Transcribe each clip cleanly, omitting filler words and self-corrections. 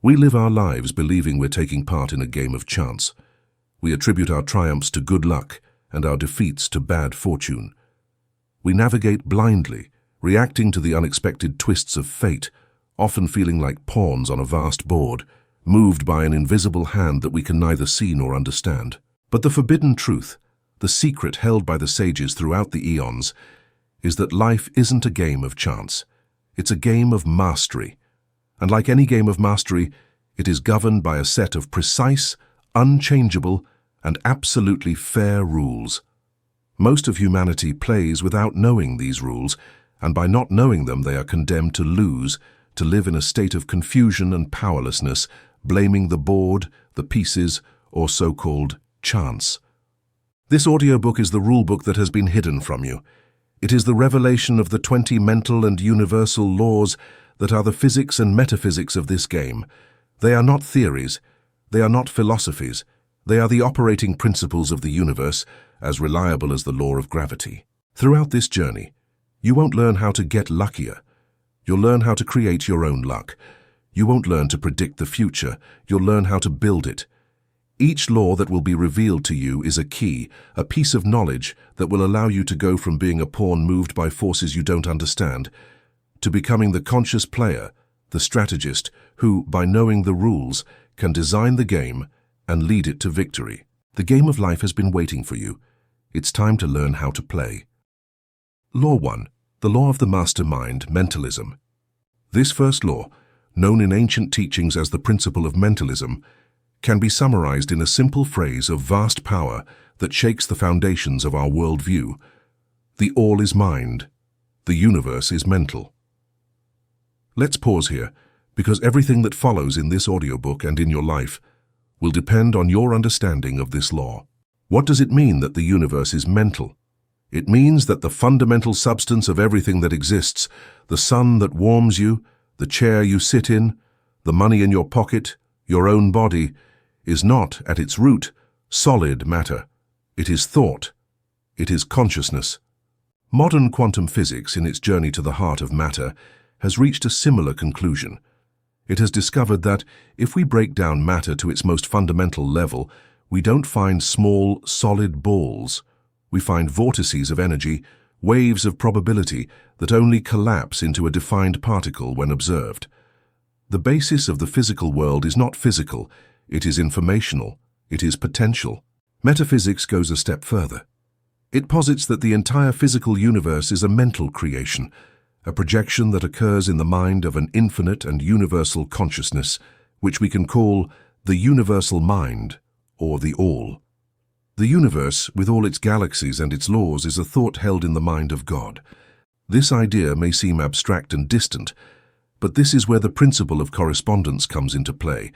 We live our lives believing we're taking part in a game of chance. We attribute our triumphs to good luck and our defeats to bad fortune. We navigate blindly, reacting to the unexpected twists of fate, often feeling like pawns on a vast board, moved by an invisible hand that we can neither see nor understand. But the forbidden truth, the secret held by the sages throughout the eons, is that life isn't a game of chance. It's a game of mastery. And like any game of mastery, it is governed by a set of precise, unchangeable, and absolutely fair rules. Most of humanity plays without knowing these rules, and by not knowing them they are condemned to lose, to live in a state of confusion and powerlessness, blaming the board, the pieces, or so-called chance. This audiobook is the rulebook that has been hidden from you. It is the revelation of the 20 mental and universal laws that are the physics and metaphysics of this game. They are not theories. They are not philosophies. They are the operating principles of the universe, as reliable as the law of gravity. Throughout this journey, you won't learn how to get luckier. You'll learn how to create your own luck. You won't learn to predict the future. You'll learn how to build it. Each law that will be revealed to you is a key, a piece of knowledge that will allow you to go from being a pawn moved by forces you don't understand to becoming the conscious player, the strategist who, by knowing the rules, can design the game and lead it to victory. The game of life has been waiting for you. It's time to learn how to play. Law 1. The law of the master mind, mentalism. This first law, known in ancient teachings as the principle of mentalism, can be summarized in a simple phrase of vast power that shakes the foundations of our worldview. The all is mind. The universe is mental. Let's pause here, because everything that follows in this audiobook and in your life will depend on your understanding of this law. What does it mean that the universe is mental? It means that the fundamental substance of everything that exists, the sun that warms you, the chair you sit in, the money in your pocket, your own body, is not, at its root, solid matter. It is thought. It is consciousness. Modern quantum physics, in its journey to the heart of matter, has reached a similar conclusion. It has discovered that, if we break down matter to its most fundamental level, we don't find small, solid balls. We find vortices of energy, waves of probability that only collapse into a defined particle when observed. The basis of the physical world is not physical. It is informational. It is potential. Metaphysics goes a step further. It posits that the entire physical universe is a mental creation, a projection that occurs in the mind of an infinite and universal consciousness, which we can call the universal mind, or the all. The universe, with all its galaxies and its laws, is a thought held in the mind of God. This idea may seem abstract and distant, but this is where the principle of correspondence comes into play.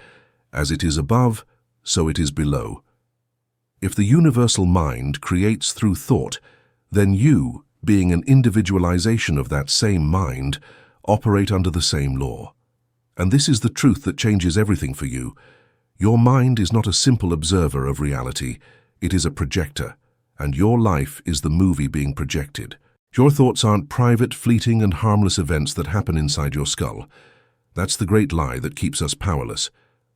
As it is above, so it is below. If the universal mind creates through thought, then you, being an individualization of that same mind, operate under the same law. And this is the truth that changes everything for you. Your mind is not a simple observer of reality. It is a projector, and your life is the movie being projected. Your thoughts aren't private, fleeting, and harmless events that happen inside your skull. That's the great lie that keeps us powerless.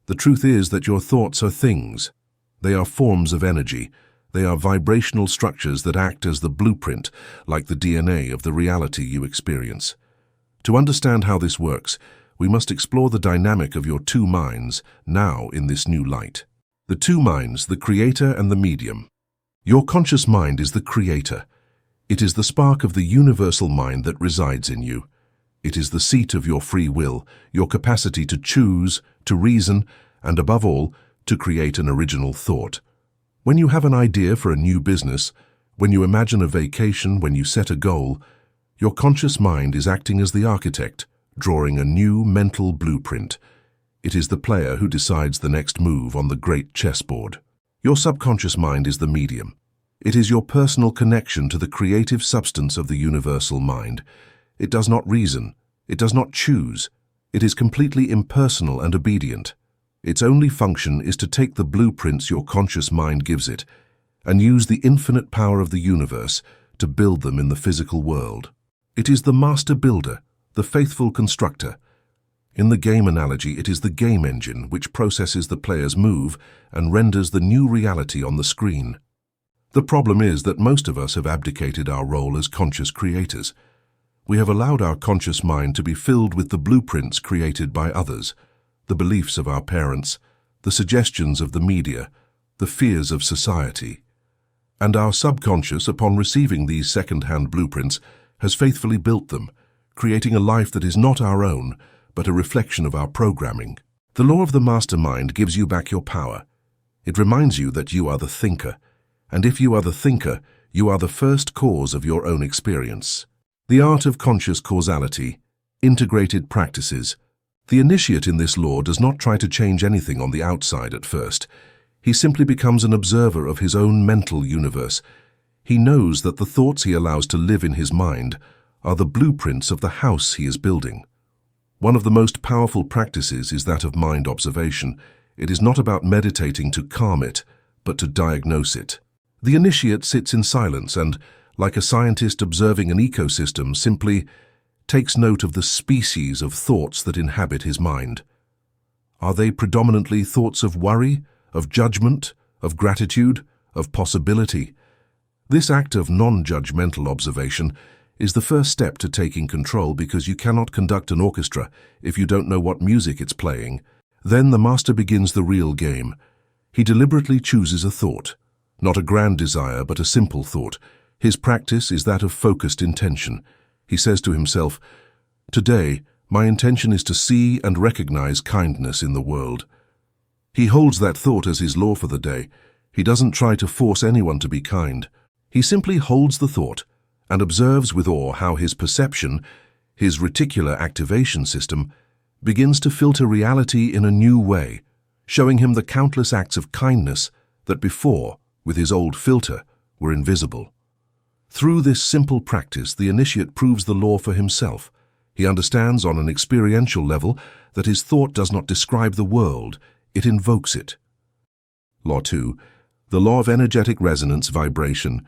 The truth is that your thoughts are things. They are forms of energy. They are vibrational structures that act as the blueprint, like the DNA of the reality you experience. To understand how this works, we must explore the dynamic of your two minds, now in this new light. The two minds, the creator and the medium. Your conscious mind is the creator. It is the spark of the universal mind that resides in you. It is the seat of your free will, your capacity to choose, to reason, and above all, to create an original thought. When you have an idea for a new business, when you imagine a vacation, when you set a goal, your conscious mind is acting as the architect, drawing a new mental blueprint. It is the player who decides the next move on the great chessboard. Your subconscious mind is the medium. It is your personal connection to the creative substance of the universal mind. It does not reason. It does not choose. It is completely impersonal and obedient. Its only function is to take the blueprints your conscious mind gives it and use the infinite power of the universe to build them in the physical world. It is the master builder, the faithful constructor. In the game analogy, it is the game engine which processes the player's move and renders the new reality on the screen. The problem is that most of us have abdicated our role as conscious creators. We have allowed our conscious mind to be filled with the blueprints created by others, the beliefs of our parents, the suggestions of the media, the fears of society. And our subconscious, upon receiving these second-hand blueprints, has faithfully built them, creating a life that is not our own, but a reflection of our programming. The law of the mastermind gives you back your power. It reminds you that you are the thinker, and if you are the thinker, you are the first cause of your own experience. The art of conscious causality, integrated practices. The initiate in this law does not try to change anything on the outside at first. He simply becomes an observer of his own mental universe. He knows that the thoughts he allows to live in his mind are the blueprints of the house he is building. One of the most powerful practices is that of mind observation. It is not about meditating to calm it, but to diagnose it. The initiate sits in silence and, like a scientist observing an ecosystem, simply takes note of the species of thoughts that inhabit his mind. Are they predominantly thoughts of worry, of judgment, of gratitude, of possibility? This act of non-judgmental observation is the first step to taking control, because you cannot conduct an orchestra if you don't know what music it's playing. Then the master begins the real game. He deliberately chooses a thought, not a grand desire, but a simple thought. His practice is that of focused intention. He says to himself, "Today, my intention is to see and recognize kindness in the world." He holds that thought as his law for the day. He doesn't try to force anyone to be kind. He simply holds the thought and observes with awe how his perception, his reticular activation system, begins to filter reality in a new way, showing him the countless acts of kindness that before, with his old filter, were invisible. Through this simple practice, the initiate proves the law for himself. He understands on an experiential level that his thought does not describe the world, it invokes it. Law 2. The law of energetic resonance vibration.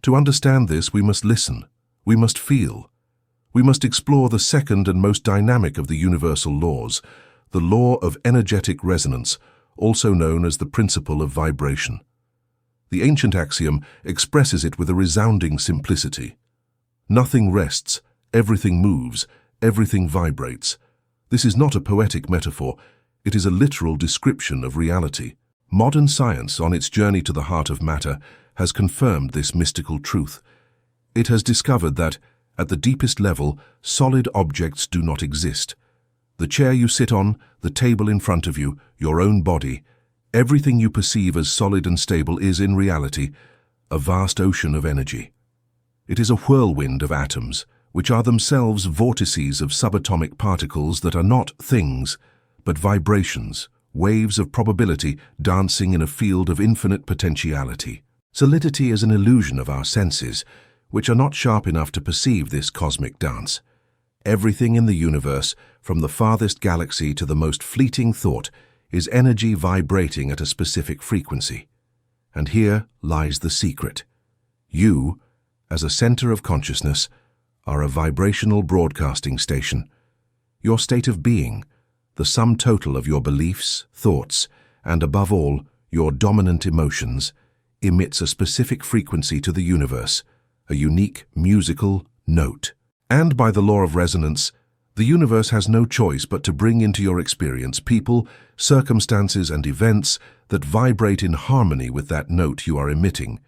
To understand this, we must listen, we must feel. We must explore the second and most dynamic of the universal laws, the law of energetic resonance, also known as the principle of vibration. The ancient axiom expresses it with a resounding simplicity. Nothing rests, everything moves, everything vibrates. This is not a poetic metaphor, it is a literal description of reality. Modern science, on its journey to the heart of matter, has confirmed this mystical truth. It has discovered that, at the deepest level, solid objects do not exist. The chair you sit on, the table in front of you, your own body, everything you perceive as solid and stable is, in reality, a vast ocean of energy. It is a whirlwind of atoms, which are themselves vortices of subatomic particles that are not things, but vibrations, waves of probability dancing in a field of infinite potentiality. Solidity is an illusion of our senses, which are not sharp enough to perceive this cosmic dance. Everything in the universe, from the farthest galaxy to the most fleeting thought, is energy vibrating at a specific frequency. And here lies the secret. You, as a center of consciousness, are a vibrational broadcasting station. Your state of being, the sum total of your beliefs, thoughts, and above all, your dominant emotions, emits a specific frequency to the universe, a unique musical note. And by the law of resonance, the universe has no choice but to bring into your experience people, circumstances, and events that vibrate in harmony with that note you are emitting.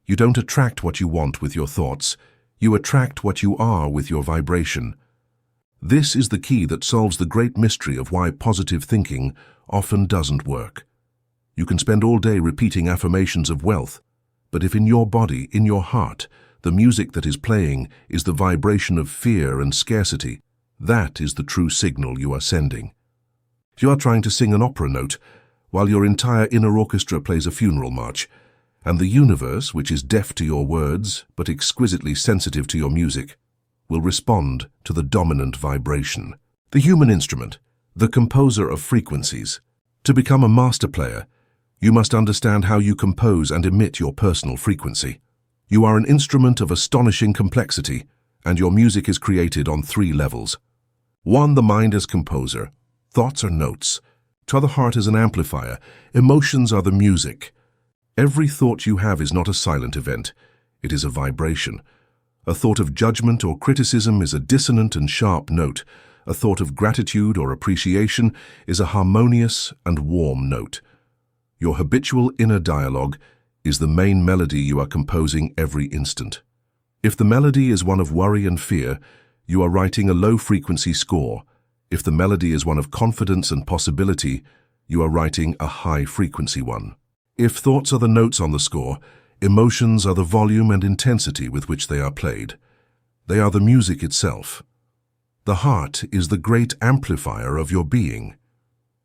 You don't attract what you want with your thoughts, you attract what you are with your vibration. This is the key that solves the great mystery of why positive thinking often doesn't work. You can spend all day repeating affirmations of wealth, but if in your body, in your heart, the music that is playing is the vibration of fear and scarcity, that is the true signal you are sending. You are trying to sing an opera note, while your entire inner orchestra plays a funeral march, and the universe, which is deaf to your words, but exquisitely sensitive to your music, will respond to the dominant vibration. The human instrument, the composer of frequencies. To become a master player, you must understand how you compose and emit your personal frequency. You are an instrument of astonishing complexity, and your music is created on 3 levels. 1. The mind as composer. Thoughts are notes. 2. The heart as an amplifier. Emotions are the music. Every thought you have is not a silent event. It is a vibration. A thought of judgment or criticism is a dissonant and sharp note. A thought of gratitude or appreciation is a harmonious and warm note. Your habitual inner dialogue is the main melody you are composing every instant. If the melody is one of worry and fear, you are writing a low-frequency score. If the melody is one of confidence and possibility, you are writing a high-frequency one. If thoughts are the notes on the score, emotions are the volume and intensity with which they are played. They are the music itself. The heart is the great amplifier of your being.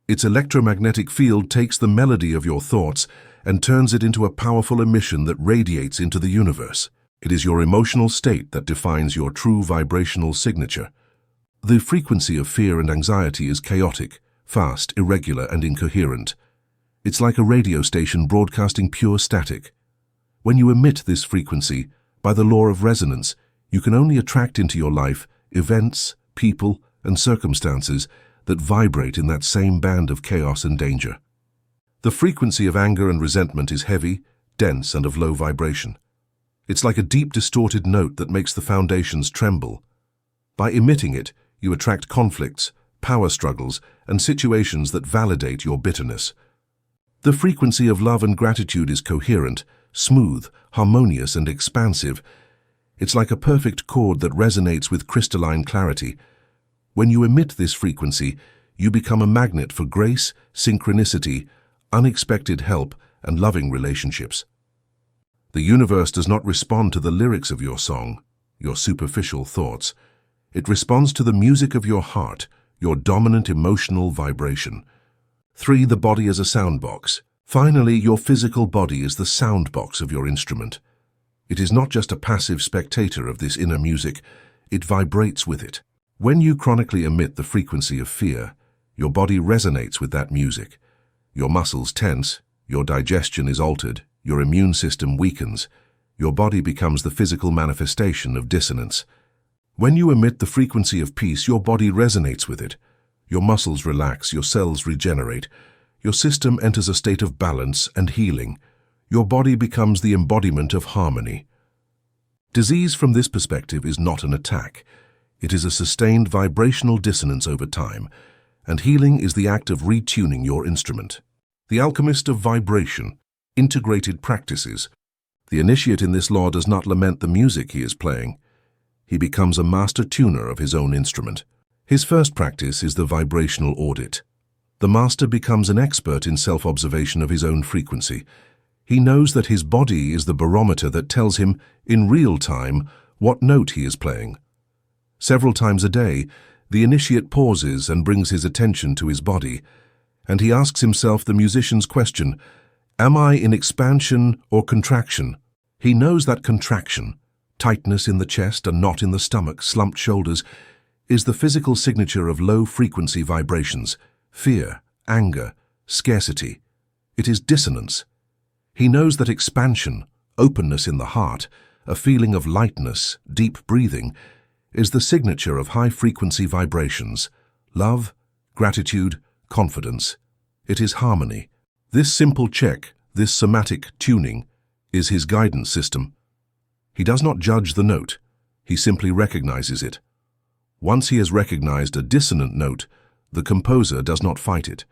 Its electromagnetic field takes the melody of your thoughts and turns it into a powerful emission that radiates into the universe. It is your emotional state that defines your true vibrational signature. The frequency of fear and anxiety is chaotic, fast, irregular, and incoherent. It's like a radio station broadcasting pure static. When you emit this frequency, by the law of resonance, you can only attract into your life events, people, and circumstances that vibrate in that same band of chaos and danger. The frequency of anger and resentment is heavy, dense, and of low vibration. It's like a deep, distorted note that makes the foundations tremble. By emitting it, you attract conflicts, power struggles, and situations that validate your bitterness. The frequency of love and gratitude is coherent, smooth, harmonious, and expansive. It's like a perfect chord that resonates with crystalline clarity. When you emit this frequency, you become a magnet for grace, synchronicity, unexpected help, and loving relationships. The universe does not respond to the lyrics of your song, your superficial thoughts. It responds to the music of your heart, your dominant emotional vibration. 3. The body as a sound box. Finally, your physical body is the sound box of your instrument. It is not just a passive spectator of this inner music, it vibrates with it. When you chronically emit the frequency of fear, your body resonates with that music. Your muscles tense, your digestion is altered, your immune system weakens. Your body becomes the physical manifestation of dissonance. When you emit the frequency of peace, your body resonates with it. Your muscles relax, your cells regenerate. Your system enters a state of balance and healing. Your body becomes the embodiment of harmony. Disease from this perspective is not an attack. It is a sustained vibrational dissonance over time, and healing is the act of retuning your instrument. The alchemist of vibration, integrated practices. The initiate in this law does not lament the music he is playing. He becomes a master tuner of his own instrument. His first practice is the vibrational audit. The master becomes an expert in self-observation of his own frequency. He knows that his body is the barometer that tells him, in real time, what note he is playing. Several times a day, the initiate pauses and brings his attention to his body, and he asks himself the musician's question, am I in expansion or contraction? He knows that contraction, tightness in the chest, a knot in the stomach, slumped shoulders, is the physical signature of low-frequency vibrations, fear, anger, scarcity. It is dissonance. He knows that expansion, openness in the heart, a feeling of lightness, deep breathing, is the signature of high-frequency vibrations, love, gratitude, confidence. It is harmony. This simple check, this somatic tuning, is his guidance system. He does not judge the note. He simply recognizes it. Once he has recognized a dissonant note, the composer does not fight it.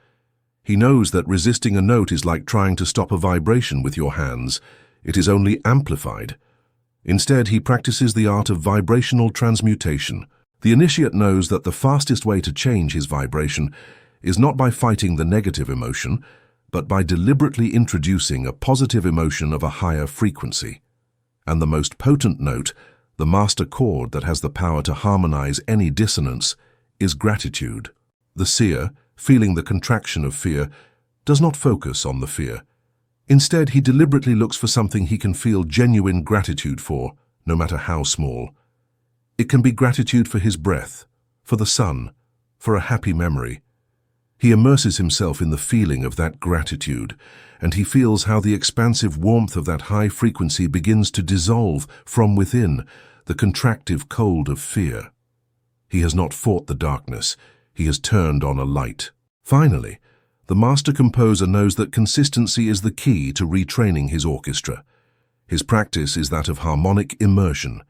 He knows that resisting a note is like trying to stop a vibration with your hands. It is only amplified. Instead, he practices the art of vibrational transmutation. The initiate knows that the fastest way to change his vibration is not by fighting the negative emotion, but by deliberately introducing a positive emotion of a higher frequency. And the most potent note, the master chord that has the power to harmonize any dissonance, is gratitude. The seer, feeling the contraction of fear, does not focus on the fear. Instead, he deliberately looks for something he can feel genuine gratitude for, no matter how small. It can be gratitude for his breath, for the sun, for a happy memory. He immerses himself in the feeling of that gratitude, and he feels how the expansive warmth of that high frequency begins to dissolve from within the contractive cold of fear. He has not fought the darkness. He has turned on a light. Finally, the master composer knows that consistency is the key to retraining his orchestra. His practice is that of harmonic immersion.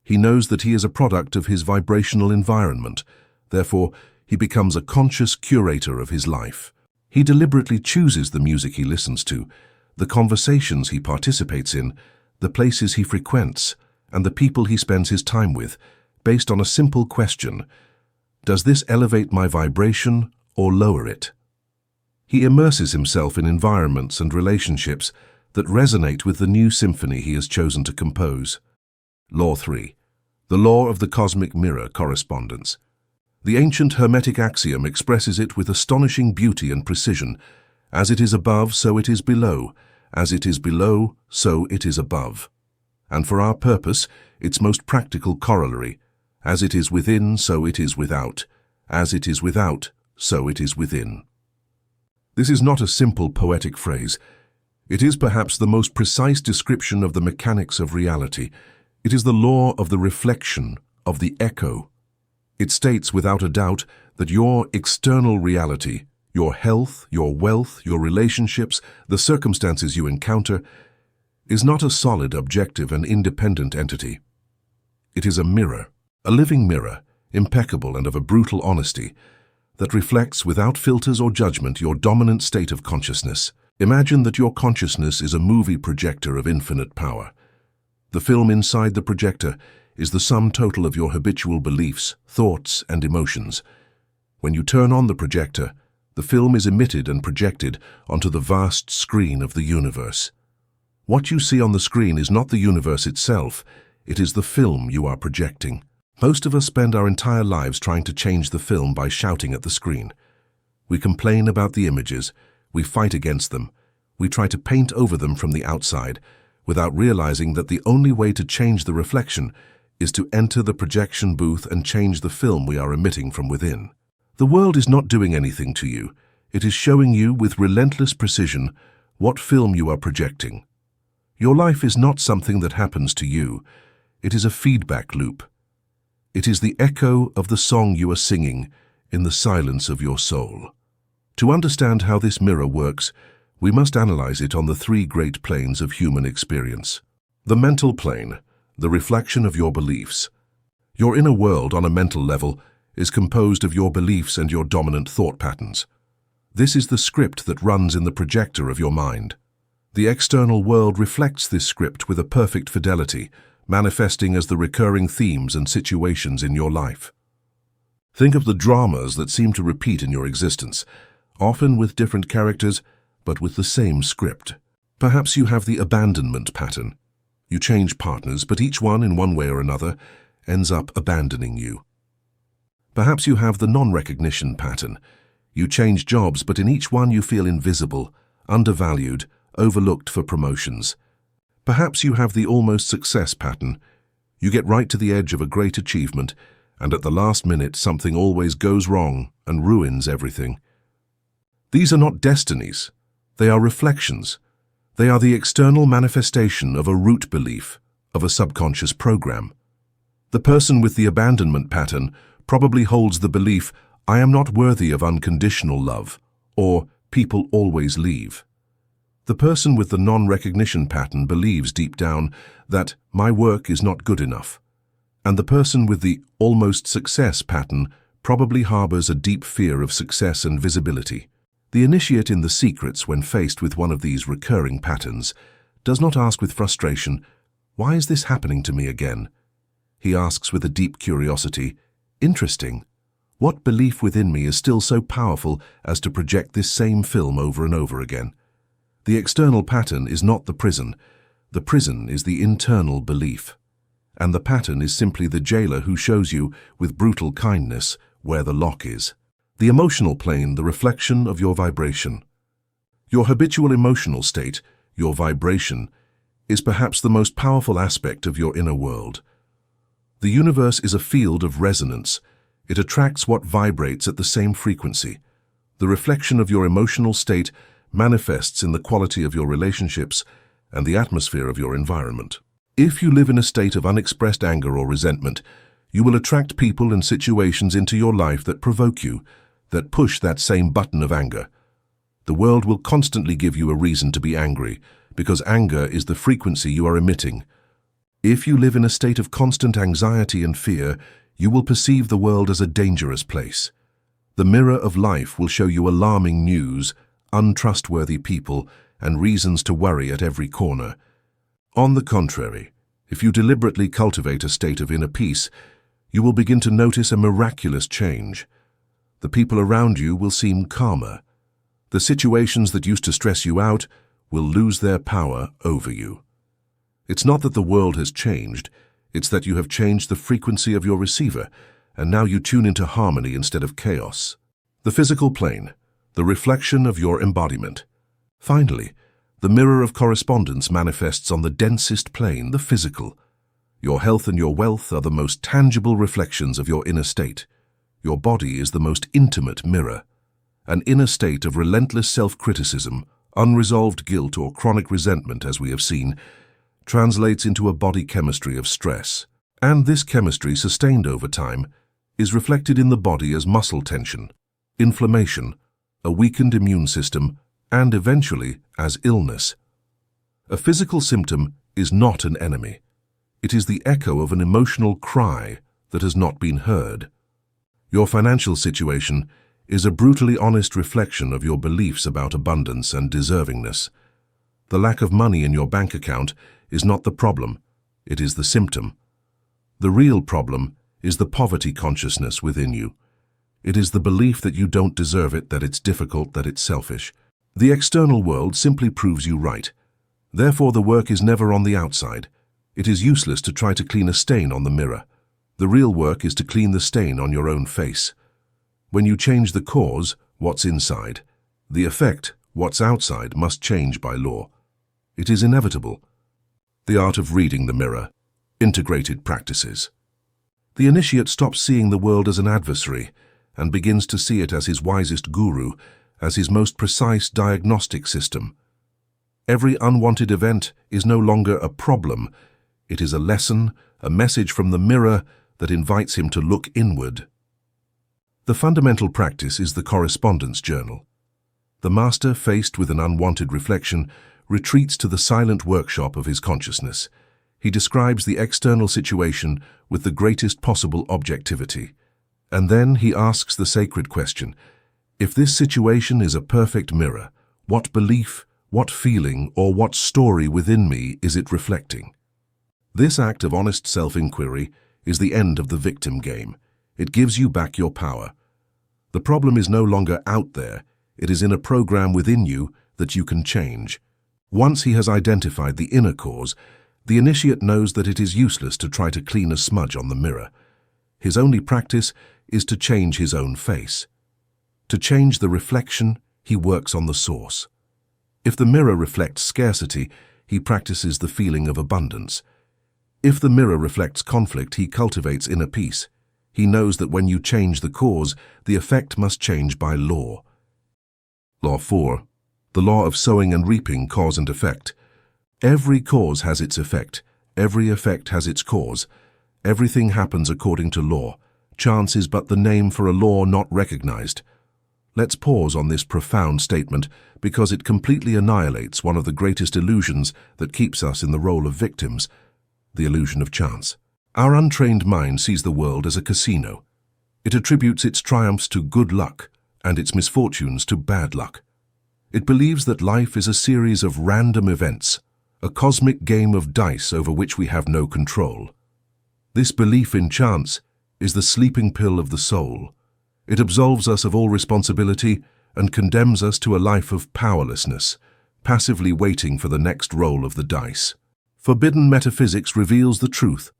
He knows that he is a product of his vibrational environment. Therefore, he becomes a conscious curator of his life. He deliberately chooses the music he listens to, the conversations he participates in, the places he frequents, and the people he spends his time with, based on a simple question: does this elevate my vibration or lower it? He immerses himself in environments and relationships that resonate with the new symphony he has chosen to compose. Law 3. The law of the cosmic mirror, correspondence. The ancient Hermetic axiom expresses it with astonishing beauty and precision. As it is above, so it is below. As it is below, so it is above. And for our purpose, its most practical corollary: as it is within, so it is without. As it is without, so it is within. This is not a simple poetic phrase. It is perhaps the most precise description of the mechanics of reality. It is the law of the reflection, of the echo. It states without a doubt that your external reality, your health, your wealth, your relationships, the circumstances you encounter, is not a solid, objective, and independent entity. It is a mirror, a living mirror, impeccable and of a brutal honesty, that reflects without filters or judgment your dominant state of consciousness. Imagine that your consciousness is a movie projector of infinite power. The film inside the projector is the sum total of your habitual beliefs, thoughts, and emotions. When you turn on the projector, the film is emitted and projected onto the vast screen of the universe. What you see on the screen is not the universe itself, it is the film you are projecting. Most of us spend our entire lives trying to change the film by shouting at the screen. We complain about the images, we fight against them, we try to paint over them from the outside, without realizing that the only way to change the reflection is to enter the projection booth and change the film we are emitting from within. The world is not doing anything to you. It is showing you with relentless precision what film you are projecting. Your life is not something that happens to you. It is a feedback loop. It is the echo of the song you are singing in the silence of your soul. To understand how this mirror works, we must analyze it on the three great planes of human experience. The mental plane, the reflection of your beliefs. Your inner world on a mental level is composed of your beliefs and your dominant thought patterns. This is the script that runs in the projector of your mind. The external world reflects this script with a perfect fidelity, manifesting as the recurring themes and situations in your life. Think of the dramas that seem to repeat in your existence, often with different characters, but with the same script. Perhaps you have the abandonment pattern. You change partners, but each one, in one way or another, ends up abandoning you. Perhaps you have the non-recognition pattern. You change jobs, but in each one you feel invisible, undervalued, overlooked for promotions. Perhaps you have the almost success pattern. You get right to the edge of a great achievement, and at the last minute something always goes wrong and ruins everything. These are not destinies. They are reflections. They are the external manifestation of a root belief, of a subconscious program. The person with the abandonment pattern probably holds the belief, "I am not worthy of unconditional love," or "people always leave." The person with the non-recognition pattern believes deep down that "my work is not good enough." And the person with the almost success pattern probably harbors a deep fear of success and visibility. The initiate in The Secrets, when faced with one of these recurring patterns, does not ask with frustration, "Why is this happening to me again?" He asks with a deep curiosity, "Interesting. What belief within me is still so powerful as to project this same film over and over again?" The external pattern is not the prison. The prison is the internal belief. And the pattern is simply the jailer who shows you, with brutal kindness, where the lock is. The emotional plane, the reflection of your vibration. Your habitual emotional state, your vibration, is perhaps the most powerful aspect of your inner world. The universe is a field of resonance. It attracts what vibrates at the same frequency. The reflection of your emotional state manifests in the quality of your relationships and the atmosphere of your environment. If you live in a state of unexpressed anger or resentment, You will attract people and situations into your life that provoke you, that push that same button of anger. The world will constantly give you a reason to be angry, because anger is the frequency you are emitting. If you live in a state of constant anxiety and fear, you will perceive the world as a dangerous place. The mirror of life will show you alarming news, untrustworthy people, and reasons to worry at every corner. On the contrary, if you deliberately cultivate a state of inner peace, you will begin to notice a miraculous change. The people around you will seem calmer. The situations that used to stress you out will lose their power over you. It's not that the world has changed, it's that you have changed the frequency of your receiver, and now you tune into harmony instead of chaos. The physical plane, the reflection of your embodiment. Finally, the mirror of correspondence manifests on the densest plane, the physical. Your health and your wealth are the most tangible reflections of your inner state. Your body is the most intimate mirror. An inner state of relentless self-criticism, unresolved guilt or chronic resentment, as we have seen, translates into a body chemistry of stress. And this chemistry, sustained over time, is reflected in the body as muscle tension, inflammation, a weakened immune system, and eventually as illness. A physical symptom is not an enemy. It is the echo of an emotional cry that has not been heard. Your financial situation is a brutally honest reflection of your beliefs about abundance and deservingness. The lack of money in your bank account is not the problem, it is the symptom. The real problem is the poverty consciousness within you. It is the belief that you don't deserve it, that it's difficult, that it's selfish. The external world simply proves you right. Therefore, the work is never on the outside. It is useless to try to clean a stain on the mirror. The real work is to clean the stain on your own face. When you change the cause, what's inside, the effect, what's outside, must change by law. It is inevitable. The art of reading the mirror. Integrated practices. The initiate stops seeing the world as an adversary and begins to see it as his wisest guru, as his most precise diagnostic system. Every unwanted event is no longer a problem. It is a lesson, a message from the mirror that invites him to look inward. The fundamental practice is the correspondence journal. The master, faced with an unwanted reflection, retreats to the silent workshop of his consciousness. He describes the external situation with the greatest possible objectivity. And then he asks the sacred question, if this situation is a perfect mirror, what belief, what feeling, or what story within me is it reflecting? This act of honest self-inquiry is the end of the victim game. It gives you back your power. The problem is no longer out there, it is in a program within you that you can change. Once he has identified the inner cause, the initiate knows that it is useless to try to clean a smudge on the mirror. His only practice is to change his own face. To change the reflection, he works on the source. If the mirror reflects scarcity, he practices the feeling of abundance. If the mirror reflects conflict, he cultivates inner peace. He knows that when you change the cause, the effect must change by law. Law 4. The law of sowing and reaping, cause and effect. Every cause has its effect. Every effect has its cause. Everything happens according to law. Chance is but the name for a law not recognized. Let's pause on this profound statement because it completely annihilates one of the greatest illusions that keeps us in the role of victims, the illusion of chance. Our untrained mind sees the world as a casino. It attributes its triumphs to good luck and its misfortunes to bad luck. It believes that life is a series of random events, a cosmic game of dice over which we have no control. This belief in chance is the sleeping pill of the soul. It absolves us of all responsibility and condemns us to a life of powerlessness, passively waiting for the next roll of the dice. Forbidden metaphysics reveals the truth.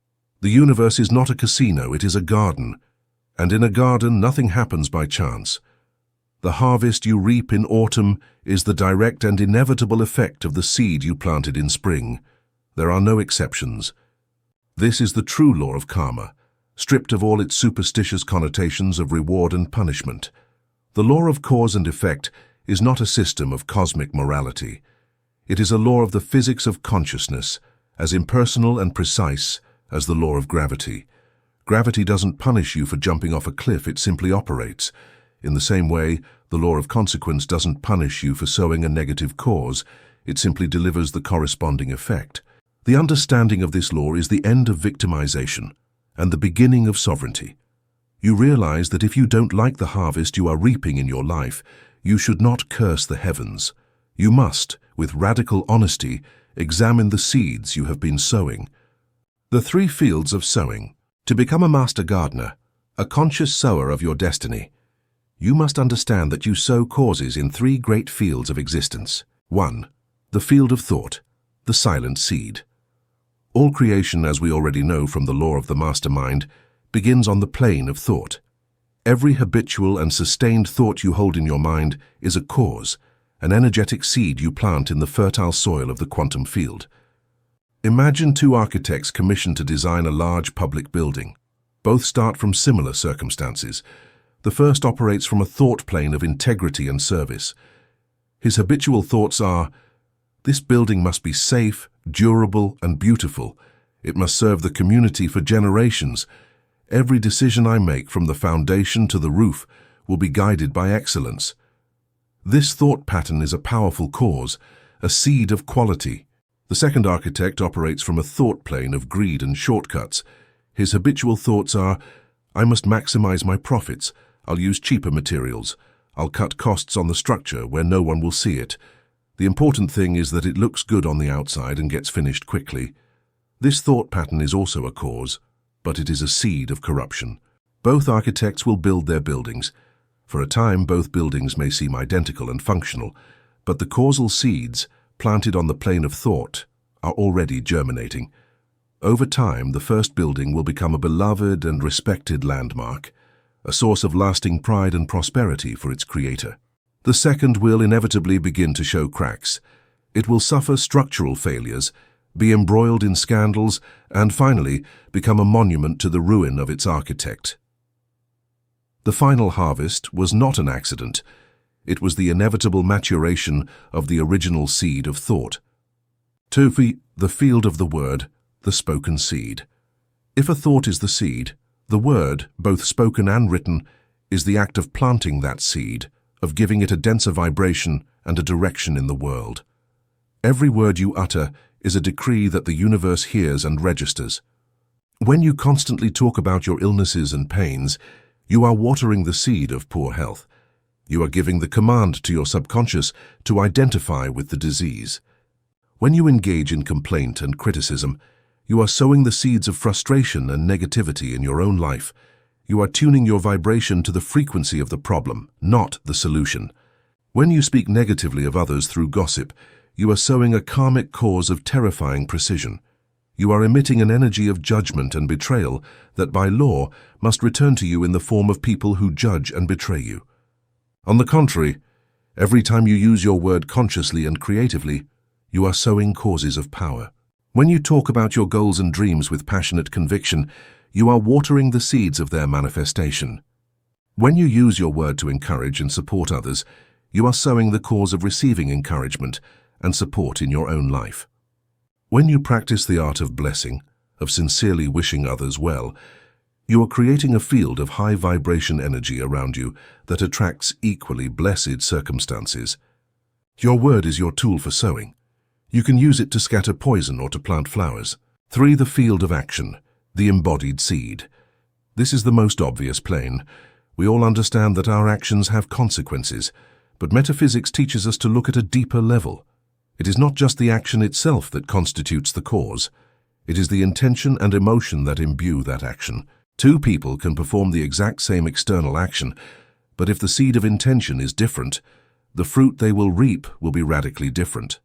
The universe is not a casino, it is a garden. And in a garden, nothing happens by chance. The harvest you reap in autumn is the direct and inevitable effect of the seed you planted in spring. There are no exceptions. This is the true law of karma, stripped of all its superstitious connotations of reward and punishment. The law of cause and effect is not a system of cosmic morality. It is a law of the physics of consciousness, as impersonal and precise as the law of gravity. Gravity doesn't punish you for jumping off a cliff, it simply operates. In the same way, the law of consequence doesn't punish you for sowing a negative cause, it simply delivers the corresponding effect. The understanding of this law is the end of victimization and the beginning of sovereignty. You realize that if you don't like the harvest you are reaping in your life, you should not curse the heavens. You must, with radical honesty, examine the seeds you have been sowing. The 3 fields of sowing. To become a master gardener, a conscious sower of your destiny, you must understand that you sow causes in 3 great fields of existence. 1. The field of thought, the silent seed. All creation, as we already know from the law of the mastermind, begins on the plane of thought. Every habitual and sustained thought you hold in your mind is a cause, an energetic seed you plant in the fertile soil of the quantum field. Imagine 2 architects commissioned to design a large public building. Both start from similar circumstances. The first operates from a thought plane of integrity and service. His habitual thoughts are, "This building must be safe, durable, and beautiful. It must serve the community for generations. Every decision I make from the foundation to the roof will be guided by excellence." This thought pattern is a powerful cause, a seed of quality. The second architect operates from a thought plane of greed and shortcuts. His habitual thoughts are, "I must maximize my profits. I'll use cheaper materials. I'll cut costs on the structure where no one will see it. The important thing is that it looks good on the outside and gets finished quickly." This thought pattern is also a cause, but it is a seed of corruption. Both architects will build their buildings. For a time, both buildings may seem identical and functional, but the causal seeds, planted on the plane of thought, are already germinating. Over time, the first building will become a beloved and respected landmark, a source of lasting pride and prosperity for its creator. The second will inevitably begin to show cracks. It will suffer structural failures, be embroiled in scandals, and finally become a monument to the ruin of its architect. The final harvest was not an accident. It was the inevitable maturation of the original seed of thought. 2. The field of the word, the spoken seed. If a thought is the seed, the word, both spoken and written, is the act of planting that seed, of giving it a denser vibration and a direction in the world. Every word you utter is a decree that the universe hears and registers. When you constantly talk about your illnesses and pains, you are watering the seed of poor health. You are giving the command to your subconscious to identify with the disease. When you engage in complaint and criticism, you are sowing the seeds of frustration and negativity in your own life. You are tuning your vibration to the frequency of the problem, not the solution. When you speak negatively of others through gossip, you are sowing a karmic cause of terrifying precision. You are emitting an energy of judgment and betrayal that by law must return to you in the form of people who judge and betray you. On the contrary, every time you use your word consciously and creatively, you are sowing causes of power. When you talk about your goals and dreams with passionate conviction, you are watering the seeds of their manifestation. When you use your word to encourage and support others, you are sowing the cause of receiving encouragement and support in your own life. When you practice the art of blessing, of sincerely wishing others well, you are creating a field of high vibration energy around you that attracts equally blessed circumstances. Your word is your tool for sowing. You can use it to scatter poison or to plant flowers. 3. The field of action, the embodied seed. This is the most obvious plane. We all understand that our actions have consequences, but metaphysics teaches us to look at a deeper level. It is not just the action itself that constitutes the cause. It is the intention and emotion that imbue that action. 2 people can perform the exact same external action, but if the seed of intention is different, the fruit they will reap will be radically different.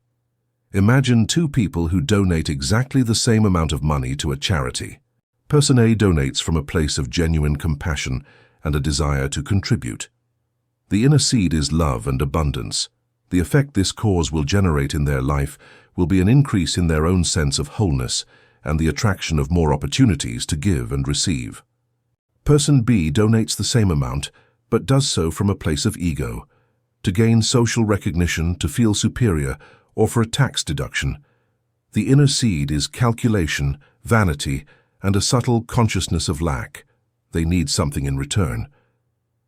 Imagine 2 people who donate exactly the same amount of money to a charity. Person A donates from a place of genuine compassion and a desire to contribute. The inner seed is love and abundance. The effect this cause will generate in their life will be an increase in their own sense of wholeness and the attraction of more opportunities to give and receive. Person B donates the same amount, but does so from a place of ego, to gain social recognition, to feel superior, or for a tax deduction. The inner seed is calculation, vanity, and a subtle consciousness of lack. They need something in return.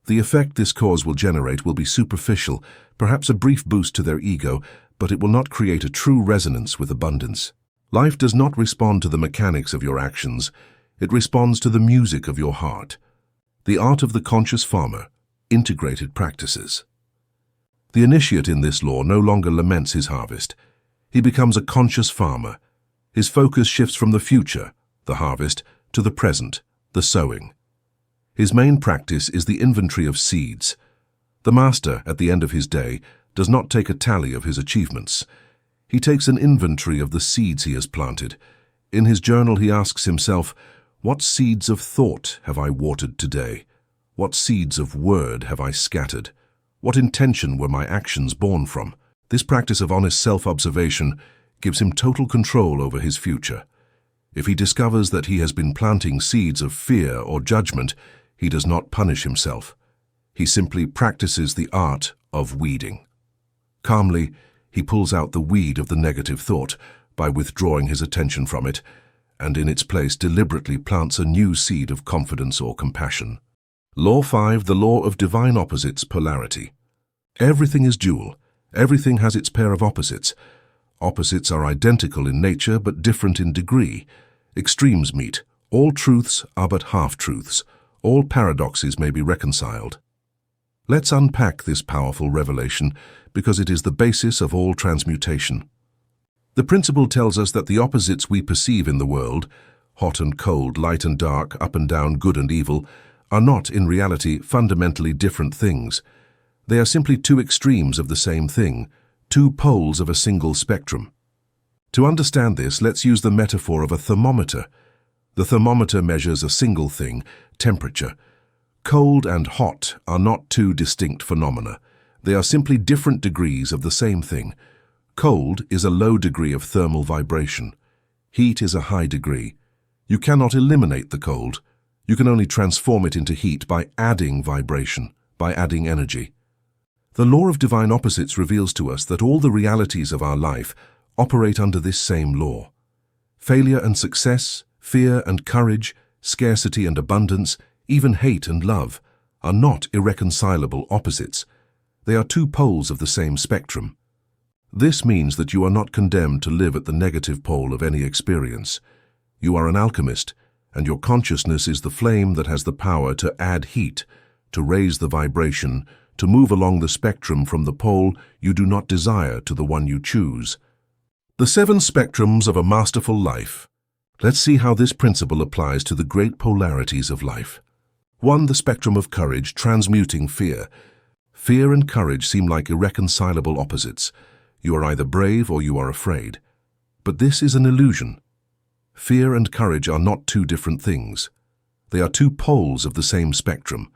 The effect this cause will generate will be superficial, perhaps a brief boost to their ego, but it will not create a true resonance with abundance. Life does not respond to the mechanics of your actions, it responds to the music of your heart. The art of the conscious farmer, integrated practices. The initiate in this law no longer laments his harvest. He becomes a conscious farmer. His focus shifts from the future, the harvest, to the present, the sowing. His main practice is the inventory of seeds. The master, at the end of his day, does not take a tally of his achievements. He takes an inventory of the seeds he has planted. In his journal he asks himself, what seeds of thought have I watered today? What seeds of word have I scattered? What intention were my actions born from? This practice of honest self-observation gives him total control over his future. If he discovers that he has been planting seeds of fear or judgment, he does not punish himself. He simply practices the art of weeding. Calmly, he pulls out the weed of the negative thought by withdrawing his attention from it, and in its place deliberately plants a new seed of confidence or compassion. Law 5, the law of divine opposites, polarity. Everything is dual. Everything has its pair of opposites. Opposites are identical in nature but different in degree. Extremes meet. All truths are but half-truths. All paradoxes may be reconciled. Let's unpack this powerful revelation because it is the basis of all transmutation. The principle tells us that the opposites we perceive in the world, hot and cold, light and dark, up and down, good and evil, are not, in reality, fundamentally different things. They are simply two extremes of the same thing, two poles of a single spectrum. To understand this, let's use the metaphor of a thermometer. The thermometer measures a single thing, temperature. Cold and hot are not two distinct phenomena. They are simply different degrees of the same thing. Cold is a low degree of thermal vibration. Heat is a high degree. You cannot eliminate the cold. You can only transform it into heat by adding vibration, by adding energy. The law of divine opposites reveals to us that all the realities of our life operate under this same law. Failure and success, fear and courage, scarcity and abundance, even hate and love, are not irreconcilable opposites. They are two poles of the same spectrum. This means that you are not condemned to live at the negative pole of any experience. You are an alchemist, and your consciousness is the flame that has the power to add heat, to raise the vibration, to move along the spectrum from the pole you do not desire to the one you choose. The 7 spectrums of a masterful life. Let's see how this principle applies to the great polarities of life. 1. The spectrum of courage, transmuting fear. Fear and courage seem like irreconcilable opposites. You are either brave or you are afraid. But this is an illusion. Fear and courage are not two different things. They are two poles of the same spectrum.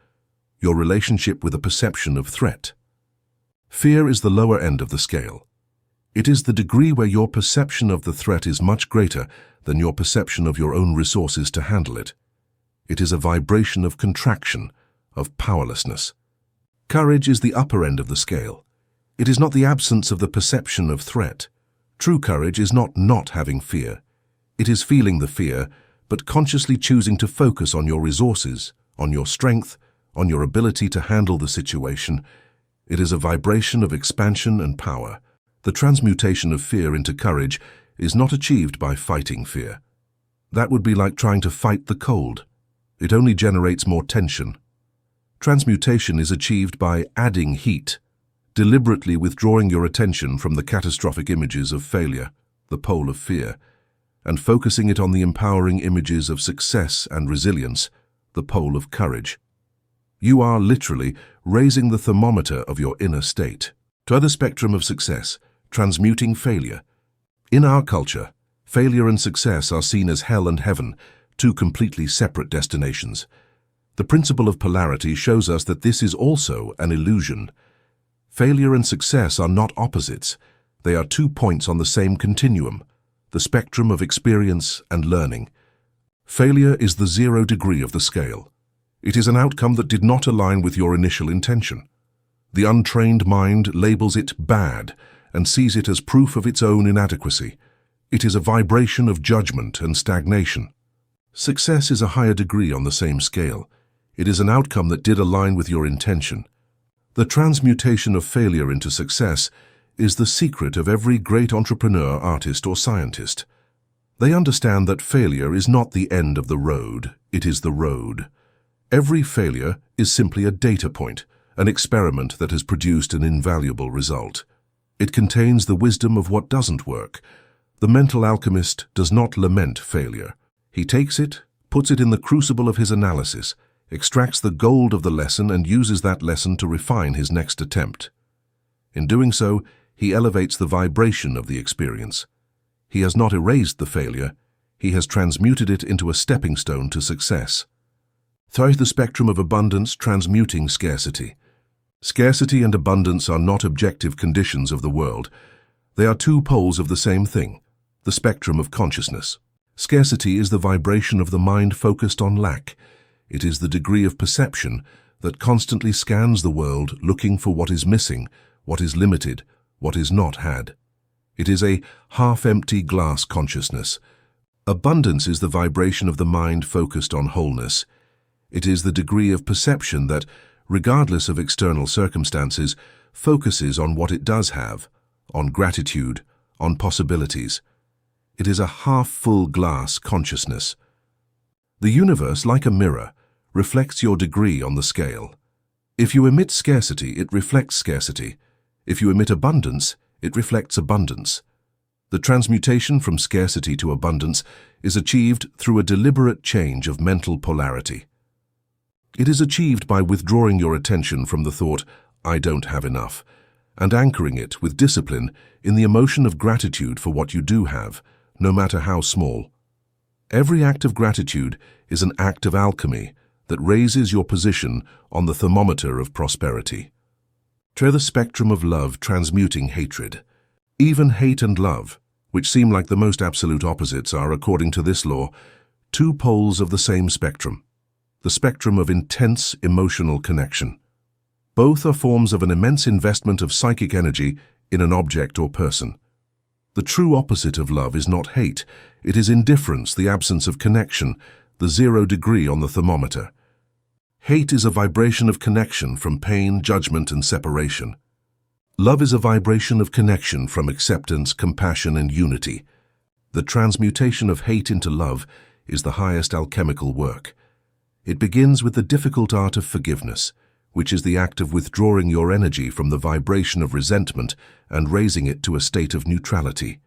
Your relationship with a perception of threat. Fear is the lower end of the scale. It is the degree where your perception of the threat is much greater than your perception of your own resources to handle it. It is a vibration of contraction, of powerlessness. Courage is the upper end of the scale. It is not the absence of the perception of threat. True courage is not having fear. It is feeling the fear, but consciously choosing to focus on your resources, on your strength, on your ability to handle the situation. It is a vibration of expansion and power. The transmutation of fear into courage is not achieved by fighting fear. That would be like trying to fight the cold. It only generates more tension. Transmutation is achieved by adding heat, deliberately withdrawing your attention from the catastrophic images of failure, the pole of fear, and focusing it on the empowering images of success and resilience, the pole of courage. You are literally raising the thermometer of your inner state. To other spectrum of success, transmuting failure. In our culture, failure and success are seen as hell and heaven, two completely separate destinations. The principle of polarity shows us that this is also an illusion. Failure and success are not opposites. They are 2 points on the same continuum, the spectrum of experience and learning. Failure is the 0 degree of the scale. It is an outcome that did not align with your initial intention. The untrained mind labels it bad and sees it as proof of its own inadequacy. It is a vibration of judgment and stagnation. Success is a higher degree on the same scale. It is an outcome that did align with your intention. The transmutation of failure into success is the secret of every great entrepreneur, artist, or scientist. They understand that failure is not the end of the road, it is the road. Every failure is simply a data point, an experiment that has produced an invaluable result. It contains the wisdom of what doesn't work. The mental alchemist does not lament failure. He takes it, puts it in the crucible of his analysis, extracts the gold of the lesson and uses that lesson to refine his next attempt. In doing so, he elevates the vibration of the experience. He has not erased the failure, he has transmuted it into a stepping stone to success. Through the spectrum of abundance, transmuting scarcity. Scarcity and abundance are not objective conditions of the world. They are two poles of the same thing, the spectrum of consciousness. Scarcity is the vibration of the mind focused on lack. It is the degree of perception that constantly scans the world looking for what is missing, what is limited, what is not had. It is a half-empty glass consciousness. Abundance is the vibration of the mind focused on wholeness. It is the degree of perception that, regardless of external circumstances, focuses on what it does have, on gratitude, on possibilities. It is a half-full glass consciousness. The universe, like a mirror, reflects your degree on the scale. If you emit scarcity, it reflects scarcity. If you emit abundance, it reflects abundance. The transmutation from scarcity to abundance is achieved through a deliberate change of mental polarity. It is achieved by withdrawing your attention from the thought, "I don't have enough," and anchoring it with discipline in the emotion of gratitude for what you do have, no matter how small. Every act of gratitude is an act of alchemy that raises your position on the thermometer of prosperity. Through the spectrum of love, transmuting hatred. Even hate and love, which seem like the most absolute opposites, are, according to this law, two poles of the same spectrum, the spectrum of intense emotional connection. Both are forms of an immense investment of psychic energy in an object or person. The true opposite of love is not hate, it is indifference, the absence of connection, the 0 degree on the thermometer. Hate is a vibration of connection from pain, judgment, and separation. Love is a vibration of connection from acceptance, compassion, and unity. The transmutation of hate into love is the highest alchemical work. It begins with the difficult art of forgiveness, which is the act of withdrawing your energy from the vibration of resentment and raising it to a state of neutrality.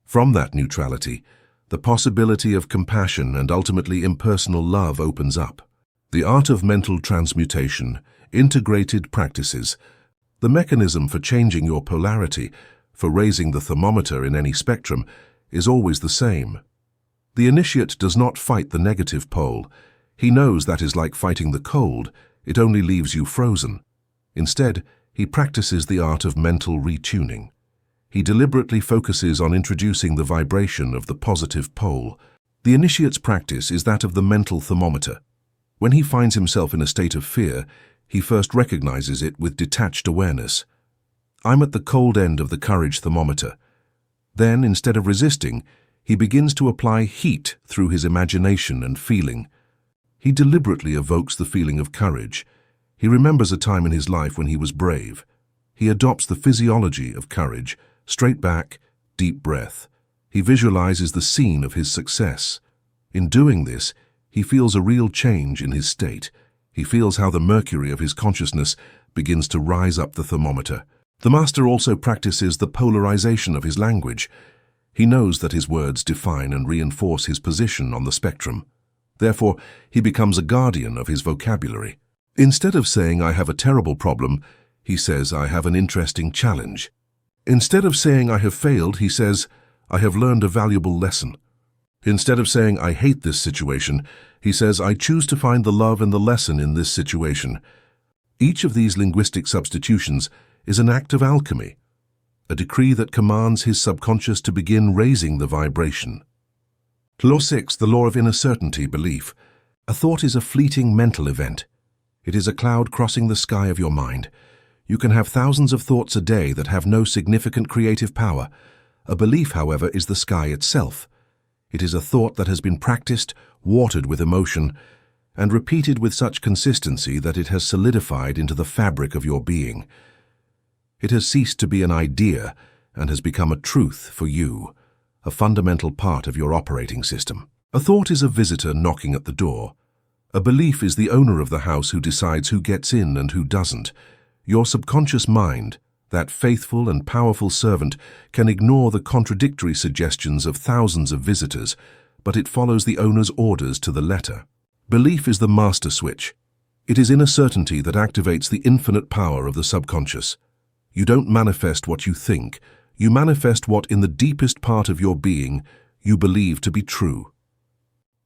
From that neutrality, the possibility of compassion and ultimately impersonal love opens up. The art of mental transmutation, integrated practices, the mechanism for changing your polarity, for raising the thermometer in any spectrum, is always the same. The initiate does not fight the negative pole. He knows that is like fighting the cold, it only leaves you frozen. Instead, he practices the art of mental retuning. He deliberately focuses on introducing the vibration of the positive pole. The initiate's practice is that of the mental thermometer. When he finds himself in a state of fear, he first recognizes it with detached awareness. I'm at the cold end of the courage thermometer. Then, instead of resisting, he begins to apply heat through his imagination and feeling. He deliberately evokes the feeling of courage. He remembers a time in his life when he was brave. He adopts the physiology of courage, straight back, deep breath. He visualizes the scene of his success. In doing this, he feels a real change in his state. He feels how the mercury of his consciousness begins to rise up the thermometer. The master also practices the polarization of his language. He knows that his words define and reinforce his position on the spectrum. Therefore, he becomes a guardian of his vocabulary. Instead of saying, "I have a terrible problem," he says, "I have an interesting challenge." Instead of saying, "I have failed," he says, "I have learned a valuable lesson." Instead of saying, "I hate this situation," he says, "I choose to find the love and the lesson in this situation." Each of these linguistic substitutions is an act of alchemy, a decree that commands his subconscious to begin raising the vibration. Law 6, the law of inner certainty, belief. A thought is a fleeting mental event. It is a cloud crossing the sky of your mind. You can have thousands of thoughts a day that have no significant creative power. A belief, however, is the sky itself. It is a thought that has been practiced, watered with emotion, and repeated with such consistency that it has solidified into the fabric of your being. It has ceased to be an idea and has become a truth for you, a fundamental part of your operating system. A thought is a visitor knocking at the door. A belief is the owner of the house who decides who gets in and who doesn't. Your subconscious mind, that faithful and powerful servant, can ignore the contradictory suggestions of thousands of visitors, but it follows the owner's orders to the letter. Belief is the master switch. It is inner certainty that activates the infinite power of the subconscious. You don't manifest what you think. You manifest what, in the deepest part of your being, you believe to be true.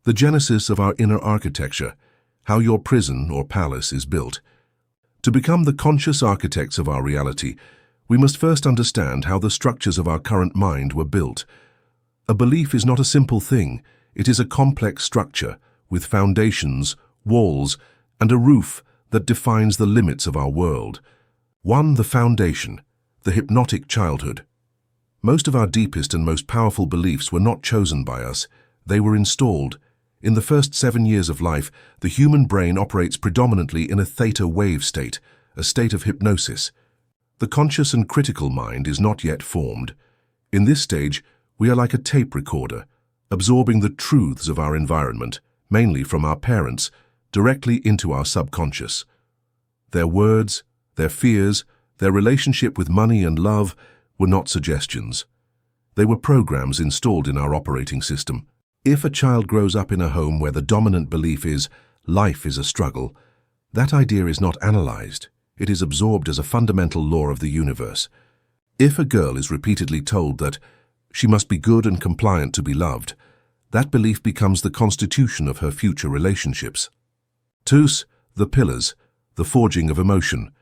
The genesis of our inner architecture, how your prison or palace is built. To become the conscious architects of our reality, we must first understand how the structures of our current mind were built. A belief is not a simple thing. It is a complex structure with foundations, walls, and a roof that defines the limits of our world. 1. The foundation, the hypnotic childhood. Most of our deepest and most powerful beliefs were not chosen by us. They were installed. In the first 7 years of life, the human brain operates predominantly in a theta wave state, a state of hypnosis. The conscious and critical mind is not yet formed. In this stage, we are like a tape recorder, absorbing the truths of our environment, mainly from our parents, directly into our subconscious. Their words, their fears, their relationship with money and love were not suggestions. They were programs installed in our operating system. If a child grows up in a home where the dominant belief is, life is a struggle, that idea is not analyzed. It is absorbed as a fundamental law of the universe. If a girl is repeatedly told that she must be good and compliant to be loved, that belief becomes the constitution of her future relationships. 2. The pillars, the forging of emotion.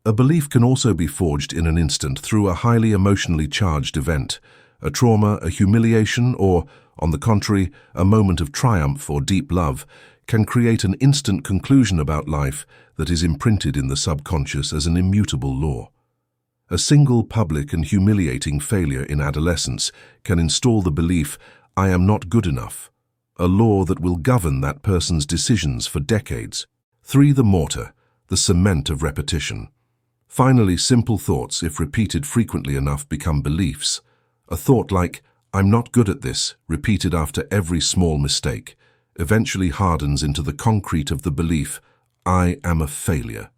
A belief can also be forged in an instant through a highly emotionally charged event, a trauma, a humiliation, or, on the contrary, a moment of triumph or deep love can create an instant conclusion about life that is imprinted in the subconscious as an immutable law. A single public and humiliating failure in adolescence can install the belief, I am not good enough, a law that will govern that person's decisions for decades. 3. The mortar, the cement of repetition. Finally, simple thoughts, if repeated frequently enough, become beliefs. A thought like, I'm not good at this, repeated after every small mistake, eventually hardens into the concrete of the belief, I am a failure.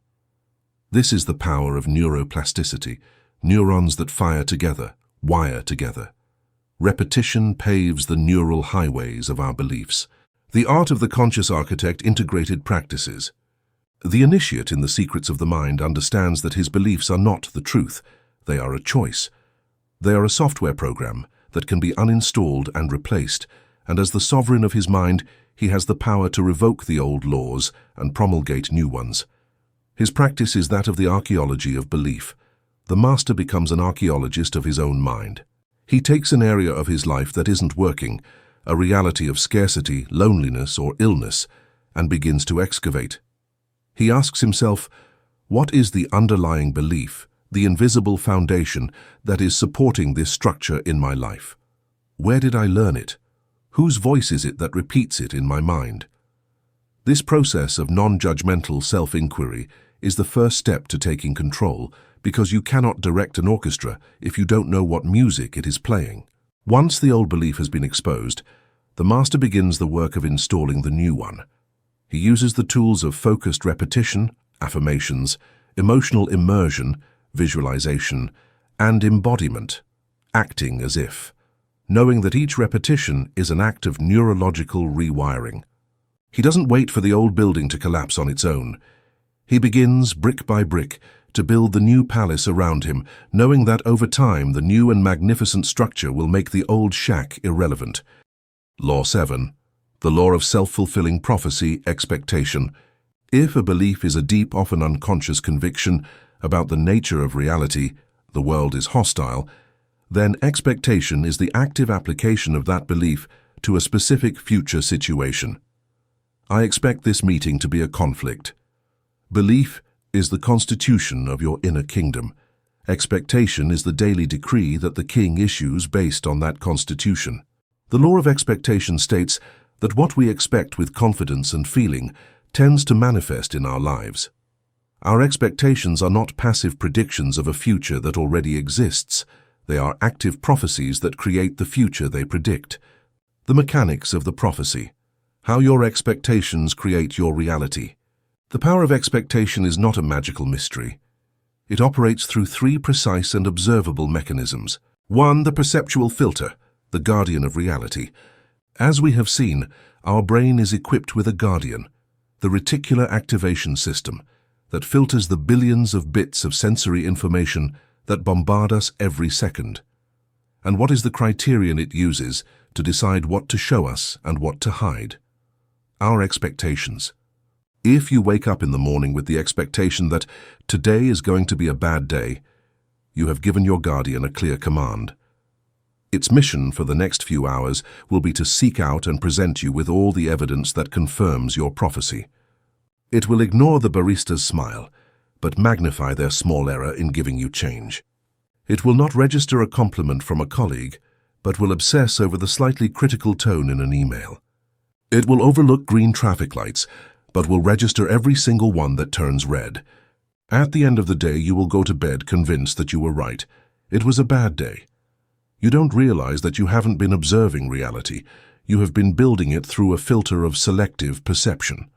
This is the power of neuroplasticity, neurons that fire together, wire together. Repetition paves the neural highways of our beliefs. The art of the conscious architect integrated practices. The initiate in the secrets of the mind understands that his beliefs are not the truth. They are a choice. They are a software program that can be uninstalled and replaced, and as the sovereign of his mind, he has the power to revoke the old laws and promulgate new ones. His practice is that of the archaeology of belief. The master becomes an archaeologist of his own mind. He takes an area of his life that isn't working, a reality of scarcity, loneliness, or illness, and begins to excavate. He asks himself, what is the underlying belief, the invisible foundation that is supporting this structure in my life? Where did I learn it? Whose voice is it that repeats it in my mind? This process of non-judgmental self-inquiry is the first step to taking control, because you cannot direct an orchestra if you don't know what music it is playing. Once the old belief has been exposed, the master begins the work of installing the new one. He uses the tools of focused repetition, affirmations, emotional immersion, visualization, and embodiment, acting as if, knowing that each repetition is an act of neurological rewiring. He doesn't wait for the old building to collapse on its own. He begins, brick by brick, to build the new palace around him, knowing that over time the new and magnificent structure will make the old shack irrelevant. Law 7. The law of self-fulfilling prophecy, expectation. If a belief is a deep, often unconscious conviction about the nature of reality, the world is hostile, then expectation is the active application of that belief to a specific future situation. I expect this meeting to be a conflict. Belief is the constitution of your inner kingdom. Expectation is the daily decree that the king issues based on that constitution. The law of expectation states that what we expect with confidence and feeling tends to manifest in our lives. Our expectations are not passive predictions of a future that already exists. They are active prophecies that create the future they predict. The mechanics of the prophecy. How your expectations create your reality. The power of expectation is not a magical mystery. It operates through three precise and observable mechanisms. 1. The perceptual filter, the guardian of reality. As we have seen, our brain is equipped with a guardian, the reticular activation system, that filters the billions of bits of sensory information that bombard us every second. And what is the criterion it uses to decide what to show us and what to hide? Our expectations. If you wake up in the morning with the expectation that today is going to be a bad day, you have given your guardian a clear command. Its mission for the next few hours will be to seek out and present you with all the evidence that confirms your prophecy. It will ignore the barista's smile, but magnify their small error in giving you change. It will not register a compliment from a colleague, but will obsess over the slightly critical tone in an email. It will overlook green traffic lights, but will register every single one that turns red. At the end of the day, you will go to bed convinced that you were right. It was a bad day. You don't realize that you haven't been observing reality. You have been building it through a filter of selective perception.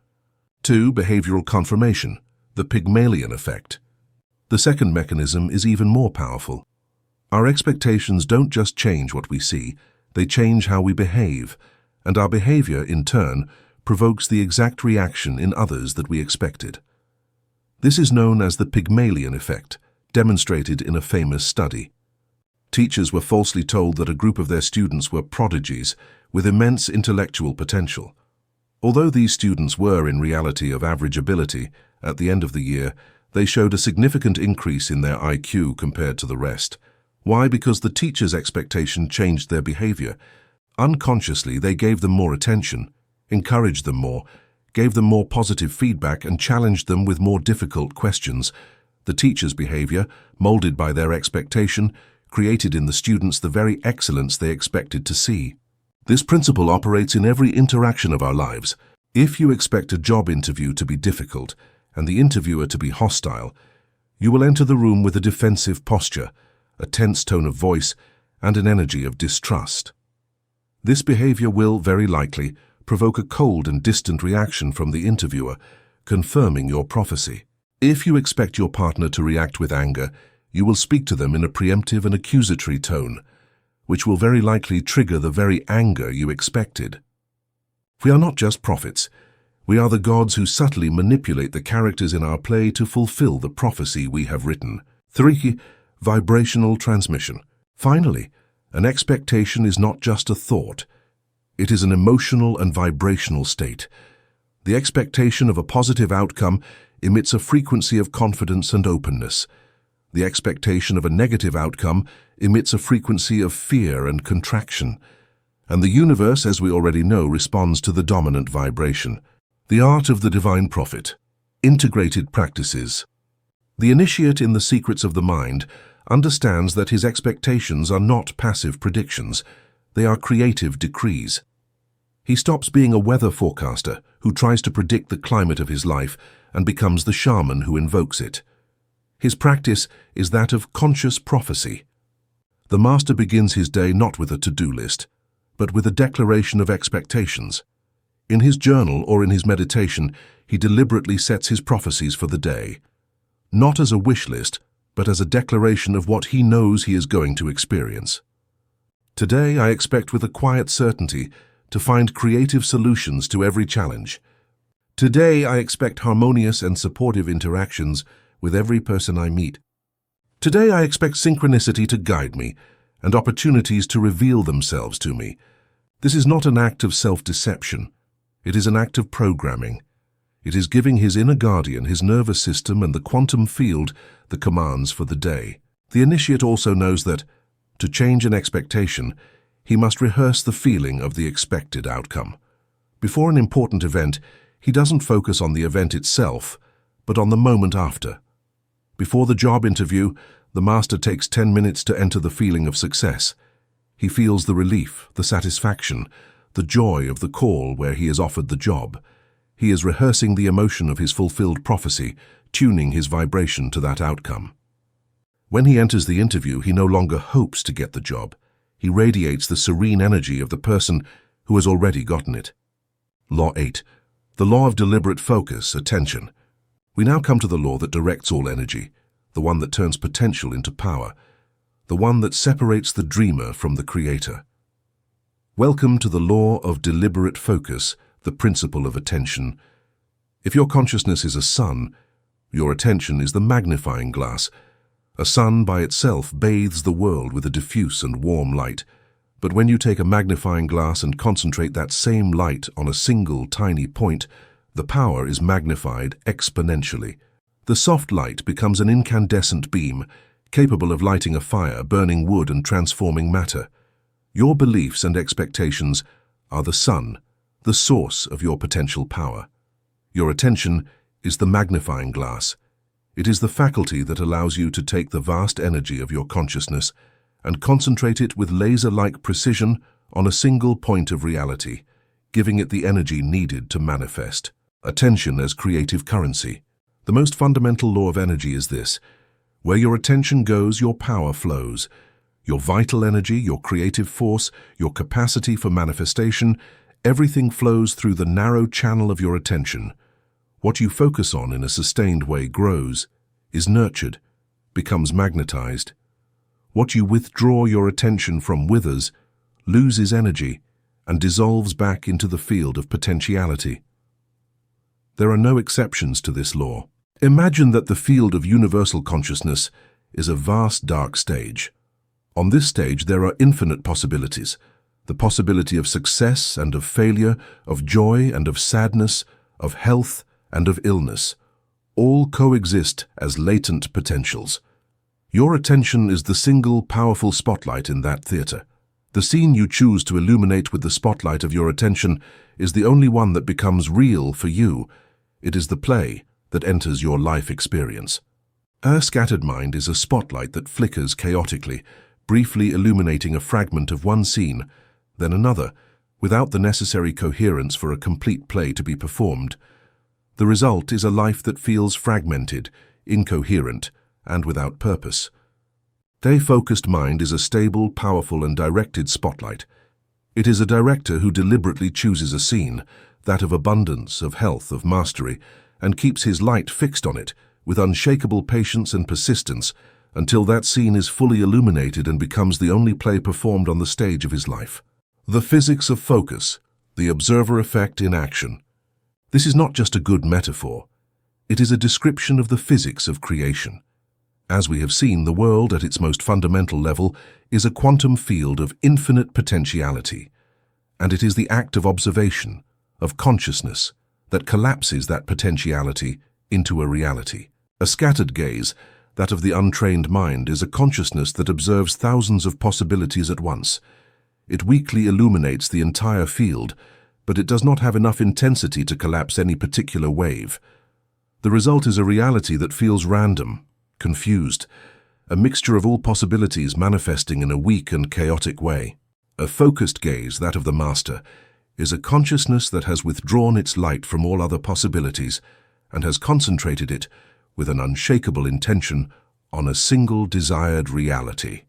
2. Behavioral confirmation, the Pygmalion effect. The second mechanism is even more powerful. Our expectations don't just change what we see, they change how we behave, and our behavior, in turn, provokes the exact reaction in others that we expected. This is known as the Pygmalion effect, demonstrated in a famous study. Teachers were falsely told that a group of their students were prodigies with immense intellectual potential. Although these students were in reality of average ability, at the end of the year, they showed a significant increase in their IQ compared to the rest. Why? Because the teacher's expectation changed their behavior. Unconsciously, they gave them more attention, encouraged them more, gave them more positive feedback, and challenged them with more difficult questions. The teacher's behavior, molded by their expectation, created in the students the very excellence they expected to see. This principle operates in every interaction of our lives. If you expect a job interview to be difficult and the interviewer to be hostile, you will enter the room with a defensive posture, a tense tone of voice, and an energy of distrust. This behavior will, very likely, provoke a cold and distant reaction from the interviewer, confirming your prophecy. If you expect your partner to react with anger, you will speak to them in a preemptive and accusatory tone, which will very likely trigger the very anger you expected. We are not just prophets. We are the gods who subtly manipulate the characters in our play to fulfill the prophecy we have written. 3. Vibrational transmission. Finally, an expectation is not just a thought. It is an emotional and vibrational state. The expectation of a positive outcome emits a frequency of confidence and openness. The expectation of a negative outcome emits a frequency of fear and contraction. And the universe, as we already know, responds to the dominant vibration. The art of the divine prophet. Integrated practices. The initiate in the secrets of the mind understands that his expectations are not passive predictions. They are creative decrees. He stops being a weather forecaster who tries to predict the climate of his life and becomes the shaman who invokes it. His practice is that of conscious prophecy. The master begins his day not with a to-do list, but with a declaration of expectations. In his journal or in his meditation, he deliberately sets his prophecies for the day, not as a wish list, but as a declaration of what he knows he is going to experience. Today, I expect with a quiet certainty to find creative solutions to every challenge. Today, I expect harmonious and supportive interactions with every person I meet. Today, I expect synchronicity to guide me and opportunities to reveal themselves to me. This is not an act of self-deception. It is an act of programming. It is giving his inner guardian, his nervous system, and the quantum field the commands for the day. The initiate also knows that, to change an expectation, he must rehearse the feeling of the expected outcome. Before an important event, he doesn't focus on the event itself, but on the moment after. Before the job interview, the master takes 10 minutes to enter the feeling of success. He feels the relief, the satisfaction, the joy of the call where he is offered the job. He is rehearsing the emotion of his fulfilled prophecy, tuning his vibration to that outcome. When he enters the interview, he no longer hopes to get the job. He radiates the serene energy of the person who has already gotten it. Law 8. The law of deliberate focus, attention. We now come to the law that directs all energy, the one that turns potential into power, the one that separates the dreamer from the creator. Welcome to the law of deliberate focus, the principle of attention. If your consciousness is a sun, your attention is the magnifying glass. A sun by itself bathes the world with a diffuse and warm light. But when you take a magnifying glass and concentrate that same light on a single tiny point, the power is magnified exponentially. The soft light becomes an incandescent beam, capable of lighting a fire, burning wood, and transforming matter. Your beliefs and expectations are the sun, the source of your potential power. Your attention is the magnifying glass. It is the faculty that allows you to take the vast energy of your consciousness and concentrate it with laser-like precision on a single point of reality, giving it the energy needed to manifest. Attention as creative currency. The most fundamental law of energy is this: where your attention goes, your power flows. Your vital energy, your creative force, your capacity for manifestation, everything flows through the narrow channel of your attention. What you focus on in a sustained way grows, is nurtured, becomes magnetized. What you withdraw your attention from withers, loses energy, and dissolves back into the field of potentiality. There are no exceptions to this law. Imagine that the field of universal consciousness is a vast dark stage. On this stage there are infinite possibilities. The possibility of success and of failure, of joy and of sadness, of health and of illness, all coexist as latent potentials. Your attention is the single powerful spotlight in that theater. The scene you choose to illuminate with the spotlight of your attention is the only one that becomes real for you. It is the play that enters your life experience. A scattered mind is a spotlight that flickers chaotically, briefly illuminating a fragment of one scene, then another, without the necessary coherence for a complete play to be performed. The result is a life that feels fragmented, incoherent, and without purpose. A focused mind is a stable, powerful, and directed spotlight. It is a director who deliberately chooses a scene, that of abundance, of health, of mastery, and keeps his light fixed on it with unshakable patience and persistence until that scene is fully illuminated and becomes the only play performed on the stage of his life. The physics of focus, the observer effect in action. This is not just a good metaphor. It is a description of the physics of creation. As we have seen, the world at its most fundamental level is a quantum field of infinite potentiality, and it is the act of observation, of consciousness, that collapses that potentiality into a reality. A scattered gaze, that of the untrained mind, is a consciousness that observes thousands of possibilities at once. It weakly illuminates the entire field, but it does not have enough intensity to collapse any particular wave. The result is a reality that feels random, confused, a mixture of all possibilities manifesting in a weak and chaotic way. A focused gaze, that of the master, is a consciousness that has withdrawn its light from all other possibilities and has concentrated it with an unshakable intention on a single desired reality.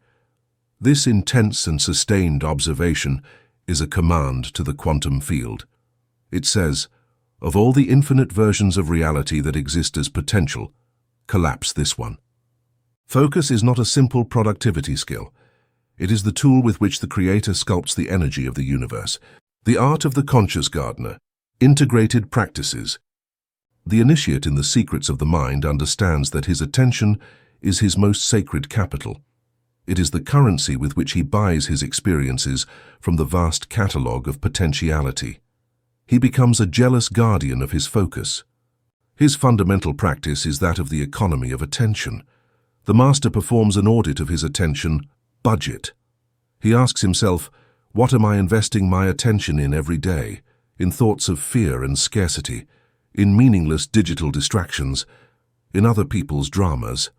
This intense and sustained observation is a command to the quantum field. It says, of all the infinite versions of reality that exist as potential, collapse this one. Focus is not a simple productivity skill. It is the tool with which the Creator sculpts the energy of the universe. The art of the conscious gardener, integrated practices. The initiate in the secrets of the mind understands that his attention is his most sacred capital. It is the currency with which he buys his experiences from the vast catalogue of potentiality. He becomes a jealous guardian of his focus. His fundamental practice is that of the economy of attention. The master performs an audit of his attention budget. He asks himself, what am I investing my attention in every day? In thoughts of fear and scarcity, in meaningless digital distractions, in other people's dramas.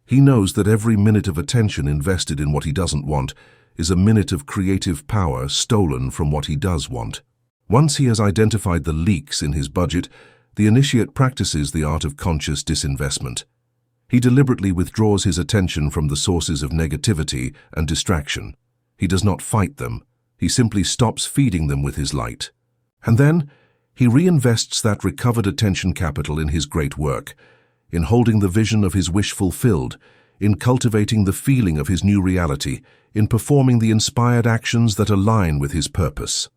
He knows that every minute of attention invested in what he doesn't want is a minute of creative power stolen from what he does want. Once he has identified the leaks in his budget, the initiate practices the art of conscious disinvestment. He deliberately withdraws his attention from the sources of negativity and distraction. He does not fight them. He simply stops feeding them with his light. And then, he reinvests that recovered attention capital in his great work, in holding the vision of his wish fulfilled, in cultivating the feeling of his new reality, in performing the inspired actions that align with his purpose.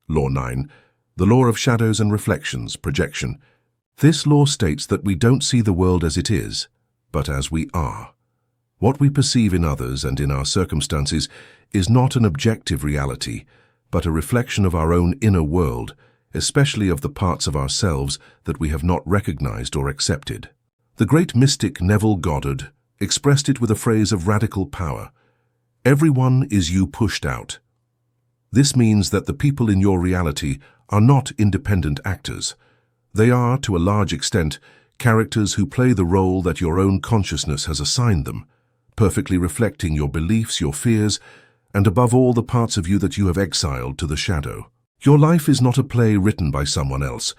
Law 9. The law of shadows and reflections, projection. This law states that we don't see the world as it is, but as we are. What we perceive in others and in our circumstances is not an objective reality, but a reflection of our own inner world, especially of the parts of ourselves that we have not recognized or accepted. The great mystic Neville Goddard expressed it with a phrase of radical power. Everyone is you pushed out. This means that the people in your reality are not independent actors. They are, to a large extent, characters who play the role that your own consciousness has assigned them, perfectly reflecting your beliefs, your fears, and above all the parts of you that you have exiled to the shadow. Your life is not a play written by someone else.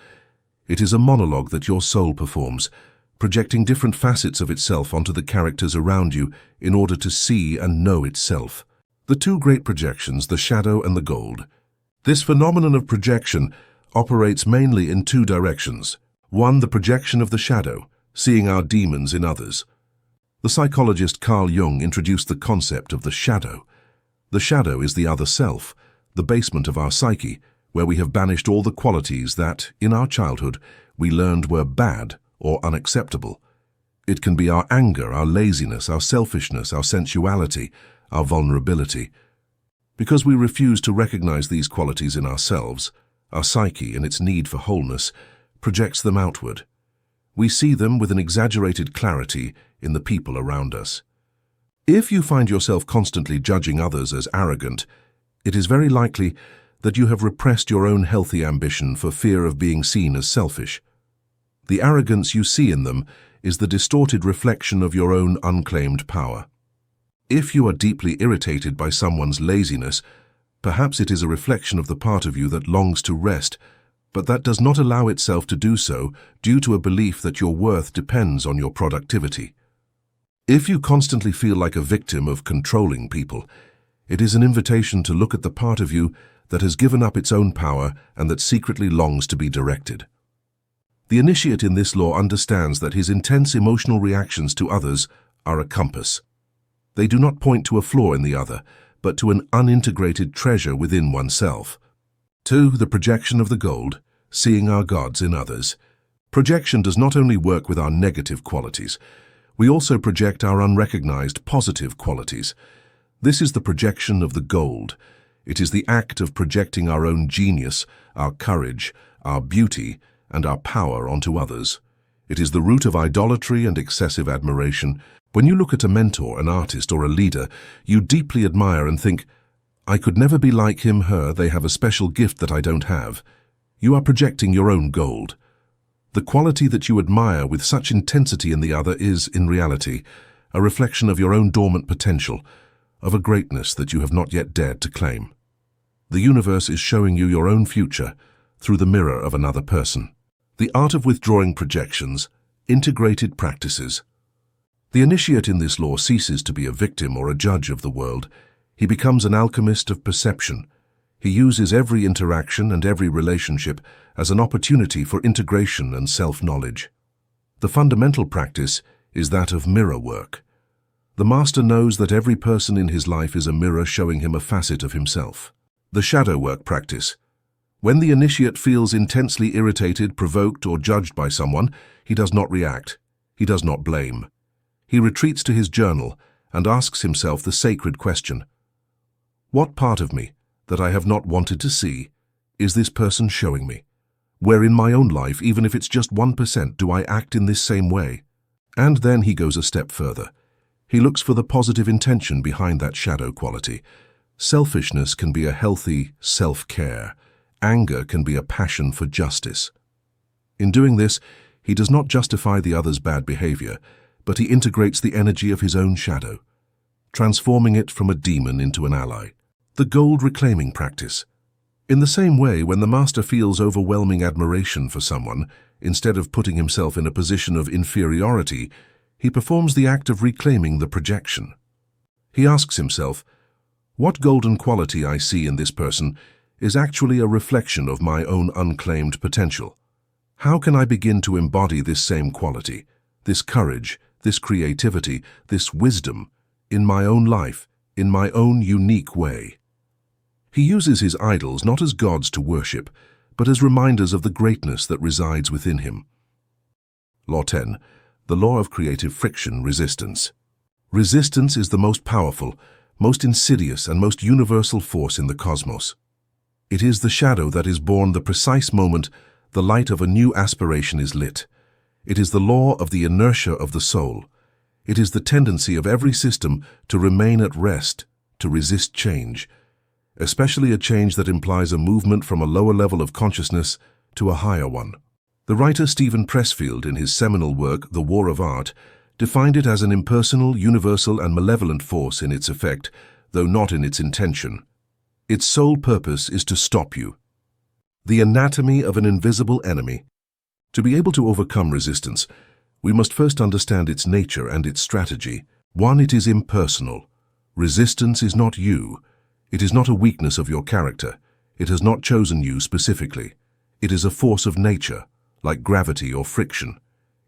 It is a monologue that your soul performs, projecting different facets of itself onto the characters around you in order to see and know itself. The two great projections, the shadow and the gold. This phenomenon of projection operates mainly in two directions. One, the projection of the shadow, seeing our demons in others. The psychologist Carl Jung introduced the concept of the shadow. The shadow is the other self, the basement of our psyche, where we have banished all the qualities that, in our childhood, we learned were bad or unacceptable. It can be our anger, our laziness, our selfishness, our sensuality, our vulnerability. Because we refuse to recognize these qualities in ourselves, our psyche, in its need for wholeness, projects them outward. We see them with an exaggerated clarity in the people around us. If you find yourself constantly judging others as arrogant, it is very likely that you have repressed your own healthy ambition for fear of being seen as selfish. The arrogance you see in them is the distorted reflection of your own unclaimed power. If you are deeply irritated by someone's laziness, perhaps it is a reflection of the part of you that longs to rest, but that does not allow itself to do so due to a belief that your worth depends on your productivity. If you constantly feel like a victim of controlling people, it is an invitation to look at the part of you that has given up its own power and that secretly longs to be directed. The initiate in this law understands that his intense emotional reactions to others are a compass. They do not point to a flaw in the other, but to an unintegrated treasure within oneself. 2. The projection of the gold, seeing our gods in others. Projection does not only work with our negative qualities, we also project our unrecognized positive qualities. This is the projection of the gold. It is the act of projecting our own genius, our courage, our beauty, and our power onto others. It is the root of idolatry and excessive admiration. When you look at a mentor, an artist, or a leader, you deeply admire and think, I could never be like him, her, they have a special gift that I don't have. You are projecting your own gold. The quality that you admire with such intensity in the other is, in reality, a reflection of your own dormant potential, of a greatness that you have not yet dared to claim. The universe is showing you your own future through the mirror of another person. The art of withdrawing projections, integrated practices. The initiate in this law ceases to be a victim or a judge of the world. He becomes an alchemist of perception. He uses every interaction and every relationship as an opportunity for integration and self-knowledge. The fundamental practice is that of mirror work. The master knows that every person in his life is a mirror showing him a facet of himself. The shadow work practice. When the initiate feels intensely irritated, provoked, or judged by someone, he does not react. He does not blame. He retreats to his journal and asks himself the sacred question: what part of me that I have not wanted to see is this person showing me? Where in my own life, even if it's just 1%, do I act in this same way? And then he goes a step further. He looks for the positive intention behind that shadow quality. Selfishness can be a healthy self-care. Anger can be a passion for justice. In doing this, he does not justify the other's bad behavior, but he integrates the energy of his own shadow. transforming it from a demon into an ally. The gold reclaiming practice. In the same way, when the master feels overwhelming admiration for someone, instead of putting himself in a position of inferiority, he performs the act of reclaiming the projection. He asks himself, what golden quality I see in this person is actually a reflection of my own unclaimed potential? How can I begin to embody this same quality, this courage, this creativity, this wisdom, in my own life, in my own unique way? He uses his idols not as gods to worship, but as reminders of the greatness that resides within him. Law 10. The law of creative friction, resistance. Resistance is the most powerful, most insidious, and most universal force in the cosmos. It is the shadow that is born the precise moment the light of a new aspiration is lit. It is the law of the inertia of the soul. It is the tendency of every system to remain at rest, to resist change, especially a change that implies a movement from a lower level of consciousness to a higher one. The writer Stephen Pressfield, in his seminal work, The War of Art, defined it as an impersonal, universal, and malevolent force in its effect, though not in its intention. Its sole purpose is to stop you. The anatomy of an invisible enemy. To be able to overcome resistance, we must first understand its nature and its strategy. 1. It is impersonal. Resistance is not you. It is not a weakness of your character. It has not chosen you specifically. It is a force of nature, like gravity or friction.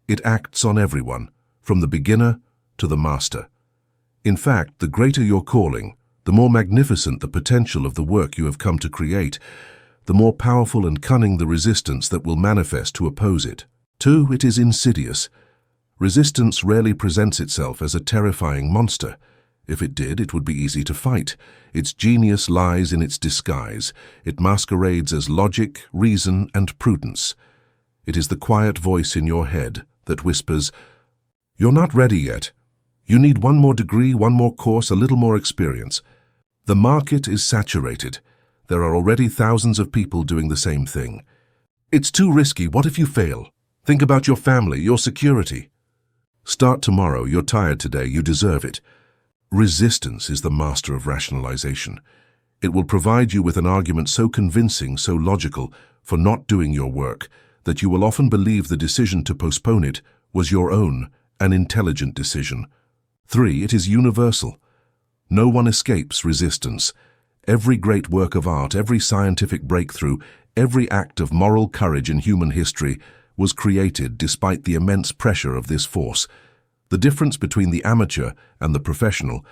It acts on everyone, from the beginner to the master. In fact, the greater your calling, the more magnificent the potential of the work you have come to create, the more powerful and cunning the resistance that will manifest to oppose it. 2. It is insidious. Resistance rarely presents itself as a terrifying monster. If it did, it would be easy to fight. Its genius lies in its disguise. It masquerades as logic, reason, and prudence. It is the quiet voice in your head that whispers, "You're not ready yet. You need one more degree, one more course, a little more experience." The market is saturated. There are already thousands of people doing the same thing. It's too risky. What if you fail? Think about your family, your security. Start tomorrow. You're tired today. You deserve it. Resistance is the master of rationalization. It will provide you with an argument so convincing, so logical, for not doing your work, that you will often believe the decision to postpone it was your own, an intelligent decision. 3. It is universal. No one escapes resistance. Every great work of art, every scientific breakthrough, every act of moral courage in human history was created despite the immense pressure of this force. The difference between the amateur and the professional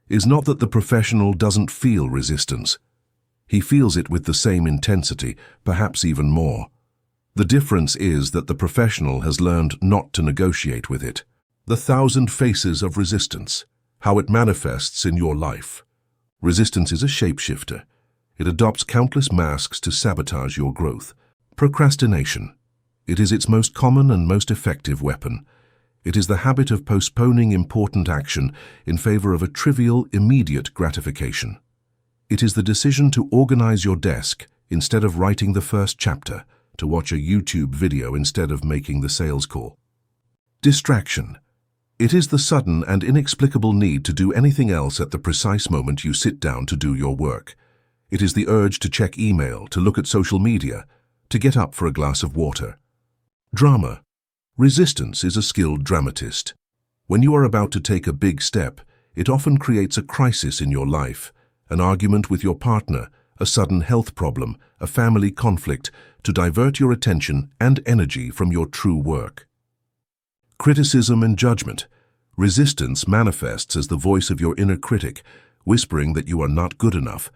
is not that the professional doesn't feel resistance. He feels it with the same intensity, perhaps even more. The difference is that the professional has learned not to negotiate with it. The 1,000 faces of resistance, how it manifests in your life. Resistance is a shapeshifter. It adopts countless masks to sabotage your growth. Procrastination. It is its most common and most effective weapon. It is the habit of postponing important action in favor of a trivial, immediate gratification. It is the decision to organize your desk instead of writing the first chapter, to watch a YouTube video instead of making the sales call. Distraction. It is the sudden and inexplicable need to do anything else at the precise moment you sit down to do your work. It is the urge to check email, to look at social media, to get up for a glass of water. Drama. Resistance is a skilled dramatist. When you are about to take a big step, it often creates a crisis in your life, an argument with your partner, a sudden health problem, a family conflict, to divert your attention and energy from your true work. Criticism and judgment. Resistance manifests as the voice of your inner critic, whispering that you are not good enough,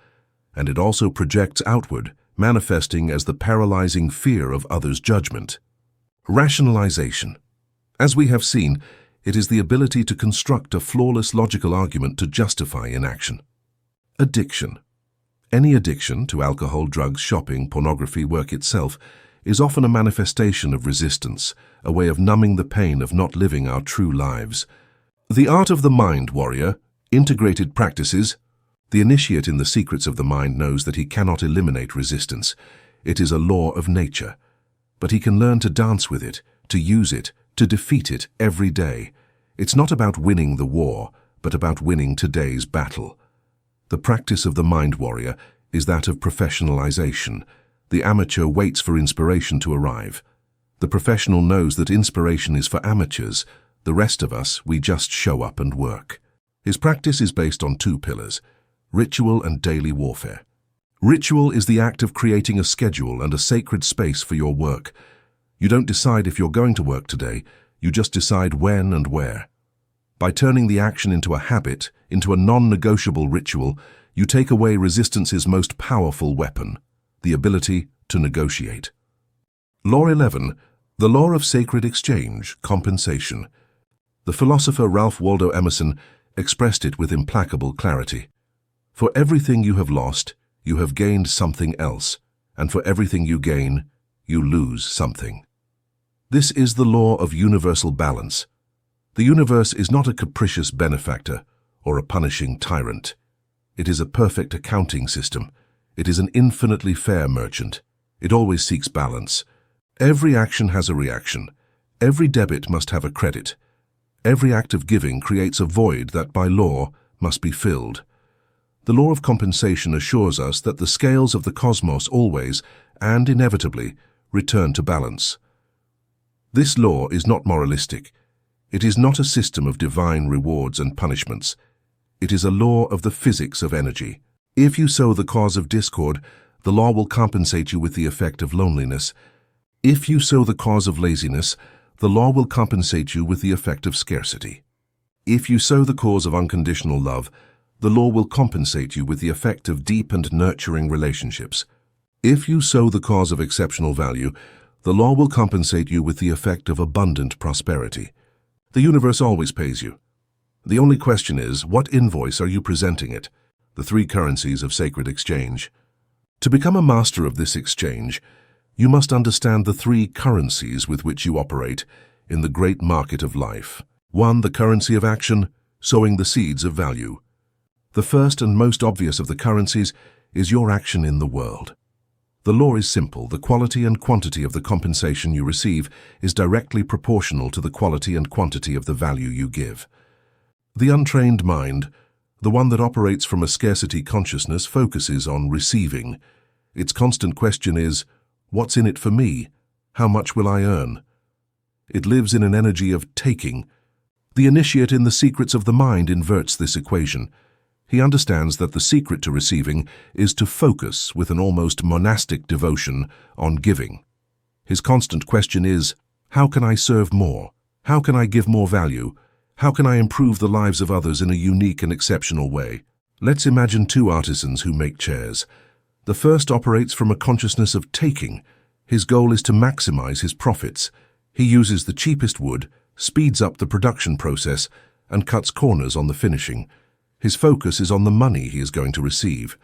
and it also projects outward, manifesting as the paralyzing fear of others' judgment. Rationalization. As we have seen, it is the ability to construct a flawless logical argument to justify inaction. Addiction. Any addiction to alcohol, drugs, shopping, pornography, work itself, is often a manifestation of resistance, a way of numbing the pain of not living our true lives. The art of the mind, warrior, integrated practices. The initiate in the secrets of the mind knows that he cannot eliminate resistance. It is a law of nature. But he can learn to dance with it, to use it, to defeat it every day. It's not about winning the war, but about winning today's battle. The practice of the mind warrior is that of professionalization. The amateur waits for inspiration to arrive. The professional knows that inspiration is for amateurs. The rest of us, we just show up and work. His practice is based on two pillars: ritual and daily warfare. Ritual is the act of creating a schedule and a sacred space for your work. You don't decide if you're going to work today, you just decide when and where. By turning the action into a habit, into a non-negotiable ritual, you take away resistance's most powerful weapon, the ability to negotiate. Law 11, the law of sacred exchange, compensation. The philosopher Ralph Waldo Emerson expressed it with implacable clarity. For everything you have lost, you have gained something else, and for everything you gain, you lose something. This is the law of universal balance. The universe is not a capricious benefactor or a punishing tyrant. It is a perfect accounting system. It is an infinitely fair merchant. It always seeks balance. Every action has a reaction. Every debit must have a credit. Every act of giving creates a void that, by law, must be filled. The law of compensation assures us that the scales of the cosmos always, and inevitably, return to balance. This law is not moralistic. It is not a system of divine rewards and punishments. It is a law of the physics of energy. If you sow the cause of discord, the law will compensate you with the effect of loneliness. If you sow the cause of laziness, the law will compensate you with the effect of scarcity. If you sow the cause of unconditional love, the law will compensate you with the effect of deep and nurturing relationships. If you sow the cause of exceptional value, the law will compensate you with the effect of abundant prosperity. The universe always pays you. The only question is, what invoice are you presenting it? The three currencies of sacred exchange. To become a master of this exchange, you must understand the three currencies with which you operate in the great market of life. 1. The currency of action, sowing the seeds of value. The first and most obvious of the currencies is your action in the world. The law is simple. The quality and quantity of the compensation you receive is directly proportional to the quality and quantity of the value you give. The untrained mind, the one that operates from a scarcity consciousness, focuses on receiving. Its constant question is, what's in it for me? How much will I earn? It lives in an energy of taking. The initiate in the secrets of the mind inverts this equation. He understands that the secret to receiving is to focus with an almost monastic devotion on giving. His constant question is, how can I serve more? How can I give more value? How can I improve the lives of others in a unique and exceptional way? Let's imagine two artisans who make chairs. The first operates from a consciousness of taking. His goal is to maximize his profits. He uses the cheapest wood, speeds up the production process, and cuts corners on the finishing. His focus is on the money he is going to receive.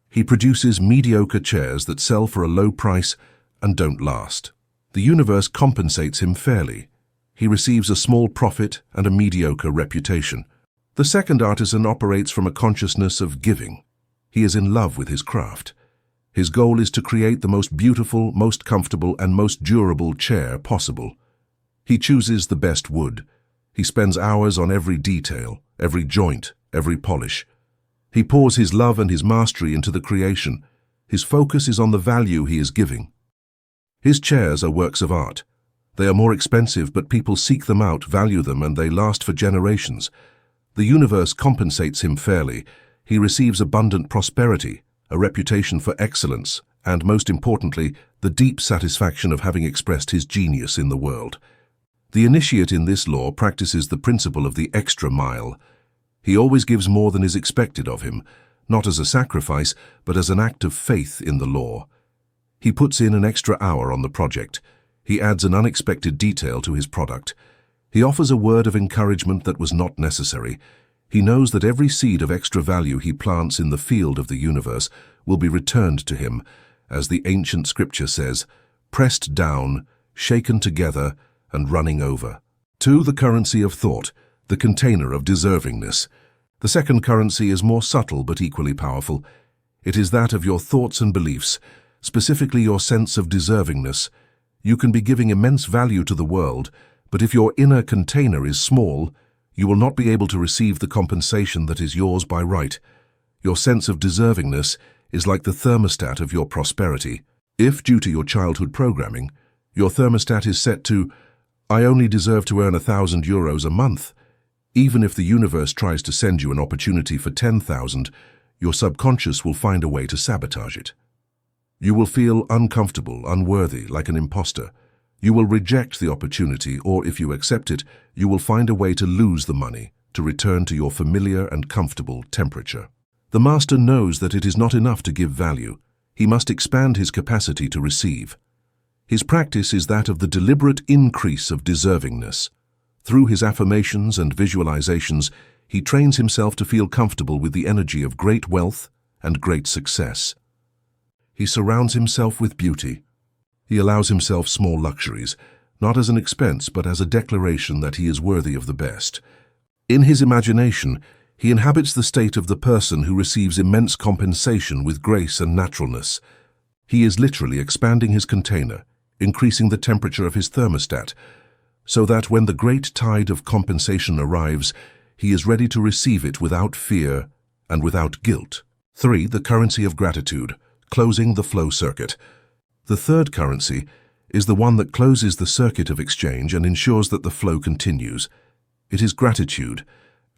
He produces mediocre chairs that sell for a low price and don't last. The universe compensates him fairly. He receives a small profit and a mediocre reputation. The second artisan operates from a consciousness of giving. He is in love with his craft. His goal is to create the most beautiful, most comfortable, and most durable chair possible. He chooses the best wood. He spends hours on every detail, every joint, every polish. He pours his love and his mastery into the creation. His focus is on the value he is giving. His chairs are works of art. They are more expensive, but people seek them out, value them, and they last for generations. The universe compensates him fairly. He receives abundant prosperity, a reputation for excellence, and most importantly, the deep satisfaction of having expressed his genius in the world. The initiate in this law practices the principle of the extra mile. He always gives more than is expected of him, not as a sacrifice, but as an act of faith in the law. He puts in an extra hour on the project. He adds an unexpected detail to his product. He offers a word of encouragement that was not necessary. He knows that every seed of extra value he plants in the field of the universe will be returned to him, as the ancient scripture says, pressed down, shaken together, and running over. 2. The currency of thought, the container of deservingness. The second currency is more subtle but equally powerful. It is that of your thoughts and beliefs, specifically your sense of deservingness. You can be giving immense value to the world, but if your inner container is small, You will not be able to receive the compensation that is yours by right. Your sense of deservingness is like the thermostat of your prosperity. If, due to your childhood programming, your thermostat is set to, "I only deserve to earn €1,000 a month," even if the universe tries to send you an opportunity for 10,000, your subconscious will find a way to sabotage it. You will feel uncomfortable, unworthy, like an imposter. You will reject the opportunity, or if you accept it, you will find a way to lose the money, to return to your familiar and comfortable temperature. The master knows that it is not enough to give value. He must expand his capacity to receive. His practice is that of the deliberate increase of deservingness. Through his affirmations and visualizations, he trains himself to feel comfortable with the energy of great wealth and great success. He surrounds himself with beauty. He allows himself small luxuries, not as an expense but as a declaration that he is worthy of the best. In his imagination, he inhabits the state of the person who receives immense compensation with grace and naturalness. He is literally expanding his container, increasing the temperature of his thermostat, so that when the great tide of compensation arrives, he is ready to receive it without fear and without guilt. 3. The currency of gratitude, closing the flow circuit. The third currency is the one that closes the circuit of exchange and ensures that the flow continues. It is gratitude.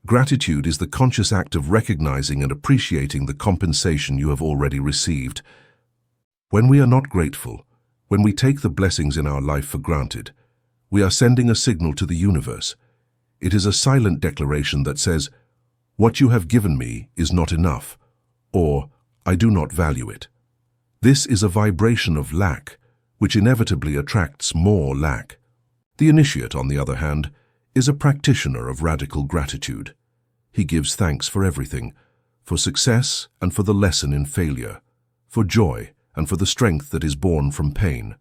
Gratitude is the conscious act of recognizing and appreciating the compensation you have already received. When we are not grateful, when we take the blessings in our life for granted, we are sending a signal to the universe. It is a silent declaration that says, "What you have given me is not enough," or "I do not value it." This is a vibration of lack, which inevitably attracts more lack. The initiate, on the other hand, is a practitioner of radical gratitude. He gives thanks for everything, for success and for the lesson in failure, for joy and for the strength that is born from pain,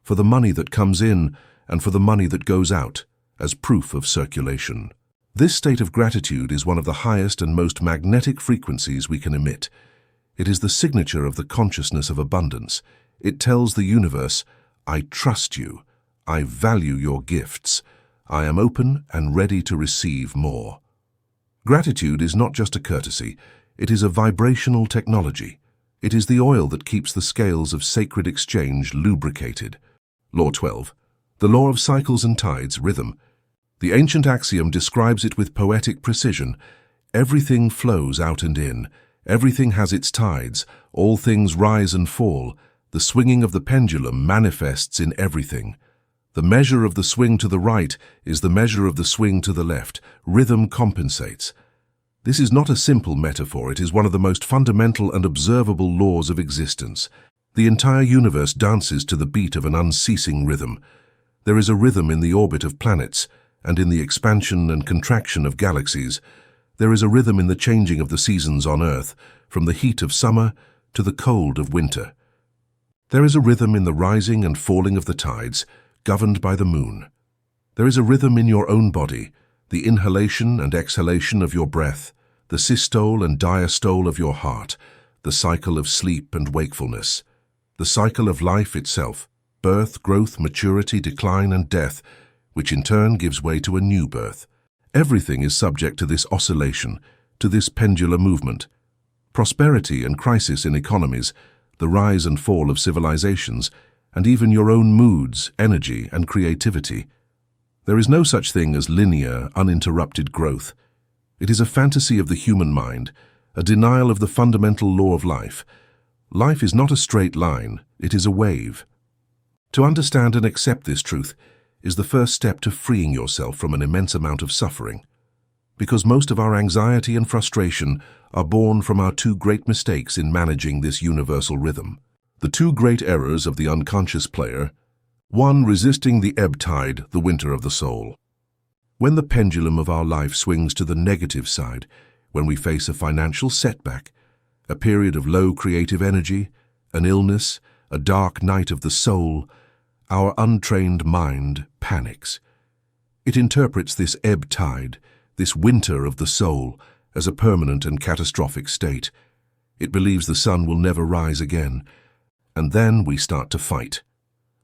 for the money that comes in and for the money that goes out, as proof of circulation. This state of gratitude is one of the highest and most magnetic frequencies we can emit. It is the signature of the consciousness of abundance. It tells the universe, "I trust you. I value your gifts. I am open and ready to receive more." Gratitude is not just a courtesy, it is a vibrational technology. It is the oil that keeps the scales of sacred exchange lubricated. Law 12. The law of cycles and tides, rhythm. The ancient axiom describes it with poetic precision. Everything flows out and in. Everything has its tides. All things rise and fall. The swinging of the pendulum manifests in everything. The measure of the swing to the right is the measure of the swing to the left. Rhythm compensates. This is not a simple metaphor, it is one of the most fundamental and observable laws of existence. The entire universe dances to the beat of an unceasing rhythm. There is a rhythm in the orbit of planets, and in the expansion and contraction of galaxies. There is a rhythm in the changing of the seasons on Earth, from the heat of summer to the cold of winter. There is a rhythm in the rising and falling of the tides, governed by the moon. There is a rhythm in your own body, the inhalation and exhalation of your breath, the systole and diastole of your heart, the cycle of sleep and wakefulness, the cycle of life itself, birth, growth, maturity, decline, and death, which in turn gives way to a new birth. Everything is subject to this oscillation, to this pendular movement. Prosperity and crisis in economies, the rise and fall of civilizations, and even your own moods, energy, and creativity. There is no such thing as linear, uninterrupted growth. It is a fantasy of the human mind, a denial of the fundamental law of life. Life is not a straight line, it is a wave. To understand and accept this truth is the first step to freeing yourself from an immense amount of suffering. Because most of our anxiety and frustration are born from our two great mistakes in managing this universal rhythm. The two great errors of the unconscious player. 1. Resisting the ebb tide, the winter of the soul. When the pendulum of our life swings to the negative side, when we face a financial setback, a period of low creative energy, an illness, a dark night of the soul, our untrained mind panics. It interprets this ebb tide, this winter of the soul, as a permanent and catastrophic state. It believes the sun will never rise again. And then we start to fight.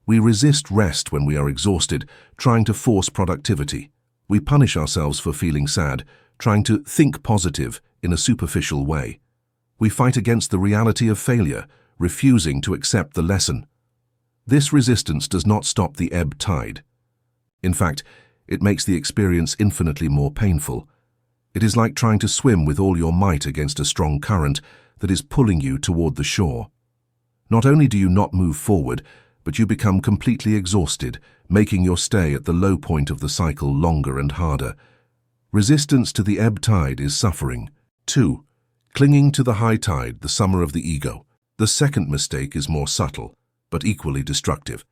We resist rest when we are exhausted, trying to force productivity. We punish ourselves for feeling sad, trying to think positive in a superficial way. We fight against the reality of failure, refusing to accept the lesson. This resistance does not stop the ebb tide. In fact, it makes the experience infinitely more painful. It is like trying to swim with all your might against a strong current that is pulling you toward the shore. Not only do you not move forward, but you become completely exhausted, making your stay at the low point of the cycle longer and harder. Resistance to the ebb tide is suffering. 2. Clinging to the high tide, the summer of the ego. The second mistake is more subtle, but equally destructive.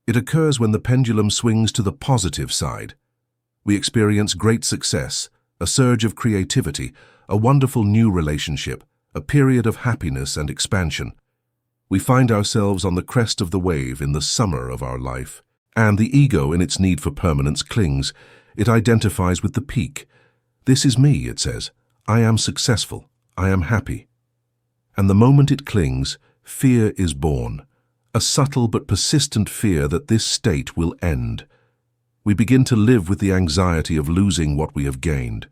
It occurs when the pendulum swings to the positive side. We experience great success, a surge of creativity, a wonderful new relationship, a period of happiness and expansion. We find ourselves on the crest of the wave in the summer of our life, and the ego, in its need for permanence, clings. It identifies with the peak. This is me, it says. I am successful. I am happy. And the moment it clings, fear is born, a subtle but persistent fear that this state will end. We begin to live with the anxiety of losing what we have gained.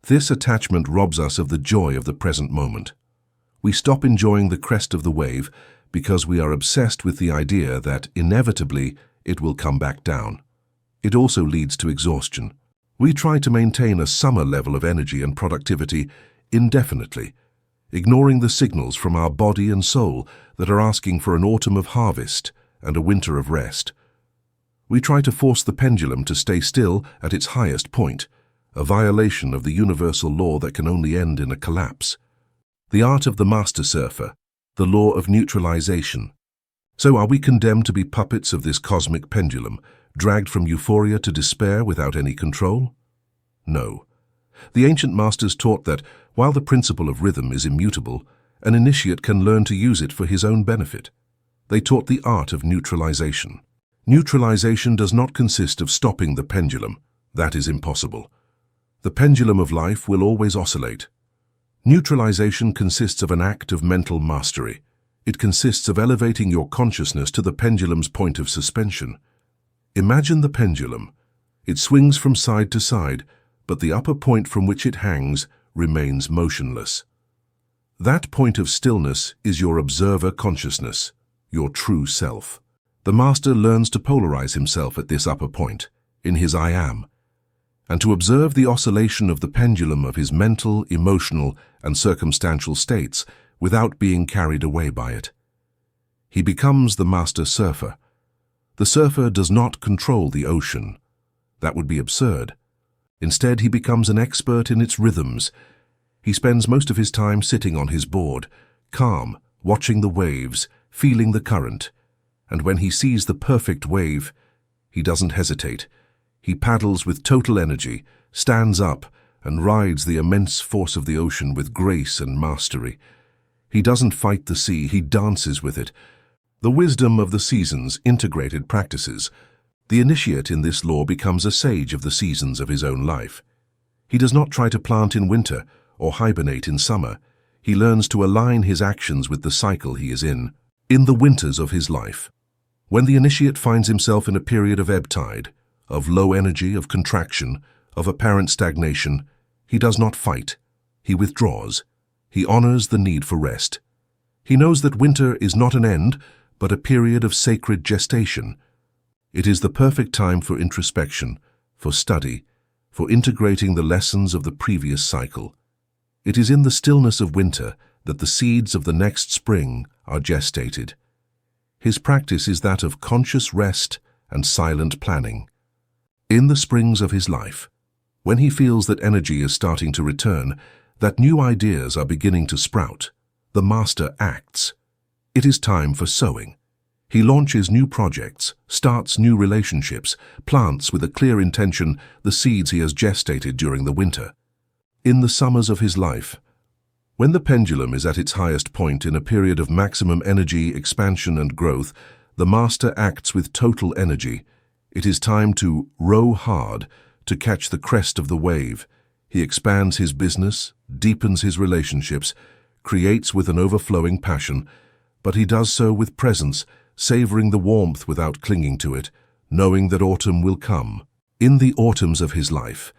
This attachment robs us of the joy of the present moment. We stop enjoying the crest of the wave because we are obsessed with the idea that, inevitably, it will come back down. It also leads to exhaustion. We try to maintain a summer level of energy and productivity indefinitely, ignoring the signals from our body and soul that are asking for an autumn of harvest and a winter of rest. We try to force the pendulum to stay still at its highest point, a violation of the universal law that can only end in a collapse. The art of the master surfer, the law of neutralization. So are we condemned to be puppets of this cosmic pendulum, dragged from euphoria to despair without any control? No. The ancient masters taught that, while the principle of rhythm is immutable, an initiate can learn to use it for his own benefit. They taught the art of neutralization. Neutralization does not consist of stopping the pendulum. That is impossible. The pendulum of life will always oscillate. Neutralization consists of an act of mental mastery. It consists of elevating your consciousness to the pendulum's point of suspension. Imagine the pendulum. It swings from side to side, but the upper point from which it hangs remains motionless. That point of stillness is your observer consciousness, your true self. The master learns to polarize himself at this upper point, in his I am, and to observe the oscillation of the pendulum of his mental, emotional, and circumstantial states without being carried away by it. He becomes the master surfer. The surfer does not control the ocean. That would be absurd. Instead, he becomes an expert in its rhythms. He spends most of his time sitting on his board, calm, watching the waves, feeling the current. And when he sees the perfect wave, he doesn't hesitate. He paddles with total energy, stands up, and rides the immense force of the ocean with grace and mastery. He doesn't fight the sea, he dances with it. The wisdom of the seasons, integrated practices. The initiate in this law becomes a sage of the seasons of his own life. He does not try to plant in winter or hibernate in summer. He learns to align his actions with the cycle he is in the winters of his life. When the initiate finds himself in a period of ebb tide, of low energy, of contraction, of apparent stagnation, he does not fight. He withdraws. He honors the need for rest. He knows that winter is not an end, but a period of sacred gestation. It is the perfect time for introspection, for study, for integrating the lessons of the previous cycle. It is in the stillness of winter that the seeds of the next spring are gestated. His practice is that of conscious rest and silent planning. In the springs of his life, when he feels that energy is starting to return, that new ideas are beginning to sprout, the master acts. It is time for sowing. He launches new projects, starts new relationships, plants with a clear intention the seeds he has gestated during the winter. In the summers of his life, when the pendulum is at its highest point in a period of maximum energy, expansion, and growth, the master acts with total energy. It is time to row hard, to catch the crest of the wave. He expands his business, deepens his relationships, creates with an overflowing passion, but he does so with presence, savoring the warmth without clinging to it, knowing that autumn will come. In the autumns of his life,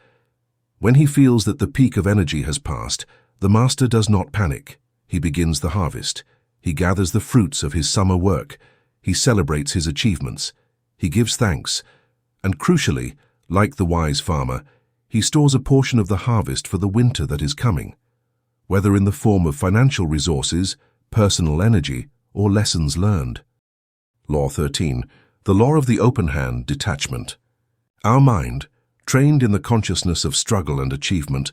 when he feels that the peak of energy has passed, the master does not panic. He begins the harvest. He gathers the fruits of his summer work. He celebrates his achievements. He gives thanks. And crucially, like the wise farmer, he stores a portion of the harvest for the winter that is coming, whether in the form of financial resources, personal energy, or lessons learned. Law 13. The law of the open hand, detachment. Our mind, trained in the consciousness of struggle and achievement,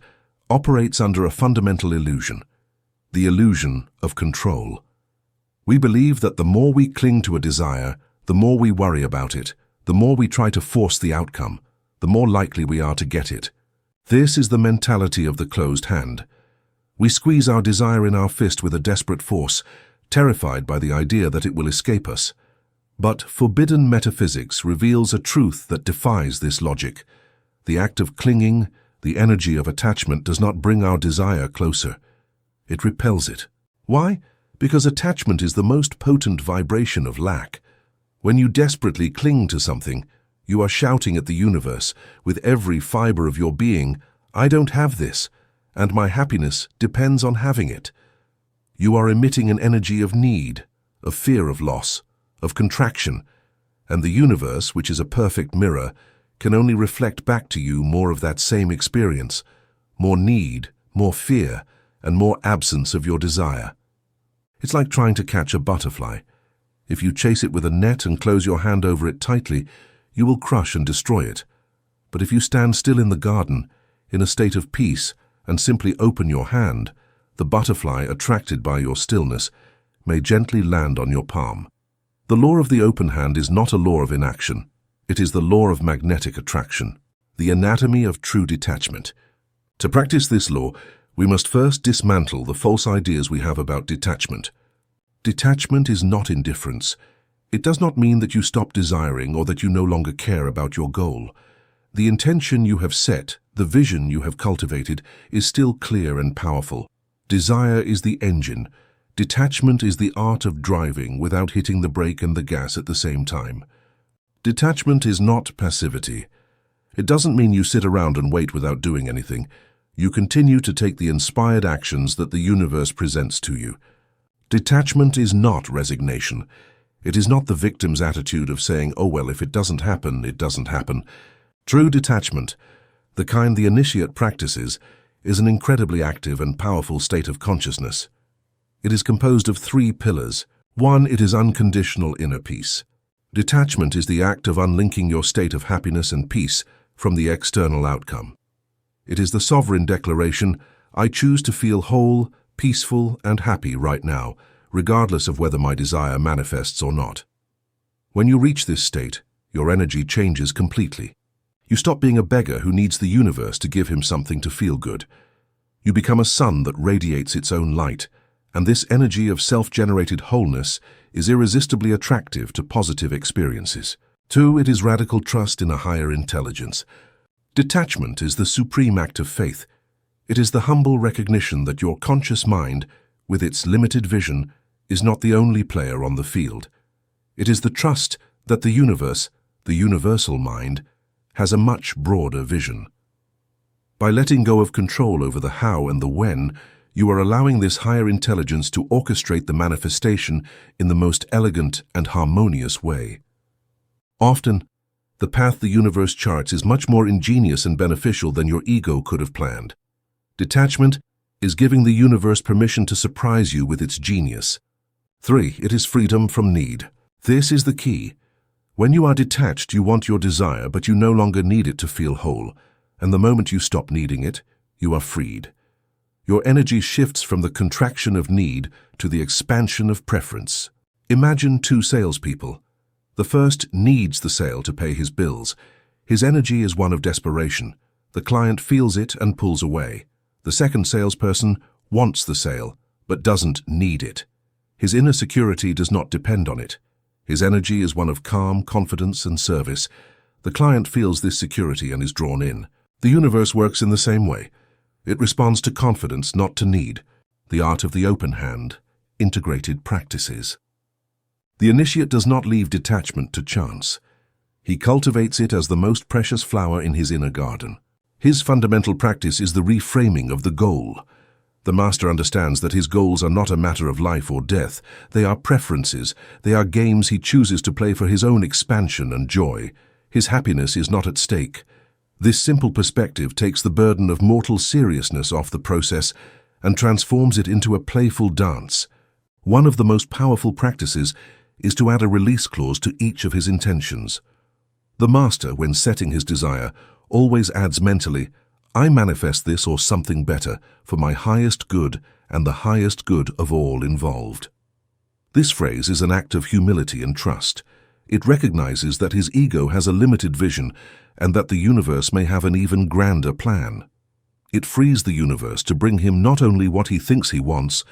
operates under a fundamental illusion, the illusion of control. We believe that the more we cling to a desire, the more we worry about it, the more we try to force the outcome, the more likely we are to get it. This is the mentality of the closed hand. We squeeze our desire in our fist with a desperate force, terrified by the idea that it will escape us. But forbidden metaphysics reveals a truth that defies this logic. The act of clinging, the energy of attachment, does not bring our desire closer. It repels it. Why? Because attachment is the most potent vibration of lack. When you desperately cling to something, you are shouting at the universe with every fiber of your being, "I don't have this, and my happiness depends on having it." You are emitting an energy of need, of fear of loss, of contraction, and the universe, which is a perfect mirror, can only reflect back to you more of that same experience, more need, more fear, and more absence of your desire. It's like trying to catch a butterfly. If you chase it with a net and close your hand over it tightly, you will crush and destroy it. But if you stand still in the garden, in a state of peace, and simply open your hand, the butterfly, attracted by your stillness, may gently land on your palm. The law of the open hand is not a law of inaction. It is the law of magnetic attraction, the anatomy of true detachment. To practice this law, we must first dismantle the false ideas we have about detachment. Detachment is not indifference. It does not mean that you stop desiring or that you no longer care about your goal. The intention you have set, the vision you have cultivated, is still clear and powerful. Desire is the engine. Detachment is the art of driving without hitting the brake and the gas at the same time. Detachment is not passivity. It doesn't mean you sit around and wait without doing anything. You continue to take the inspired actions that the universe presents to you. Detachment is not resignation. It is not the victim's attitude of saying, "Oh well, if it doesn't happen, it doesn't happen." True detachment, the kind the initiate practices, is an incredibly active and powerful state of consciousness. It is composed of 3 pillars. 1, it is unconditional inner peace. Detachment is the act of unlinking your state of happiness and peace from the external outcome. It is the sovereign declaration, "I choose to feel whole, peaceful, and happy right now, regardless of whether my desire manifests or not." When you reach this state, your energy changes completely. You stop being a beggar who needs the universe to give him something to feel good. You become a sun that radiates its own light, and this energy of self-generated wholeness is irresistibly attractive to positive experiences. 2, it is radical trust in a higher intelligence. Detachment is the supreme act of faith. It is the humble recognition that your conscious mind, with its limited vision, is not the only player on the field. It is the trust that the universe, the universal mind, has a much broader vision. By letting go of control over the how and the when, you are allowing this higher intelligence to orchestrate the manifestation in the most elegant and harmonious way. Often, the path the universe charts is much more ingenious and beneficial than your ego could have planned. Detachment is giving the universe permission to surprise you with its genius. 3, it is freedom from need. This is the key. When you are detached, you want your desire, but you no longer need it to feel whole. And the moment you stop needing it, you are freed. Your energy shifts from the contraction of need to the expansion of preference. Imagine 2 salespeople. The first needs the sale to pay his bills. His energy is one of desperation. The client feels it and pulls away. The second salesperson wants the sale, but doesn't need it. His inner security does not depend on it. His energy is one of calm, confidence, and service. The client feels this security and is drawn in. The universe works in the same way. It responds to confidence, not to need. The art of the open hand, integrated practices. The initiate does not leave detachment to chance. He cultivates it as the most precious flower in his inner garden. His fundamental practice is the reframing of the goal. The master understands that his goals are not a matter of life or death. They are preferences. They are games he chooses to play for his own expansion and joy. His happiness is not at stake. This simple perspective takes the burden of mortal seriousness off the process and transforms it into a playful dance. One of the most powerful practices is to add a release clause to each of his intentions. The master, when setting his desire, always adds mentally, "I manifest this or something better for my highest good and the highest good of all involved." This phrase is an act of humility and trust. It recognizes that his ego has a limited vision and that the universe may have an even grander plan. It frees the universe to bring him not only what he thinks he wants,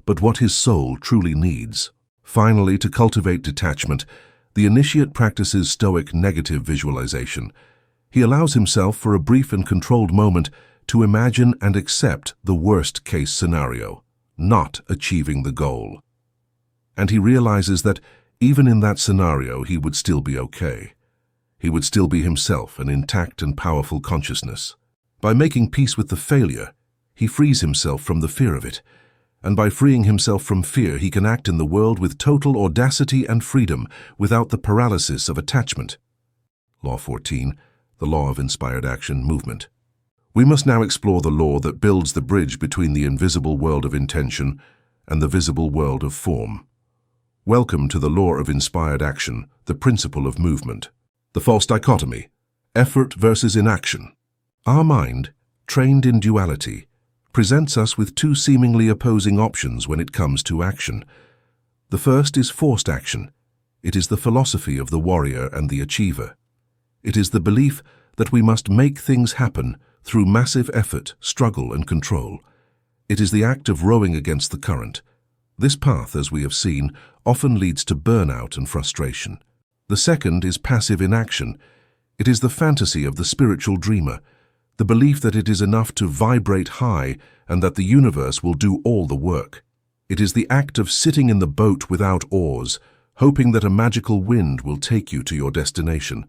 but what his soul truly needs. Finally, to cultivate detachment, the initiate practices stoic negative visualization. He allows himself for a brief and controlled moment to imagine and accept the worst-case scenario, not achieving the goal. And he realizes that even in that scenario he would still be okay. He would still be himself, an intact and powerful consciousness. By making peace with the failure, he frees himself from the fear of it. And by freeing himself from fear, he can act in the world with total audacity and freedom without the paralysis of attachment. Law 14. The law of inspired action movement. We must now explore the law that builds the bridge between the invisible world of intention and the visible world of form. Welcome to the law of inspired action, the principle of movement. The false dichotomy, effort versus inaction. Our mind, trained in duality, presents us with two seemingly opposing options when it comes to action. The first is forced action. It is the philosophy of the warrior and the achiever. It is the belief that we must make things happen through massive effort, struggle, and control. It is the act of rowing against the current. This path, as we have seen, often leads to burnout and frustration. The second is passive inaction. It is the fantasy of the spiritual dreamer, the belief that it is enough to vibrate high and that the universe will do all the work. It is the act of sitting in the boat without oars, hoping that a magical wind will take you to your destination.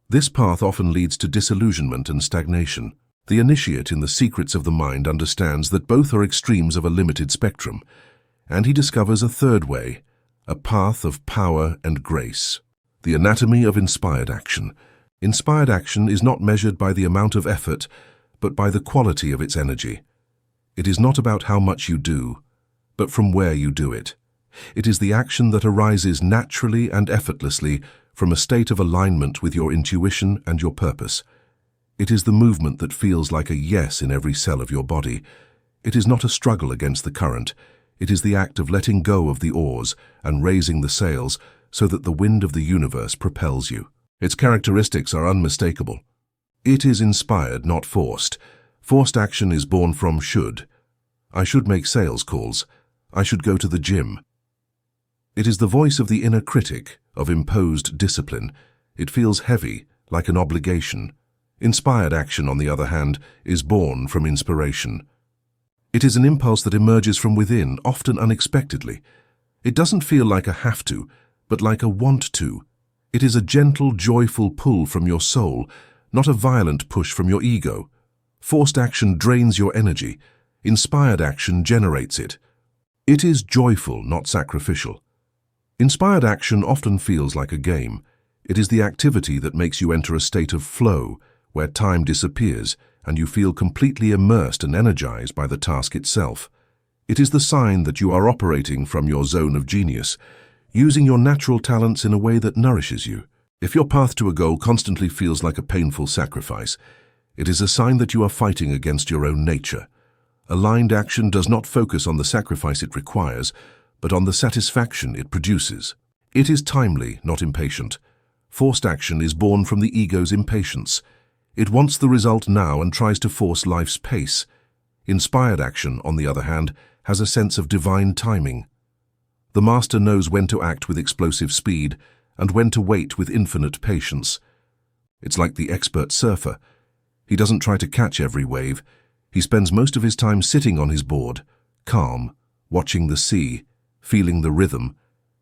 This path often leads to disillusionment and stagnation. The initiate in the secrets of the mind understands that both are extremes of a limited spectrum, and he discovers a third way, a path of power and grace. The anatomy of inspired action. Inspired action is not measured by the amount of effort, but by the quality of its energy. It is not about how much you do, but from where you do it. It is the action that arises naturally and effortlessly from a state of alignment with your intuition and your purpose. It is the movement that feels like a yes in every cell of your body. It is not a struggle against the current. It is the act of letting go of the oars and raising the sails so that the wind of the universe propels you. Its characteristics are unmistakable. It is inspired, not forced. Forced action is born from should. I should make sales calls. I should go to the gym. It is the voice of the inner critic, of imposed discipline. It feels heavy, like an obligation. Inspired action, on the other hand, is born from inspiration. It is an impulse that emerges from within, often unexpectedly. It doesn't feel like a have to, but like a want to. It is a gentle, joyful pull from your soul, not a violent push from your ego. Forced action drains your energy. Inspired action generates it. It is joyful, not sacrificial. Inspired action often feels like a game. It is the activity that makes you enter a state of flow, where time disappears and you feel completely immersed and energized by the task itself. It is the sign that you are operating from your zone of genius, using your natural talents in a way that nourishes you. If your path to a goal constantly feels like a painful sacrifice, it is a sign that you are fighting against your own nature. Aligned action does not focus on the sacrifice it requires, but on the satisfaction it produces. It is timely, not impatient. Forced action is born from the ego's impatience. It wants the result now and tries to force life's pace. Inspired action, on the other hand, has a sense of divine timing. The master knows when to act with explosive speed and when to wait with infinite patience. It's like the expert surfer. He doesn't try to catch every wave. He spends most of his time sitting on his board, calm, watching the sea, feeling the rhythm,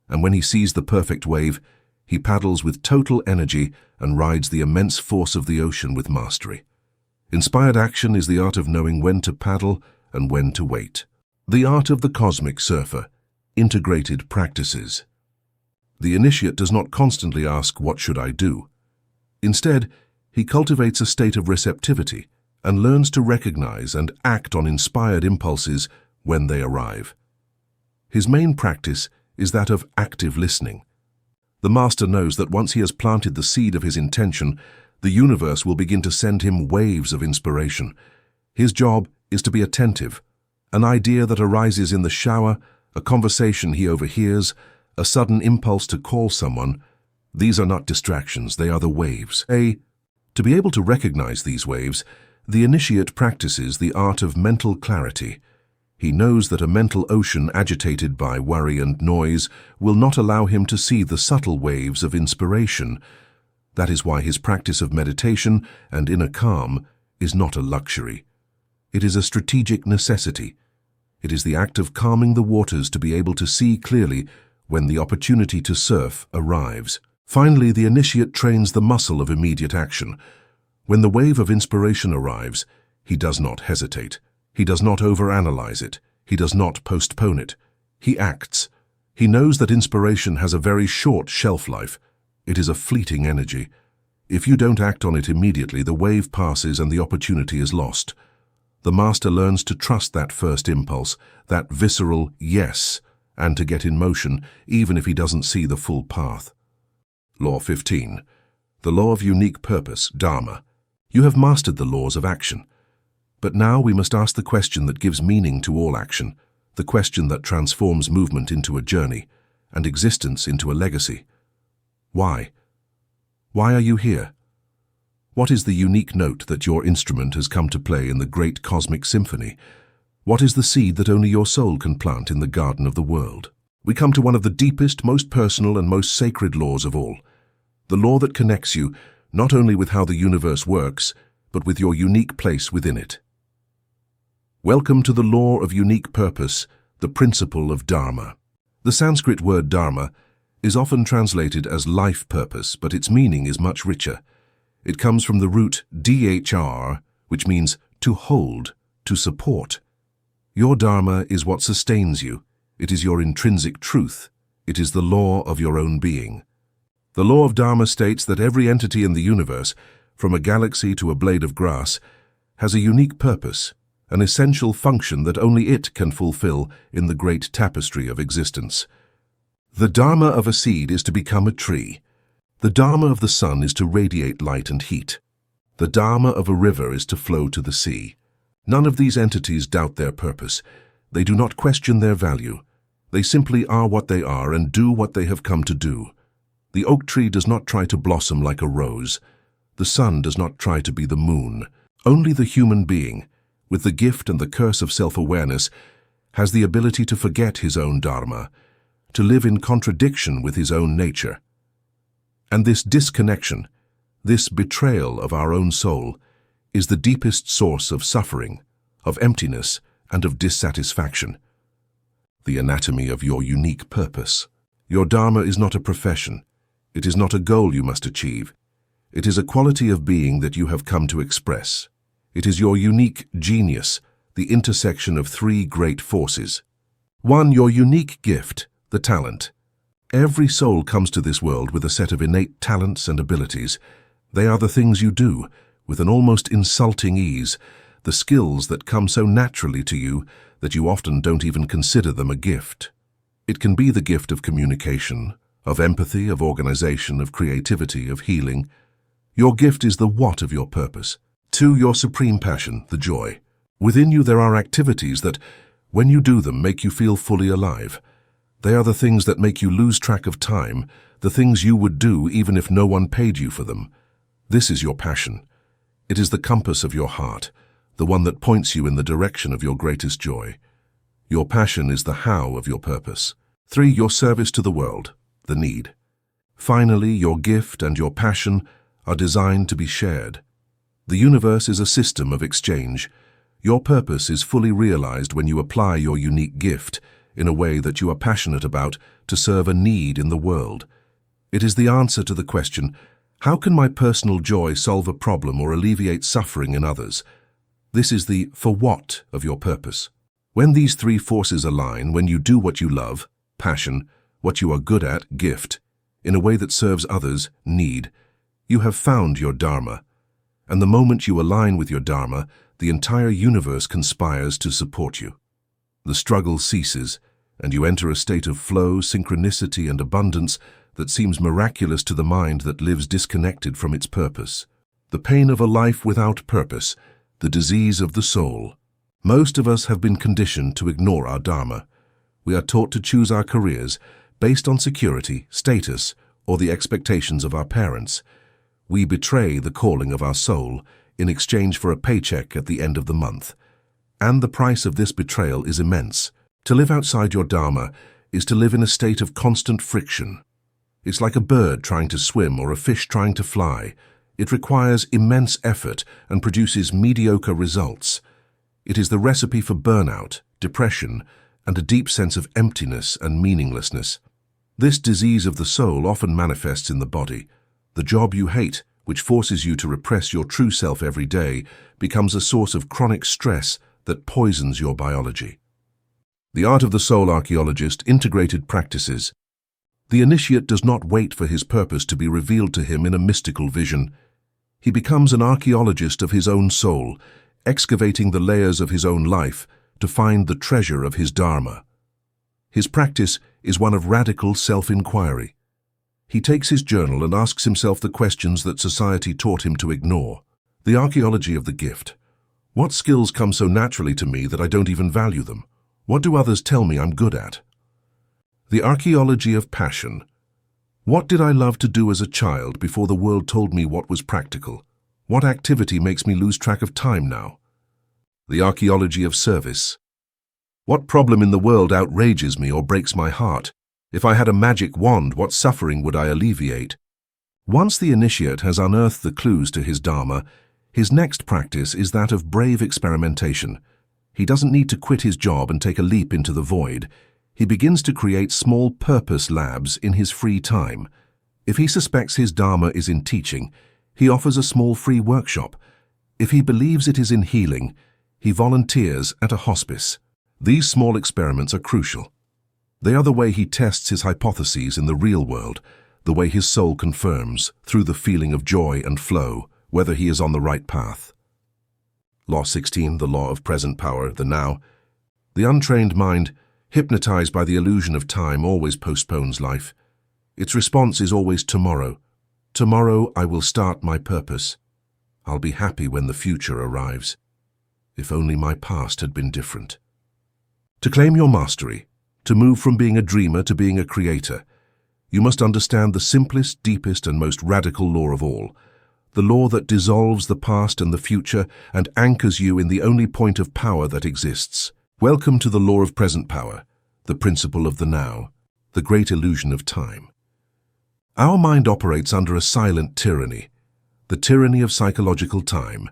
and when he sees the perfect wave, He paddles with total energy and rides the immense force of the ocean with mastery. Inspired action is the art of knowing when to paddle and when to wait. The art of the cosmic surfer, integrated practices. The initiate does not constantly ask, "What should I do?" Instead, he cultivates a state of receptivity and learns to recognize and act on inspired impulses when they arrive. His main practice is that of active listening. The master knows that once he has planted the seed of his intention, the universe will begin to send him waves of inspiration. His job is to be attentive. An idea that arises in the shower, a conversation he overhears, a sudden impulse to call someone, these are not distractions, they are the waves. To be able to recognize these waves, the initiate practices the art of mental clarity. He knows that a mental ocean agitated by worry and noise will not allow him to see the subtle waves of inspiration. That is why his practice of meditation and inner calm is not a luxury. It is a strategic necessity. It is the act of calming the waters to be able to see clearly when the opportunity to surf arrives. Finally, the initiate trains the muscle of immediate action. When the wave of inspiration arrives, he does not hesitate. He does not overanalyze it. He does not postpone it. He acts. He knows that inspiration has a very short shelf life. It is a fleeting energy. If you don't act on it immediately, the wave passes and the opportunity is lost. The master learns to trust that first impulse, that visceral yes, and to get in motion even if he doesn't see the full path. Law 15. The law of unique purpose, Dharma. You have mastered the laws of action. But now we must ask the question that gives meaning to all action, the question that transforms movement into a journey and existence into a legacy. Why? Why are you here? What is the unique note that your instrument has come to play in the great cosmic symphony? What is the seed that only your soul can plant in the garden of the world? We come to one of the deepest, most personal and most sacred laws of all. The law that connects you not only with how the universe works, but with your unique place within it. Welcome to the law of unique purpose, the principle of Dharma. The Sanskrit word Dharma is often translated as life purpose, but its meaning is much richer. It comes from the root dhr, which means to hold, to support. Your Dharma is what sustains you. It is your intrinsic truth. It is the law of your own being. The law of Dharma states that every entity in the universe, from a galaxy to a blade of grass, has a unique purpose, an essential function that only it can fulfill in the great tapestry of existence. The Dharma of a seed is to become a tree. The Dharma of the sun is to radiate light and heat. The Dharma of a river is to flow to the sea. None of these entities doubt their purpose. They do not question their value. They simply are what they are and do what they have come to do. The oak tree does not try to blossom like a rose. The sun does not try to be the moon. Only the human being, with the gift and the curse of self-awareness, has the ability to forget his own Dharma, to live in contradiction with his own nature. And this disconnection, this betrayal of our own soul, is the deepest source of suffering, of emptiness, and of dissatisfaction. The anatomy of your unique purpose. Your Dharma is not a profession. It is not a goal you must achieve. It is a quality of being that you have come to express. It is your unique genius, the intersection of three great forces. 1. Your unique gift, the talent. Every soul comes to this world with a set of innate talents and abilities. They are the things you do, with an almost insulting ease, the skills that come so naturally to you that you often don't even consider them a gift. It can be the gift of communication, of empathy, of organization, of creativity, of healing. Your gift is the what of your purpose. 2. Your supreme passion, the joy. Within you there are activities that, when you do them, make you feel fully alive. They are the things that make you lose track of time, the things you would do even if no one paid you for them. This is your passion. It is the compass of your heart, the one that points you in the direction of your greatest joy. Your passion is the how of your purpose. 3. Your service to the world, the need. Finally, your gift and your passion are designed to be shared. The universe is a system of exchange. Your purpose is fully realized when you apply your unique gift in a way that you are passionate about to serve a need in the world. It is the answer to the question, how can my personal joy solve a problem or alleviate suffering in others? This is the for what of your purpose. When these three forces align, when you do what you love, passion, what you are good at, gift, in a way that serves others, need, you have found your Dharma. And the moment you align with your Dharma, the entire universe conspires to support you. The struggle ceases, and you enter a state of flow, synchronicity, and abundance that seems miraculous to the mind that lives disconnected from its purpose. The pain of a life without purpose, the disease of the soul. Most of us have been conditioned to ignore our Dharma. We are taught to choose our careers based on security, status, or the expectations of our parents. We betray the calling of our soul in exchange for a paycheck at the end of the month. And the price of this betrayal is immense. To live outside your Dharma is to live in a state of constant friction. It's like a bird trying to swim or a fish trying to fly. It requires immense effort and produces mediocre results. It is the recipe for burnout, depression, and a deep sense of emptiness and meaninglessness. This disease of the soul often manifests in the body. The job you hate, which forces you to repress your true self every day, becomes a source of chronic stress that poisons your biology. The Art of the Soul Archaeologist integrated practices. The initiate does not wait for his purpose to be revealed to him in a mystical vision. He becomes an archaeologist of his own soul, excavating the layers of his own life to find the treasure of his Dharma. His practice is one of radical self-inquiry. He takes his journal and asks himself the questions that society taught him to ignore. The archaeology of the gift. What skills come so naturally to me that I don't even value them? What do others tell me I'm good at? The archaeology of passion. What did I love to do as a child before the world told me what was practical? What activity makes me lose track of time now? The archaeology of service. What problem in the world outrages me or breaks my heart? If I had a magic wand, what suffering would I alleviate? Once the initiate has unearthed the clues to his Dharma, his next practice is that of brave experimentation. He doesn't need to quit his job and take a leap into the void. He begins to create small purpose labs in his free time. If he suspects his Dharma is in teaching, he offers a small free workshop. If he believes it is in healing, he volunteers at a hospice. These small experiments are crucial. They are the way he tests his hypotheses in the real world, the way his soul confirms, through the feeling of joy and flow, whether he is on the right path. Law 16, the law of present power, the now. The untrained mind, hypnotized by the illusion of time, always postpones life. Its response is always tomorrow. Tomorrow I will start my purpose. I'll be happy when the future arrives. If only my past had been different. To claim your mastery, to move from being a dreamer to being a creator, you must understand the simplest, deepest, and most radical law of all, the law that dissolves the past and the future and anchors you in the only point of power that exists. Welcome to the law of present power, the principle of the now, the great illusion of time. Our mind operates under a silent tyranny, the tyranny of psychological time.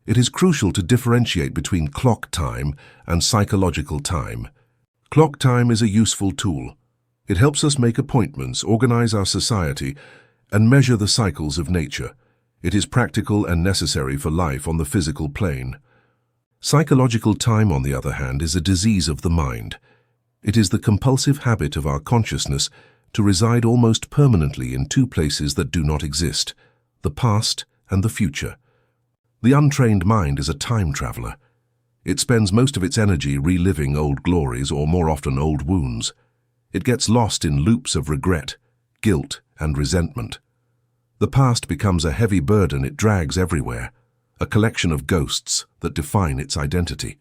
It is crucial to differentiate between clock time and psychological time. Clock time is a useful tool. It helps us make appointments, organize our society, and measure the cycles of nature. It is practical and necessary for life on the physical plane. Psychological time, on the other hand, is a disease of the mind. It is the compulsive habit of our consciousness to reside almost permanently in two places that do not exist, the past and the future. The untrained mind is a time traveler. It spends most of its energy reliving old glories or more often old wounds. It gets lost in loops of regret, guilt, and resentment. The past becomes a heavy burden it drags everywhere, a collection of ghosts that define its identity.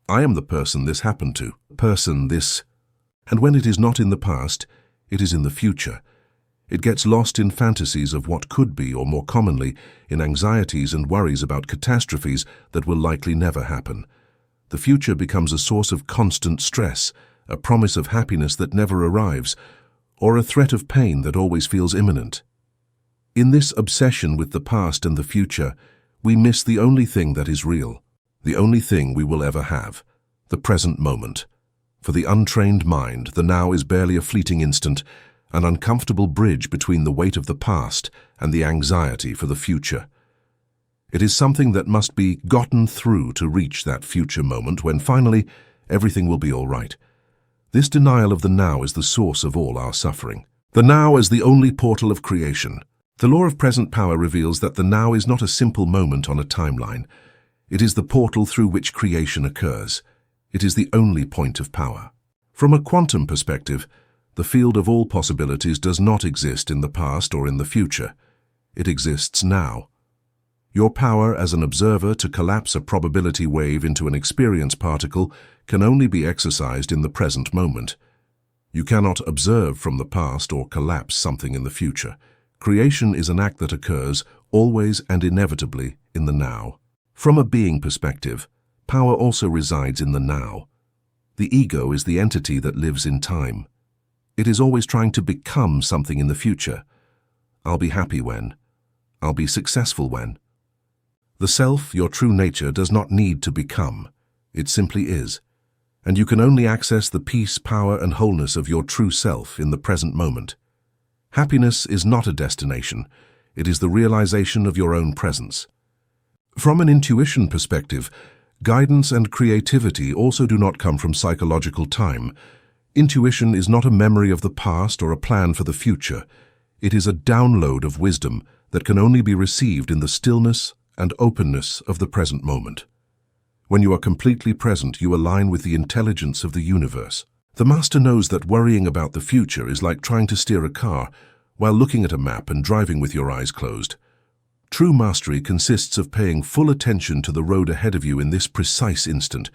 I am the person this happened to, person this. And when it is not in the past, it is in the future. It gets lost in fantasies of what could be, or more commonly, in anxieties and worries about catastrophes that will likely never happen. The future becomes a source of constant stress, a promise of happiness that never arrives, or a threat of pain that always feels imminent. In this obsession with the past and the future, we miss the only thing that is real, the only thing we will ever have, the present moment. For the untrained mind, the now is barely a fleeting instant. an uncomfortable bridge between the weight of the past and the anxiety for the future. It is something that must be gotten through to reach that future moment when finally everything will be all right. This denial of the now is the source of all our suffering. The now is the only portal of creation. The law of present power reveals that the now is not a simple moment on a timeline. It is the portal through which creation occurs. It is the only point of power. From a quantum perspective, the field of all possibilities does not exist in the past or in the future. It exists now. Your power as an observer to collapse a probability wave into an experience particle can only be exercised in the present moment. You cannot observe from the past or collapse something in the future. Creation is an act that occurs always and inevitably in the now. From a being perspective, power also resides in the now. The ego is the entity that lives in time. It is always trying to become something in the future. I'll be happy when. I'll be successful when. The self, your true nature, does not need to become. It simply is. And you can only access the peace, power, and wholeness of your true self in the present moment. Happiness is not a destination. It is the realization of your own presence. From an intuition perspective, guidance and creativity also do not come from psychological time. Intuition is not a memory of the past or a plan for the future. It is a download of wisdom that can only be received in the stillness and openness of the present moment. When you are completely present, you align with the intelligence of the universe. The master knows that worrying about the future is like trying to steer a car while looking at a map and driving with your eyes closed. True mastery consists of paying full attention to the road ahead of you in this precise instant,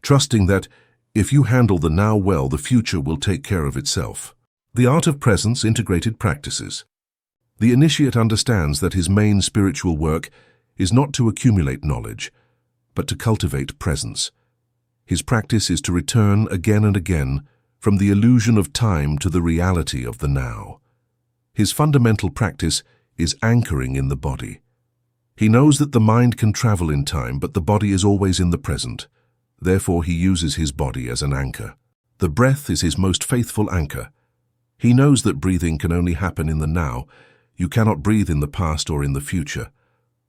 trusting that if you handle the now well, the future will take care of itself. The art of presence integrated practices. The initiate understands that his main spiritual work is not to accumulate knowledge, but to cultivate presence. His practice is to return again and again from the illusion of time to the reality of the now. His fundamental practice is anchoring in the body. He knows that the mind can travel in time, but the body is always in the present. Therefore, he uses his body as an anchor. The breath is his most faithful anchor. He knows that breathing can only happen in the now. You cannot breathe in the past or in the future.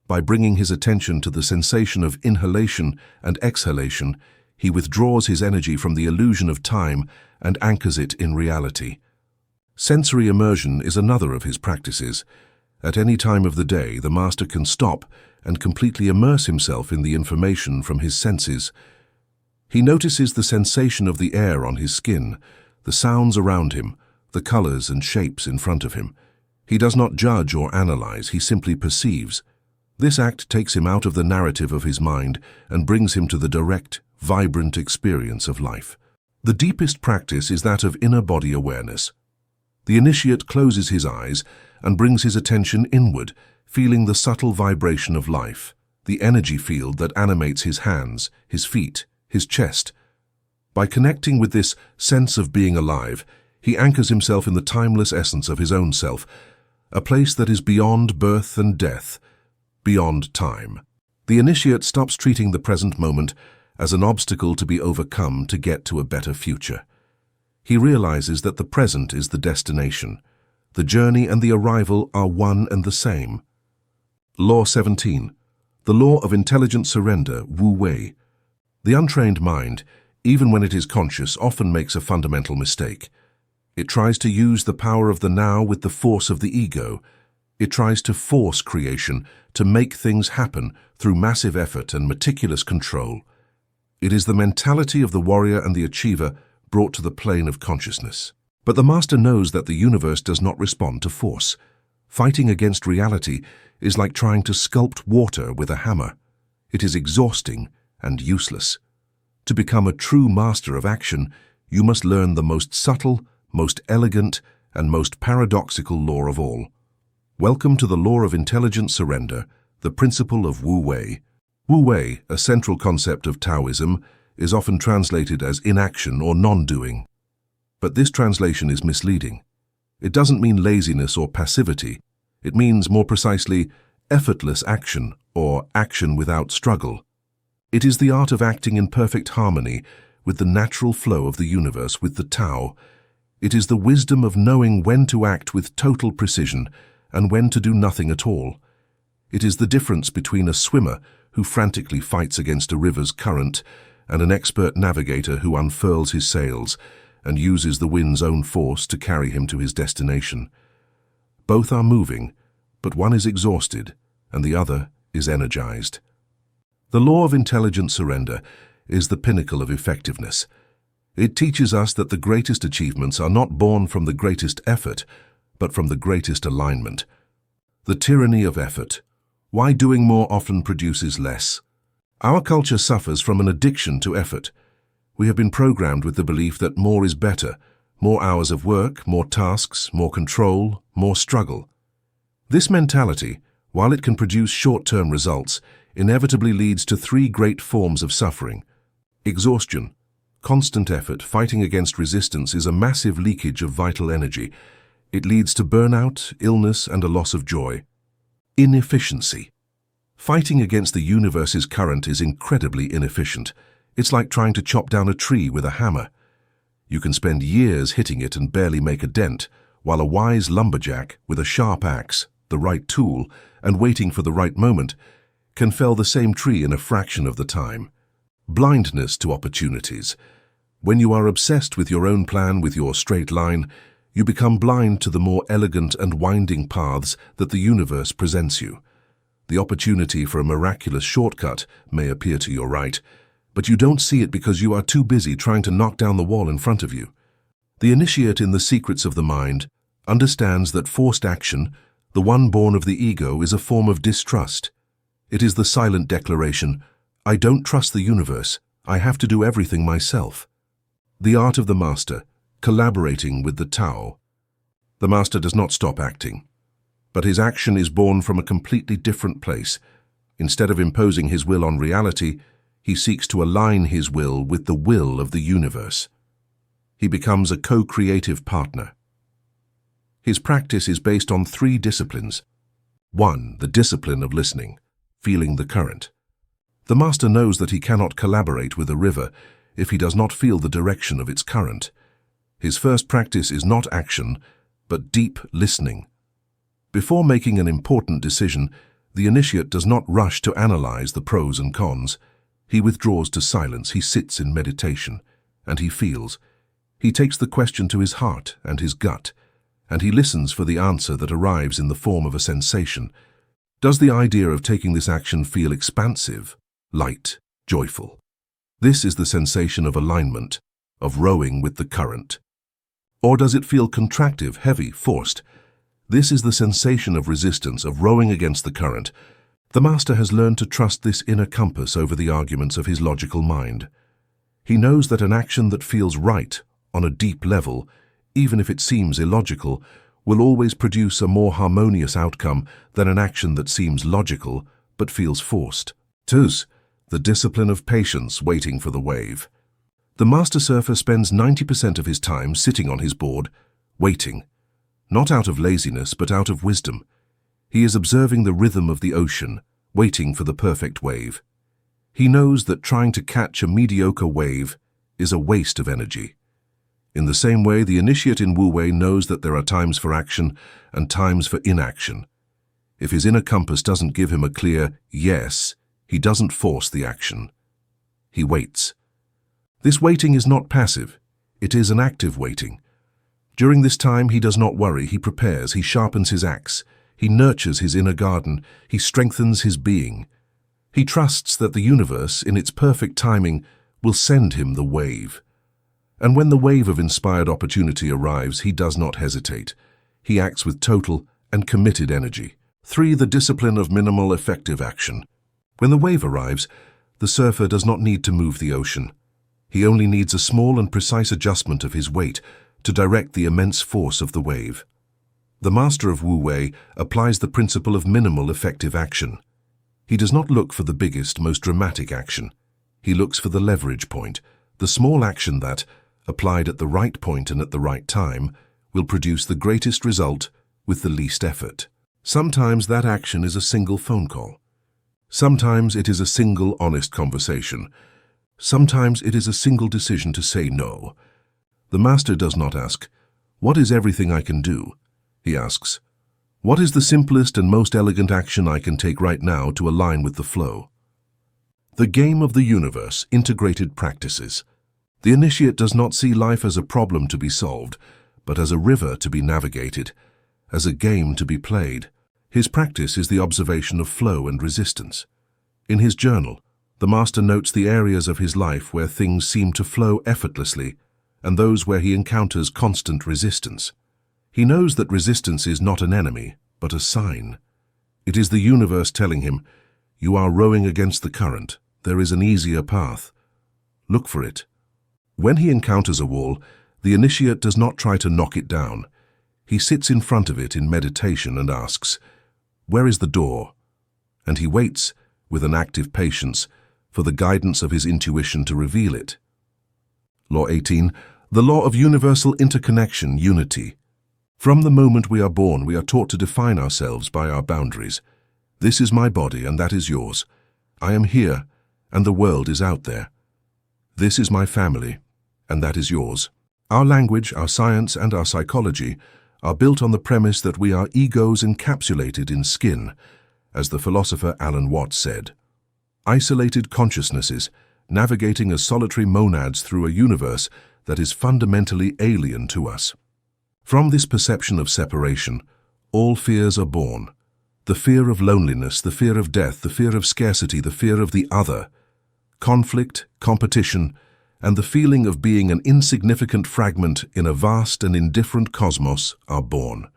By bringing his attention to the sensation of inhalation and exhalation, he withdraws his energy from the illusion of time and anchors it in reality. Sensory immersion is another of his practices. At any time of the day, the master can stop and completely immerse himself in the information from his senses. He notices the sensation of the air on his skin, the sounds around him, the colors and shapes in front of him. He does not judge or analyze, he simply perceives. This act takes him out of the narrative of his mind and brings him to the direct, vibrant experience of life. The deepest practice is that of inner body awareness. The initiate closes his eyes and brings his attention inward, feeling the subtle vibration of life, the energy field that animates his hands, his feet, his chest. By connecting with this sense of being alive, he anchors himself in the timeless essence of his own self, a place that is beyond birth and death, beyond time. The initiate stops treating the present moment as an obstacle to be overcome to get to a better future. He realizes that the present is the destination. The journey and the arrival are one and the same. Law 17. The law of intelligent surrender, Wu Wei. The untrained mind, even when it is conscious, often makes a fundamental mistake. It tries to use the power of the now with the force of the ego. It tries to force creation, to make things happen through massive effort and meticulous control. It is the mentality of the warrior and the achiever brought to the plane of consciousness. But the master knows that the universe does not respond to force. Fighting against reality is like trying to sculpt water with a hammer. It is exhausting and useless. To become a true master of action, you must learn the most subtle, most elegant, and most paradoxical law of all. Welcome to the law of intelligent surrender, the principle of Wu Wei. Wu Wei, a central concept of Taoism, is often translated as inaction or non-doing. But this translation is misleading. It doesn't mean laziness or passivity. It means, more precisely, effortless action or action without struggle. It is the art of acting in perfect harmony with the natural flow of the universe, with the Tao. It is the wisdom of knowing when to act with total precision and when to do nothing at all. It is the difference between a swimmer who frantically fights against a river's current and an expert navigator who unfurls his sails and uses the wind's own force to carry him to his destination. Both are moving, but one is exhausted and the other is energized. The law of intelligent surrender is the pinnacle of effectiveness. It teaches us that the greatest achievements are not born from the greatest effort, but from the greatest alignment. The tyranny of effort. Why doing more often produces less. Our culture suffers from an addiction to effort. We have been programmed with the belief that more is better, more hours of work, more tasks, more control, more struggle. This mentality, while it can produce short-term results, inevitably leads to three great forms of suffering. Exhaustion. Constant effort fighting against resistance is a massive leakage of vital energy. It leads to burnout, illness, and a loss of joy. Inefficiency. Fighting against the universe's current is incredibly inefficient. It's like trying to chop down a tree with a hammer. You can spend years hitting it and barely make a dent, while a wise lumberjack with a sharp axe, the right tool, and waiting for the right moment, can fell the same tree in a fraction of the time. Blindness to opportunities. When you are obsessed with your own plan, with your straight line, you become blind to the more elegant and winding paths that the universe presents you. The opportunity for a miraculous shortcut may appear to your right, but you don't see it because you are too busy trying to knock down the wall in front of you. The initiate in the secrets of the mind understands that forced action, the one born of the ego, is a form of distrust. It is the silent declaration, I don't trust the universe, I have to do everything myself. The art of the master, collaborating with the Tao. The master does not stop acting, but his action is born from a completely different place. Instead of imposing his will on reality, he seeks to align his will with the will of the universe. He becomes a co-creative partner. His practice is based on three disciplines. 1. The discipline of listening, feeling the current. The master knows that he cannot collaborate with a river if he does not feel the direction of its current. His first practice is not action, but deep listening. Before making an important decision, the initiate does not rush to analyze the pros and cons. He withdraws to silence, he sits in meditation, and he feels. He takes the question to his heart and his gut, and he listens for the answer that arrives in the form of a sensation. Does the idea of taking this action feel expansive, light, joyful? This is the sensation of alignment, of rowing with the current. Or does it feel contractive, heavy, forced? This is the sensation of resistance, of rowing against the current. The master has learned to trust this inner compass over the arguments of his logical mind. He knows that an action that feels right on a deep level, even if it seems illogical, will always produce a more harmonious outcome than an action that seems logical but feels forced. 2. The discipline of patience, waiting for the wave. The master surfer spends 90% of his time sitting on his board, waiting. Not out of laziness, but out of wisdom. He is observing the rhythm of the ocean, waiting for the perfect wave. He knows that trying to catch a mediocre wave is a waste of energy. In the same way, the initiate in Wu Wei knows that there are times for action and times for inaction. If his inner compass doesn't give him a clear yes, he doesn't force the action. He waits. This waiting is not passive, it is an active waiting. During this time he does not worry, he prepares, he sharpens his axe, he nurtures his inner garden, he strengthens his being. He trusts that the universe, in its perfect timing, will send him the wave. And when the wave of inspired opportunity arrives, he does not hesitate. He acts with total and committed energy. 3. The discipline of minimal effective action. When the wave arrives, the surfer does not need to move the ocean. He only needs a small and precise adjustment of his weight to direct the immense force of the wave. The master of Wu Wei applies the principle of minimal effective action. He does not look for the biggest, most dramatic action. He looks for the leverage point, the small action that, applied at the right point and at the right time, will produce the greatest result with the least effort. Sometimes that action is a single phone call. Sometimes it is a single honest conversation. Sometimes it is a single decision to say no. The master does not ask, What is everything I can do? He asks. What is the simplest and most elegant action I can take right now to align with the flow? The game of the universe, integrated practices. The initiate does not see life as a problem to be solved, but as a river to be navigated, as a game to be played. His practice is the observation of flow and resistance. In his journal, the master notes the areas of his life where things seem to flow effortlessly and those where he encounters constant resistance. He knows that resistance is not an enemy, but a sign. It is the universe telling him, you are rowing against the current. There is an easier path. Look for it. When he encounters a wall, the initiate does not try to knock it down. He sits in front of it in meditation and asks, where is the door? And he waits, with an active patience, for the guidance of his intuition to reveal it. Law 18. The law of universal interconnection, unity. From the moment we are born, we are taught to define ourselves by our boundaries. This is my body and that is yours. I am here and the world is out there. This is my family and that is yours. Our language, our science, and our psychology are built on the premise that we are egos encapsulated in skin, as the philosopher Alan Watts said. Isolated consciousnesses, navigating as solitary monads through a universe that is fundamentally alien to us. From this perception of separation, all fears are born. The fear of loneliness, the fear of death, the fear of scarcity, the fear of the other, conflict, competition, and the feeling of being an insignificant fragment in a vast and indifferent cosmos are born.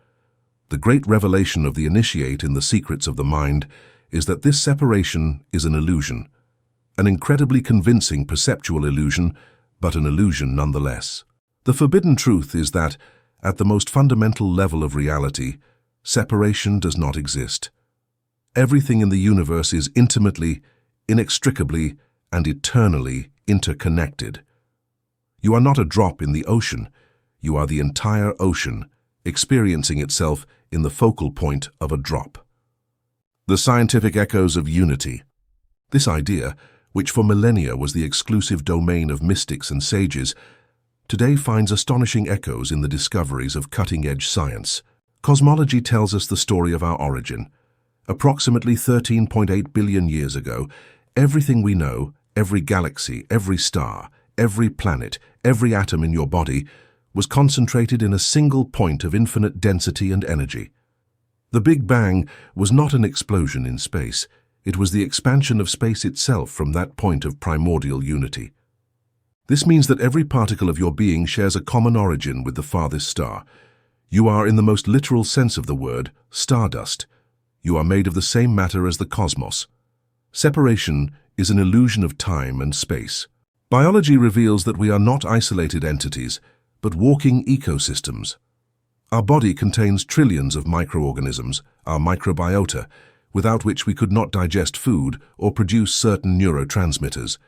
The great revelation of the initiate in the secrets of the mind is that this separation is an illusion, an incredibly convincing perceptual illusion, but an illusion nonetheless. The forbidden truth is that, at the most fundamental level of reality, separation does not exist. Everything in the universe is intimately, inextricably, and eternally interconnected. You are not a drop in the ocean, you are the entire ocean, experiencing itself in the focal point of a drop. The scientific echoes of unity. This idea, which for millennia was the exclusive domain of mystics and sages, today finds astonishing echoes in the discoveries of cutting-edge science. Cosmology tells us the story of our origin. Approximately 13.8 billion years ago, everything we know, every galaxy, every star, every planet, every atom in your body, was concentrated in a single point of infinite density and energy. The Big Bang was not an explosion in space, it was the expansion of space itself from that point of primordial unity. This means that every particle of your being shares a common origin with the farthest star. You are, in the most literal sense of the word, stardust. You are made of the same matter as the cosmos. Separation is an illusion of time and space. Biology reveals that we are not isolated entities, but walking ecosystems. Our body contains trillions of microorganisms, our microbiota, without which we could not digest food or produce certain neurotransmitters.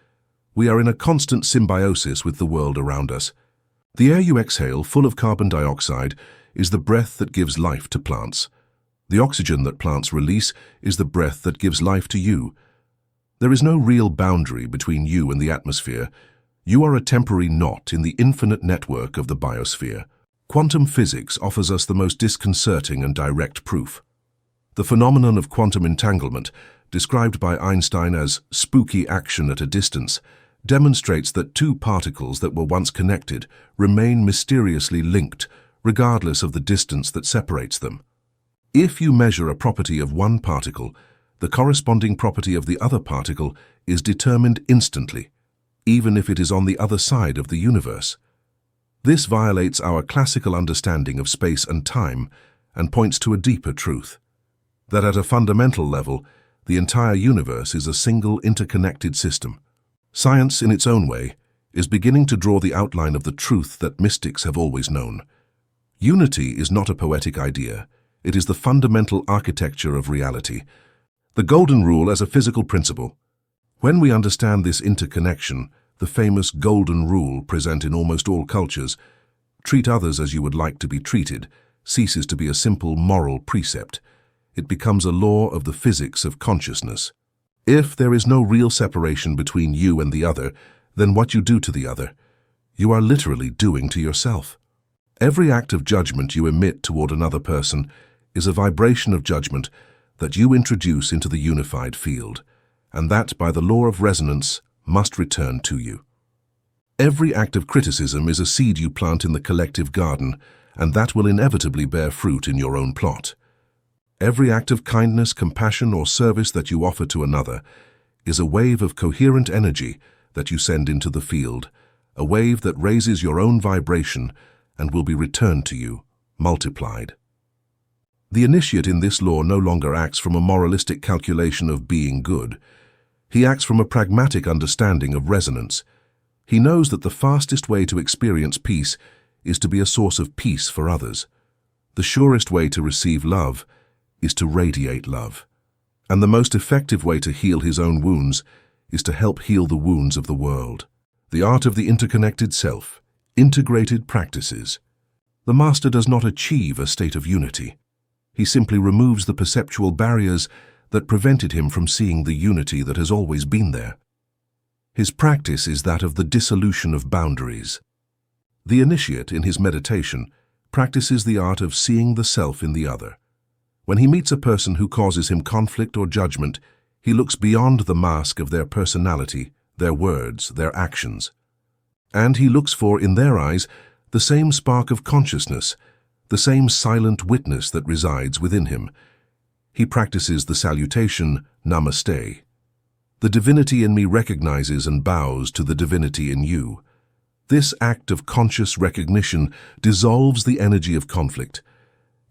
We are in a constant symbiosis with the world around us. The air you exhale, full of carbon dioxide, is the breath that gives life to plants. The oxygen that plants release is the breath that gives life to you. There is no real boundary between you and the atmosphere. You are a temporary knot in the infinite network of the biosphere. Quantum physics offers us the most disconcerting and direct proof. The phenomenon of quantum entanglement, described by Einstein as spooky action at a distance, demonstrates that two particles that were once connected remain mysteriously linked, regardless of the distance that separates them. If you measure a property of one particle, the corresponding property of the other particle is determined instantly, even if it is on the other side of the universe. This violates our classical understanding of space and time and points to a deeper truth, that at a fundamental level, the entire universe is a single interconnected system. Science, in its own way, is beginning to draw the outline of the truth that mystics have always known. Unity is not a poetic idea, it is the fundamental architecture of reality. The golden rule as a physical principle. When we understand this interconnection, the famous golden rule present in almost all cultures, treat others as you would like to be treated, ceases to be a simple moral precept. It becomes a law of the physics of consciousness. If there is no real separation between you and the other, then what you do to the other, you are literally doing to yourself. Every act of judgment you emit toward another person is a vibration of judgment that you introduce into the unified field, and that, by the law of resonance, must return to you. Every act of criticism is a seed you plant in the collective garden, and that will inevitably bear fruit in your own plot. Every act of kindness, compassion, or service that you offer to another is a wave of coherent energy that you send into the field, a wave that raises your own vibration and will be returned to you, multiplied. The initiate in this law no longer acts from a moralistic calculation of being good. He acts from a pragmatic understanding of resonance. He knows that the fastest way to experience peace is to be a source of peace for others. The surest way to receive love is to radiate love. And the most effective way to heal his own wounds is to help heal the wounds of the world. The art of the interconnected self, integrated practices. The master does not achieve a state of unity. He simply removes the perceptual barriers that prevented him from seeing the unity that has always been there. His practice is that of the dissolution of boundaries. The initiate, in his meditation, practices the art of seeing the self in the other. When he meets a person who causes him conflict or judgment, he looks beyond the mask of their personality, their words, their actions. And he looks for, in their eyes, the same spark of consciousness, the same silent witness that resides within him. He practices the salutation, Namaste. The divinity in me recognizes and bows to the divinity in you. This act of conscious recognition dissolves the energy of conflict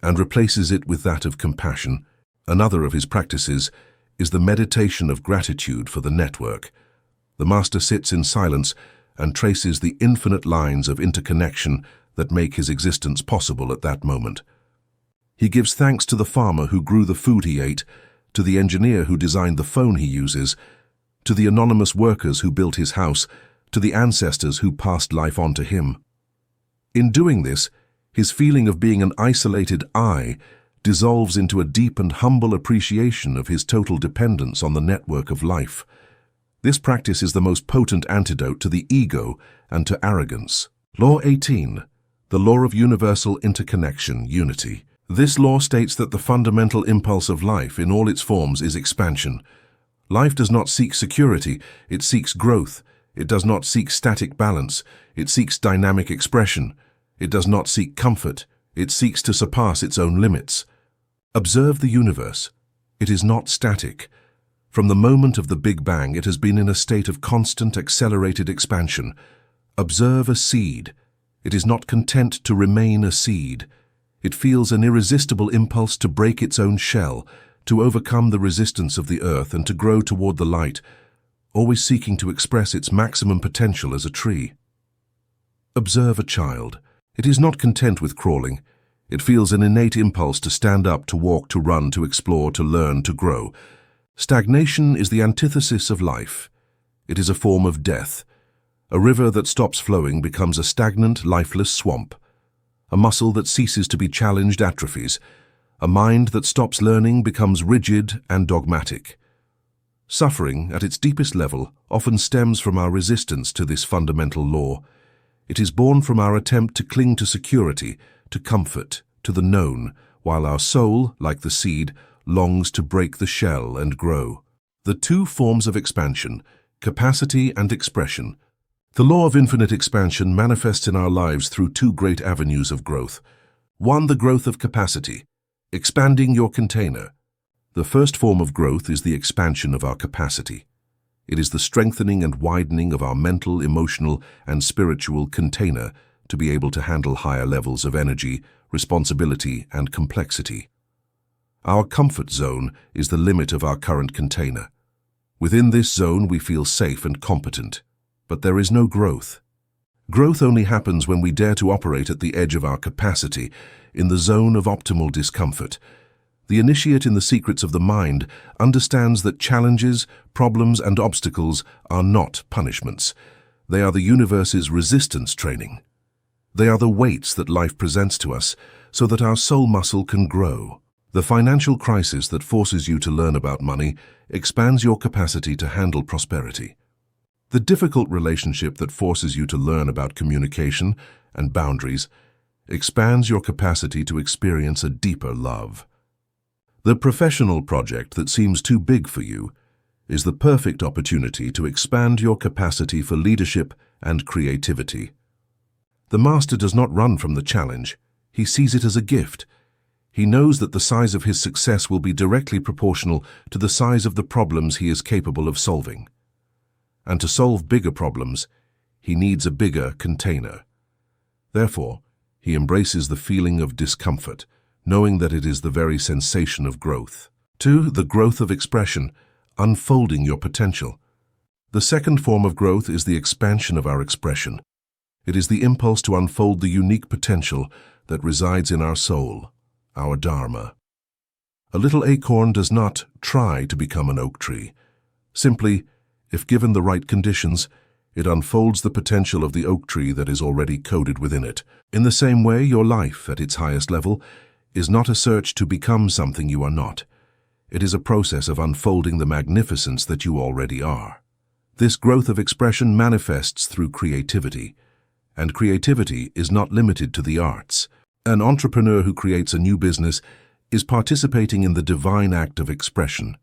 and replaces it with that of compassion. Another of his practices is the meditation of gratitude for the network. The master sits in silence and traces the infinite lines of interconnection that make his existence possible at that moment. He gives thanks to the farmer who grew the food he ate, to the engineer who designed the phone he uses, to the anonymous workers who built his house, to the ancestors who passed life on to him. In doing this, his feeling of being an isolated I dissolves into a deep and humble appreciation of his total dependence on the network of life. This practice is the most potent antidote to the ego and to arrogance. Law 18. The law of universal interconnection, unity. This law states that the fundamental impulse of life in all its forms is expansion. Life does not seek security, it seeks growth. It does not seek static balance, it seeks dynamic expression. It does not seek comfort, it seeks to surpass its own limits. Observe the universe. It is not static. From the moment of the Big Bang, it has been in a state of constant, accelerated expansion. Observe a seed. It is not content to remain a seed. It feels an irresistible impulse to break its own shell, to overcome the resistance of the earth and to grow toward the light, always seeking to express its maximum potential as a tree. Observe a child. It is not content with crawling. It feels an innate impulse to stand up, to walk, to run, to explore, to learn, to grow. Stagnation is the antithesis of life. It is a form of death. A river that stops flowing becomes a stagnant, lifeless swamp. A muscle that ceases to be challenged atrophies. A mind that stops learning becomes rigid and dogmatic. Suffering, at its deepest level, often stems from our resistance to this fundamental law. It is born from our attempt to cling to security, to comfort, to the known, while our soul, like the seed, longs to break the shell and grow. The two forms of expansion, capacity and expression. The law of infinite expansion manifests in our lives through two great avenues of growth. One, the growth of capacity, expanding your container. The first form of growth is the expansion of our capacity. It is the strengthening and widening of our mental, emotional, and spiritual container to be able to handle higher levels of energy, responsibility, and complexity. Our comfort zone is the limit of our current container. Within this zone, we feel safe and competent, but there is no growth. Growth only happens when we dare to operate at the edge of our capacity, in the zone of optimal discomfort. The initiate in the secrets of the mind understands that challenges, problems, and obstacles are not punishments. They are the universe's resistance training. They are the weights that life presents to us so that our soul muscle can grow. The financial crisis that forces you to learn about money expands your capacity to handle prosperity. The difficult relationship that forces you to learn about communication and boundaries expands your capacity to experience a deeper love. The professional project that seems too big for you is the perfect opportunity to expand your capacity for leadership and creativity. The master does not run from the challenge. He sees it as a gift. He knows that the size of his success will be directly proportional to the size of the problems he is capable of solving. And to solve bigger problems, he needs a bigger container. Therefore, he embraces the feeling of discomfort, knowing that it is the very sensation of growth. 2. The growth of expression, unfolding your potential. The second form of growth is the expansion of our expression. It is the impulse to unfold the unique potential that resides in our soul, our dharma. A little acorn does not try to become an oak tree. Simply, if given the right conditions, it unfolds the potential of the oak tree that is already coded within it. In the same way, your life, at its highest level, is not a search to become something you are not. It is a process of unfolding the magnificence that you already are. This growth of expression manifests through creativity, and creativity is not limited to the arts. An entrepreneur who creates a new business is participating in the divine act of expression.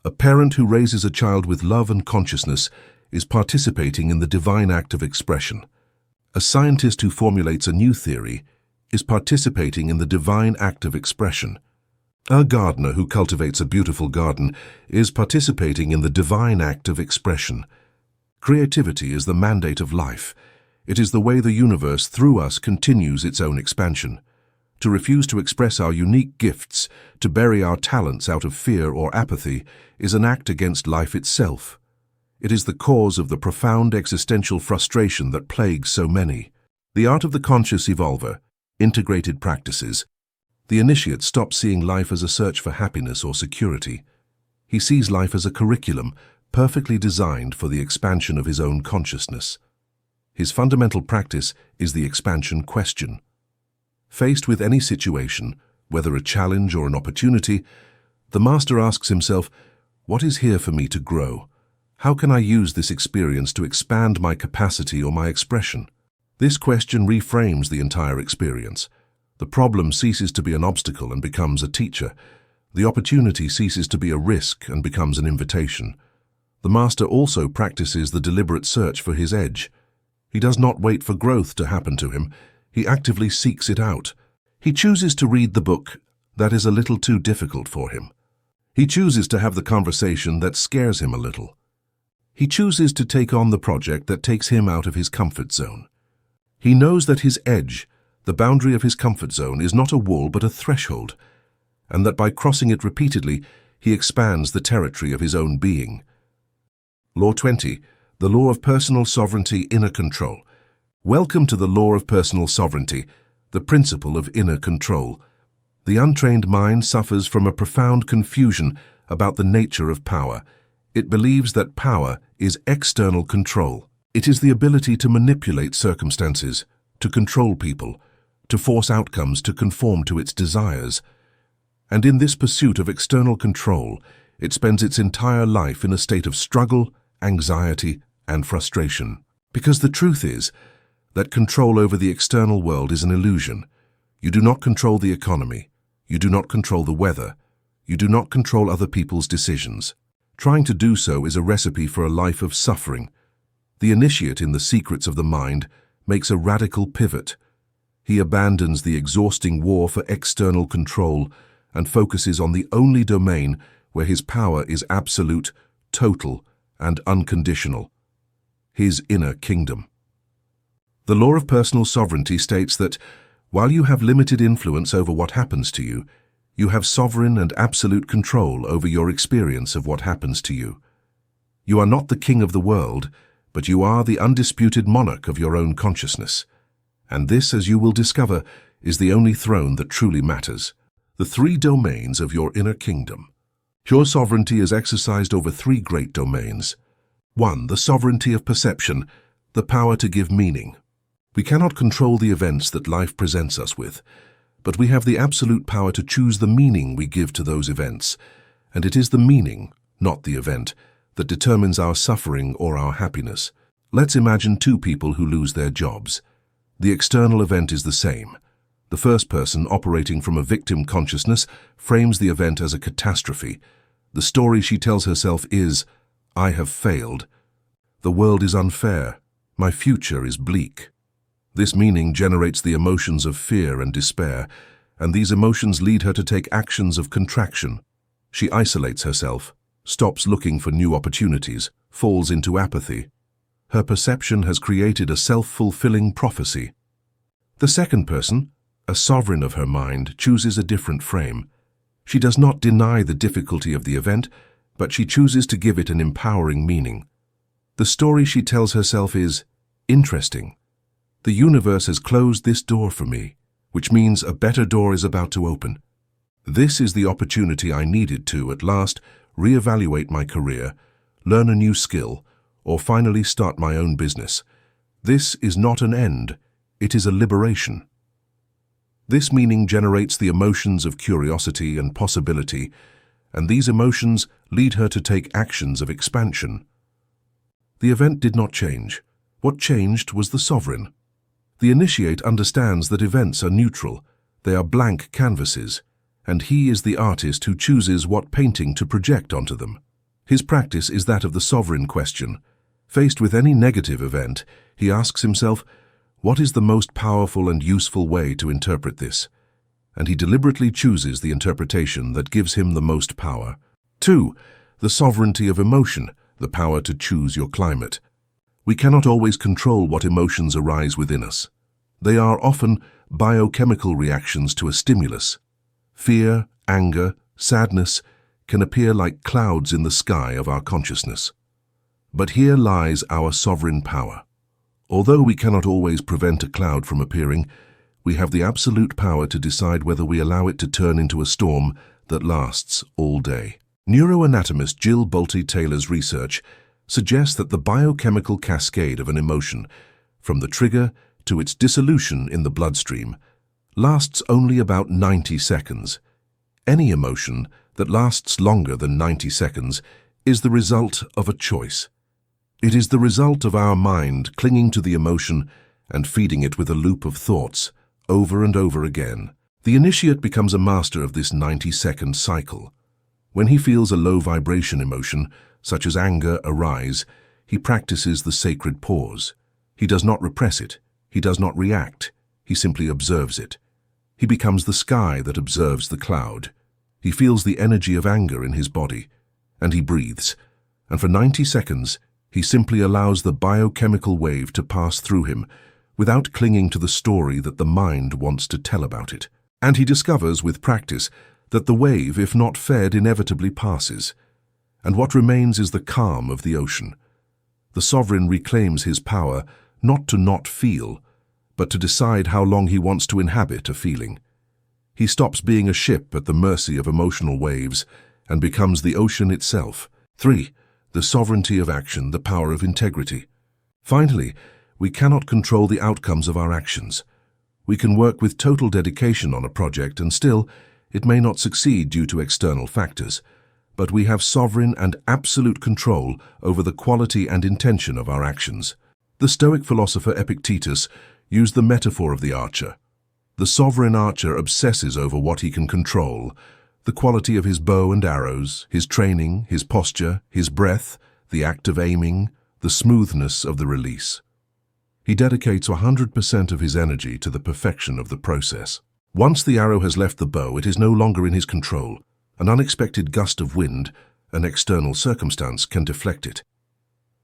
A parent who raises a child with love and consciousness is participating in the divine act of expression. A scientist who formulates a new theory is participating in the divine act of expression. A gardener who cultivates a beautiful garden is participating in the divine act of expression. Creativity is the mandate of life. It is the way the universe through us continues its own expansion. To refuse to express our unique gifts, to bury our talents out of fear or apathy, is an act against life itself. It is the cause of the profound existential frustration that plagues so many. The art of the conscious evolver, integrated practices. The initiate stops seeing life as a search for happiness or security. He sees life as a curriculum, perfectly designed for the expansion of his own consciousness. His fundamental practice is the expansion question. Faced with any situation, whether a challenge or an opportunity, the master asks himself, what is here for me to grow? How can I use this experience to expand my capacity or my expression? This question reframes the entire experience. The problem ceases to be an obstacle and becomes a teacher. The opportunity ceases to be a risk and becomes an invitation. The master also practices the deliberate search for his edge. He does not wait for growth to happen to him. He actively seeks it out. He chooses to read the book that is a little too difficult for him. He chooses to have the conversation that scares him a little. He chooses to take on the project that takes him out of his comfort zone. He knows that his edge, the boundary of his comfort zone, is not a wall but a threshold, and that by crossing it repeatedly, he expands the territory of his own being. Law 20. The law of personal sovereignty, inner control. Welcome to the law of personal sovereignty, the principle of inner control. The untrained mind suffers from a profound confusion about the nature of power. It believes that power is external control. It is the ability to manipulate circumstances, to control people, to force outcomes to conform to its desires. And in this pursuit of external control, it spends its entire life in a state of struggle, anxiety, and frustration. Because the truth is that control over the external world is an illusion. You do not control the economy. You do not control the weather. You do not control other people's decisions. Trying to do so is a recipe for a life of suffering. The initiate in the secrets of the mind makes a radical pivot. He abandons the exhausting war for external control and focuses on the only domain where his power is absolute, total, and unconditional: his inner kingdom. The law of personal sovereignty states that, while you have limited influence over what happens to you, you have sovereign and absolute control over your experience of what happens to you. You are not the king of the world, but you are the undisputed monarch of your own consciousness. And this, as you will discover, is the only throne that truly matters. The three domains of your inner kingdom. Your sovereignty is exercised over three great domains. 1. The sovereignty of perception, the power to give meaning. We cannot control the events that life presents us with, but we have the absolute power to choose the meaning we give to those events, and it is the meaning, not the event, that determines our suffering or our happiness. Let's imagine two people who lose their jobs. The external event is the same. The first person, operating from a victim consciousness, frames the event as a catastrophe. The story she tells herself is, "I have failed. The world is unfair. My future is bleak." This meaning generates the emotions of fear and despair, and these emotions lead her to take actions of contraction. She isolates herself, stops looking for new opportunities, falls into apathy. Her perception has created a self-fulfilling prophecy. The second person, a sovereign of her mind, chooses a different frame. She does not deny the difficulty of the event, but she chooses to give it an empowering meaning. The story she tells herself is, "Interesting. The universe has closed this door for me, which means a better door is about to open. This is the opportunity I needed to, at last, reevaluate my career, learn a new skill, or finally start my own business. This is not an end, it is a liberation." This meaning generates the emotions of curiosity and possibility, and these emotions lead her to take actions of expansion. The event did not change. What changed was the sovereign. The initiate understands that events are neutral, they are blank canvases, and he is the artist who chooses what painting to project onto them. His practice is that of the sovereign question. Faced with any negative event, he asks himself, what is the most powerful and useful way to interpret this? And he deliberately chooses the interpretation that gives him the most power. 2. The sovereignty of emotion, the power to choose your climate. We cannot always control what emotions arise within us. They are often biochemical reactions to a stimulus. Fear, anger, sadness can appear like clouds in the sky of our consciousness. But here lies our sovereign power. Although we cannot always prevent a cloud from appearing, we have the absolute power to decide whether we allow it to turn into a storm that lasts all day. Neuroanatomist Jill Bolte Taylor's research suggests that the biochemical cascade of an emotion, from the trigger to its dissolution in the bloodstream, lasts only about 90 seconds. Any emotion that lasts longer than 90 seconds is the result of a choice. It is the result of our mind clinging to the emotion and feeding it with a loop of thoughts over and over again. The initiate becomes a master of this 90-second cycle. When he feels a low vibration emotion, such as anger, arise, he practices the sacred pause. He does not repress it. He does not react. He simply observes it. He becomes the sky that observes the cloud. He feels the energy of anger in his body, and he breathes. And for 90 seconds, he simply allows the biochemical wave to pass through him without clinging to the story that the mind wants to tell about it. And he discovers with practice that the wave, if not fed, inevitably passes. And what remains is the calm of the ocean. The sovereign reclaims his power not to not feel, but to decide how long he wants to inhabit a feeling. He stops being a ship at the mercy of emotional waves and becomes the ocean itself. 3. The sovereignty of action, the power of integrity. Finally, we cannot control the outcomes of our actions. We can work with total dedication on a project and still, it may not succeed due to external factors, but we have sovereign and absolute control over the quality and intention of our actions. The Stoic philosopher Epictetus used the metaphor of the archer. The sovereign archer obsesses over what he can control, the quality of his bow and arrows, his training, his posture, his breath, the act of aiming, the smoothness of the release. He dedicates 100% of his energy to the perfection of the process. Once the arrow has left the bow, it is no longer in his control. An unexpected gust of wind, an external circumstance, can deflect it.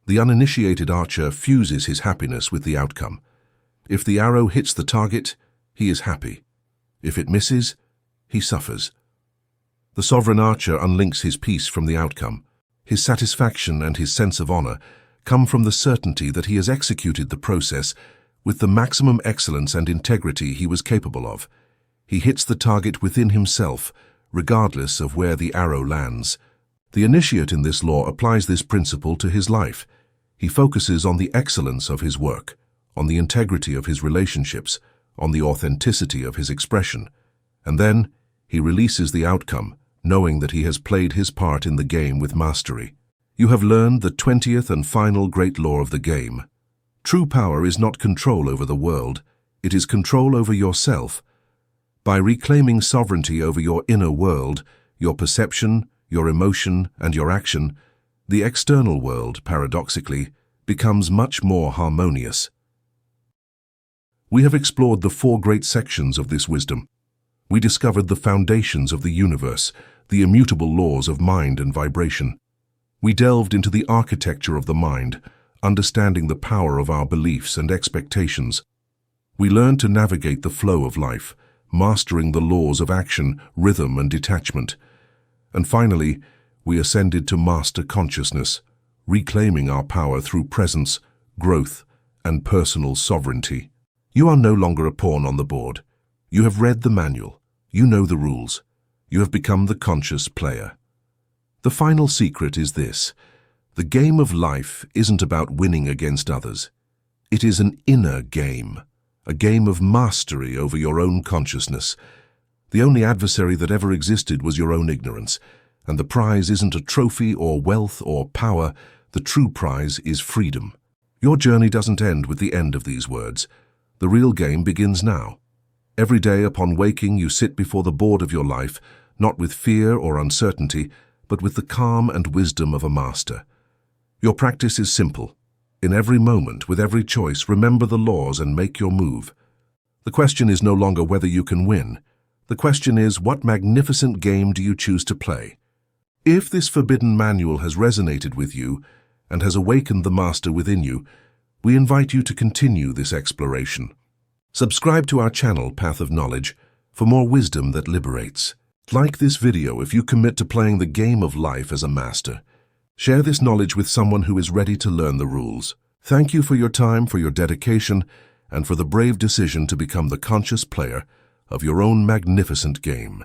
The uninitiated archer fuses his happiness with the outcome. If the arrow hits the target, he is happy. If it misses, he suffers. The sovereign archer unlinks his peace from the outcome. His satisfaction and his sense of honor come from the certainty that he has executed the process with the maximum excellence and integrity he was capable of. He hits the target within himself, regardless of where the arrow lands. The initiate in this law applies this principle to his life. He focuses on the excellence of his work, on the integrity of his relationships, on the authenticity of his expression, and then he releases the outcome, knowing that he has played his part in the game with mastery. You have learned the 20th and final great law of the game. True power is not control over the world, it is control over yourself. By reclaiming sovereignty over your inner world, your perception, your emotion, and your action, the external world, paradoxically, becomes much more harmonious. We have explored the 4 great sections of this wisdom. We discovered the foundations of the universe, the immutable laws of mind and vibration. We delved into the architecture of the mind, understanding the power of our beliefs and expectations. We learned to navigate the flow of life, mastering the laws of action, rhythm, and detachment. And finally, we ascended to master consciousness, reclaiming our power through presence, growth, and personal sovereignty. You are no longer a pawn on the board. You have read the manual. You know the rules. You have become the conscious player. The final secret is this: the game of life isn't about winning against others. It is an inner game, a game of mastery over your own consciousness. The only adversary that ever existed was your own ignorance, and the prize isn't a trophy or wealth or power. The true prize is freedom. Your journey doesn't end with the end of these words. The real game begins now. Every day upon waking, you sit before the board of your life, not with fear or uncertainty, but with the calm and wisdom of a master. Your practice is simple. In every moment, with every choice, remember the laws and make your move. The question is no longer whether you can win. The question is, what magnificent game do you choose to play? If this forbidden manual has resonated with you and has awakened the master within you, we invite you to continue this exploration. Subscribe to our channel, Path of Knowledge, for more wisdom that liberates. Like this video if you commit to playing the game of life as a master. Share this knowledge with someone who is ready to learn the rules. Thank you for your time, for your dedication, and for the brave decision to become the conscious player of your own magnificent game.